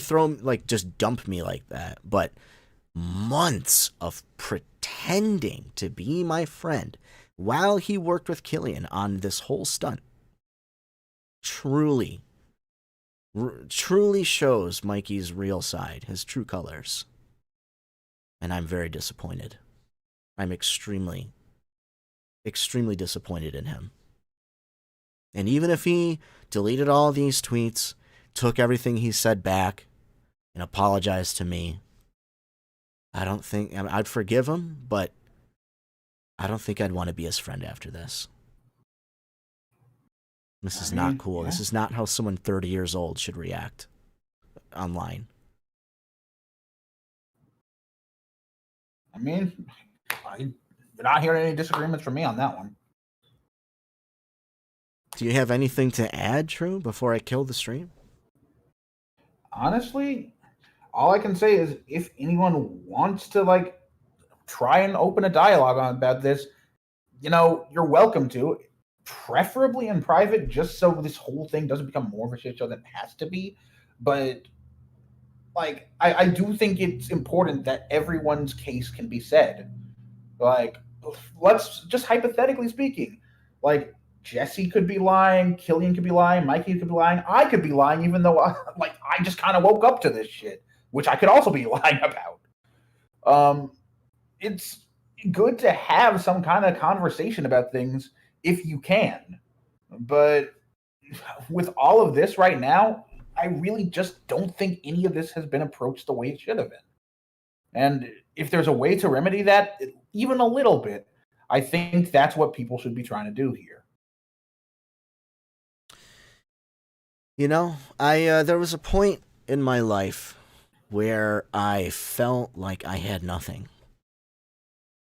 just dump me like that, but months of pretending to be my friend while he worked with Killian on this whole stunt. Truly shows Mikey's real side, his true colors. And I'm very disappointed. I'm extremely disappointed in him. And even if he deleted all these tweets, took everything he said back, and apologized to me, I'd forgive him, but I don't think I'd want to be his friend after this. This is not cool. Yeah. This is not how someone 30 years old should react online. I mean, you're not hearing any disagreements from me on that one. Do you have anything to add, True, before I kill the stream? Honestly, all I can say is if anyone wants to try and open a dialogue about this, you're welcome to. Preferably in private, just so this whole thing doesn't become more of a shit show than it has to be. But I do think it's important that everyone's case can be said. Let's just hypothetically speaking, Jesse could be lying, Killian could be lying, Mikey could be lying, I could be lying, even though I just kind of woke up to this shit, which I could also be lying about. It's good to have some kind of conversation about things if you can. But with all of this right now, I really just don't think any of this has been approached the way it should have been. And if there's a way to remedy that, even a little bit, I think that's what people should be trying to do here. There was a point in my life where I felt like I had nothing.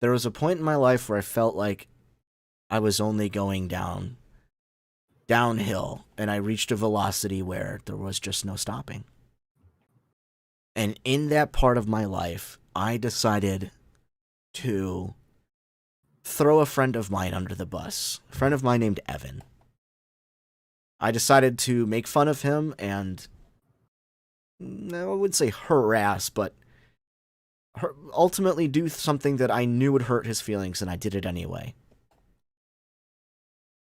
There was a point in my life where I felt like I was only going downhill, and I reached a velocity where there was just no stopping. And in that part of my life, I decided to throw a friend of mine under the bus. A friend of mine named Evan. I decided to make fun of him and, I wouldn't say harass, but ultimately do something that I knew would hurt his feelings, and I did it anyway.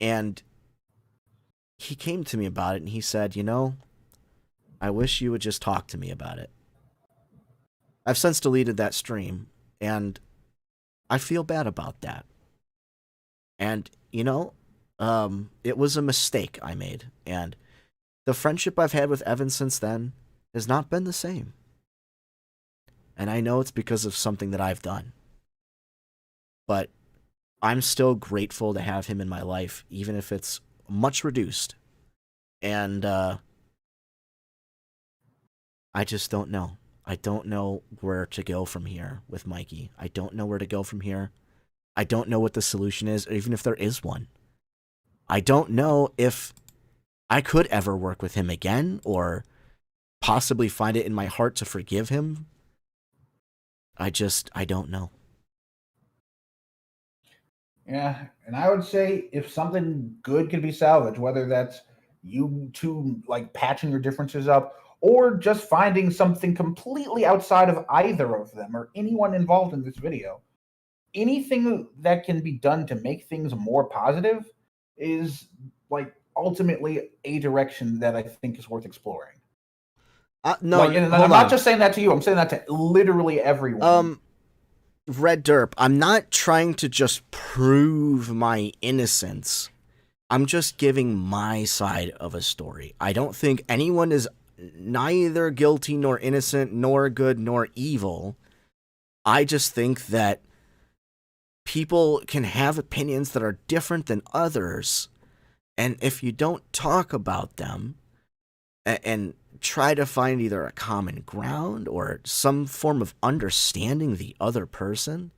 And he came to me about it, and he said, I wish you would just talk to me about it. I've since deleted that stream, and I feel bad about that. And, it was a mistake I made, and the friendship I've had with Evan since then has not been the same. And I know it's because of something that I've done. But I'm still grateful to have him in my life, even if it's much reduced. And I just don't know. I don't know where to go from here with Mikey. I don't know where to go from here. I don't know what the solution is, or even if there is one. I don't know if I could ever work with him again, or possibly find it in my heart to forgive him. I don't know. Yeah, and I would say if something good can be salvaged, whether that's you two patching your differences up, or just finding something completely outside of either of them or anyone involved in this video, anything that can be done to make things more positive is ultimately a direction that I think is worth exploring. No, like, and I'm not just saying that to you. I'm saying that to literally everyone. Red Derp, I'm not trying to just prove my innocence. I'm just giving my side of a story. I don't think anyone is neither guilty nor innocent nor good nor evil. I just think that people can have opinions that are different than others. And if you don't talk about them and try to find either a common ground or some form of understanding the other person,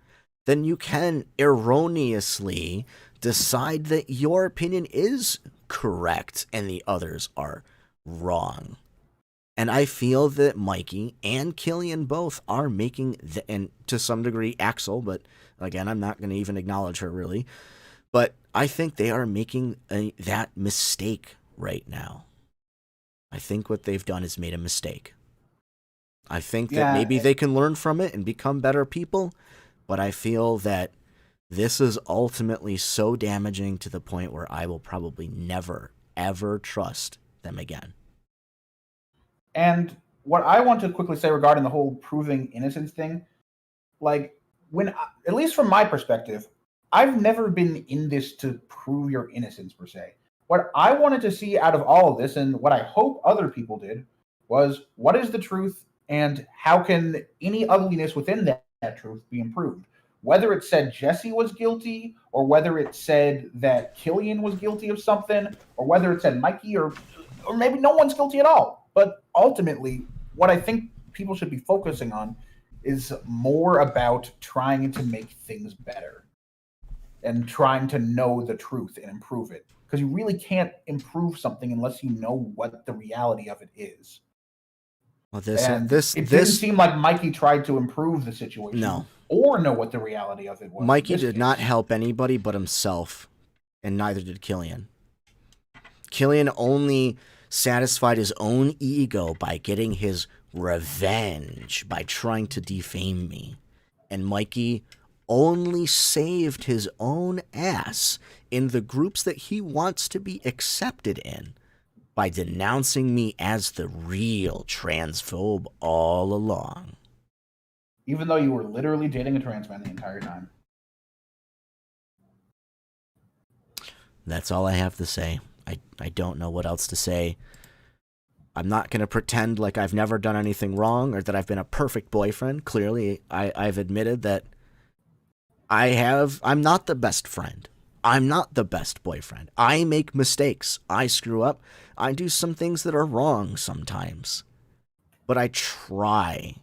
then you can erroneously decide that your opinion is correct and the others are wrong. And I feel that Mikey and Killian both are making, and to some degree Axel, but again, I'm not going to even acknowledge her really, but I think they are making that mistake right now. I think what they've done is made a mistake. I think that maybe they can learn from it and become better people, but I feel that this is ultimately so damaging to the point where I will probably never, ever trust them again. And what I want to quickly say regarding the whole proving innocence thing, like, at least from my perspective, I've never been in this to prove your innocence per se. What I wanted to see out of all of this, and what I hope other people did, was what is the truth and how can any ugliness within that truth be improved? Whether it said Jesse was guilty, or whether it said that Killian was guilty of something, or whether it said Mikey, or maybe no one's guilty at all. But ultimately, what I think people should be focusing on is more about trying to make things better and trying to know the truth and improve it. Because you really can't improve something unless you know what the reality of it is. Well, it didn't seem like Mikey tried to improve the situation or know what the reality of it was. Mikey did not help anybody but himself, and neither did Killian. Killian only satisfied his own ego by getting his revenge by trying to defame me. And Mikey only saved his own ass in the groups that he wants to be accepted in by denouncing me as the real transphobe all along. Even though you were literally dating a trans man the entire time. That's all I have to say. I don't know what else to say. I'm not going to pretend like I've never done anything wrong or that I've been a perfect boyfriend. Clearly, I've admitted that I'm not the best friend. I'm not the best boyfriend. I make mistakes. I screw up. I do some things that are wrong sometimes. But I try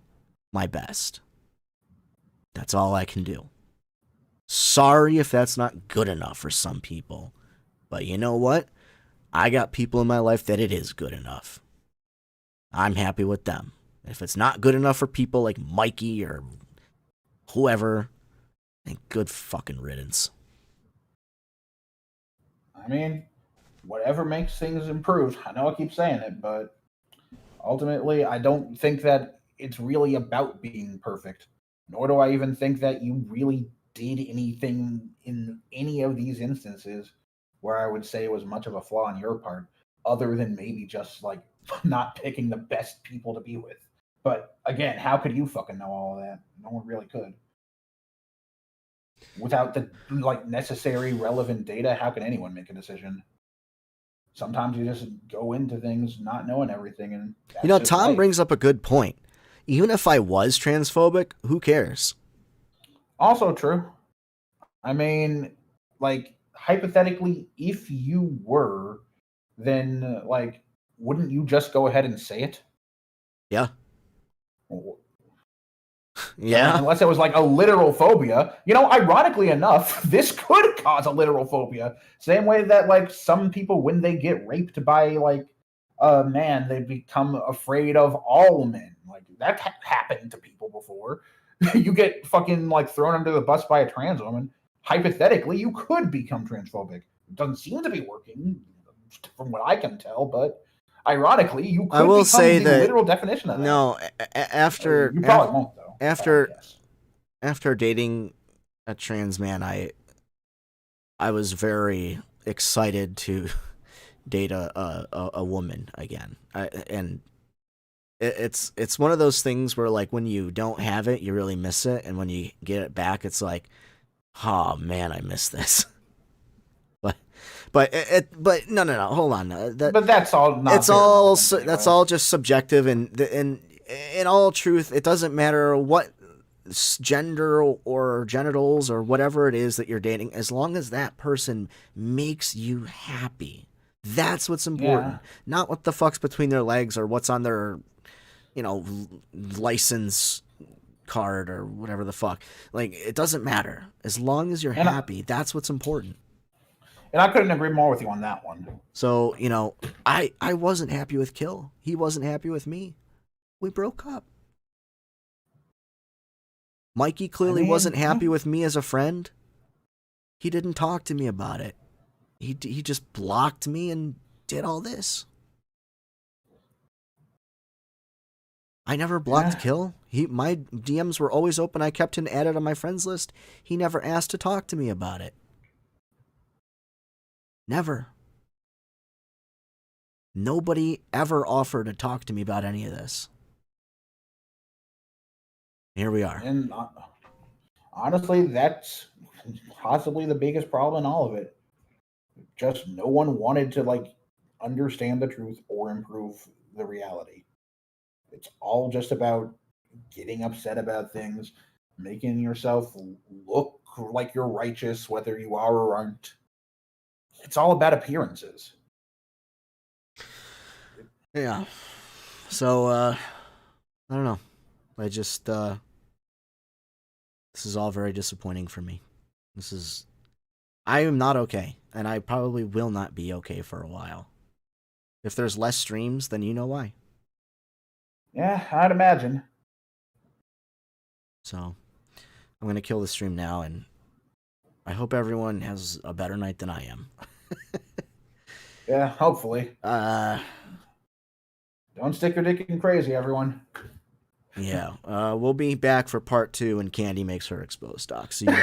my best. That's all I can do. Sorry if that's not good enough for some people. But you know what? I got people in my life that it is good enough. I'm happy with them. If it's not good enough for people like Mikey or whoever, then good fucking riddance. I mean, whatever makes things improve. I know I keep saying it, but ultimately, I don't think that it's really about being perfect. Nor do I even think that you really did anything in any of these instances where I would say was much of a flaw on your part, other than maybe just like not picking the best people to be with. But again, how could you fucking know all of that? No one really could. Without the necessary relevant data, how can anyone make a decision? Sometimes you just go into things not knowing everything, and Tom brings up a good point. Even if I was transphobic, who cares? Also true. I mean, hypothetically, if you were, then wouldn't you just go ahead and say it? Yeah. Yeah. Unless it was a literal phobia. Ironically enough, this could cause a literal phobia. Same way that some people, when they get raped by a man, they become afraid of all men. That happened to people before. You get fucking thrown under the bus by a trans woman. Hypothetically, you could become transphobic. It doesn't seem to be working, from what I can tell, but ironically, you could become the literal definition of that. No, after you probably won't though. After dating a trans man, I was very excited to date a woman again, and it's one of those things where like when you don't have it, you really miss it, and when you get it back, it's like, oh man, I miss this. But no, hold on. But that's all not It's fair all enough anyway. that's all just subjective, and in all truth, it doesn't matter what gender or genitals or whatever it is that you're dating, as long as that person makes you happy. That's what's important. Yeah. Not what the fuck's between their legs or what's on their, license card or whatever the fuck. Like, it doesn't matter. As long as you're happy, that's what's important. And I couldn't agree more with you on that one. So, I wasn't happy with Kill. He wasn't happy with me. We broke up. Mikey clearly wasn't happy with me as a friend. He didn't talk to me about it. He just blocked me and did all this. I never blocked Kill. My DMs were always open. I kept him added on my friends list. He never asked to talk to me about it. Never. Nobody ever offered to talk to me about any of this. Here we are. And honestly, that's possibly the biggest problem in all of it. Just no one wanted to understand the truth or improve the reality. It's all just about getting upset about things, making yourself look like you're righteous, whether you are or aren't. It's all about appearances. Yeah. So, I don't know. I just, this is all very disappointing for me. I am not okay, and I probably will not be okay for a while. If there's less streams, then you know why. Yeah, I'd imagine. So, I'm going to kill the stream now, and I hope everyone has a better night than I am. Yeah, hopefully. Don't stick your dick in crazy, everyone. Yeah. We'll be back for part 2 when Candy makes her exposed, Doc. See you.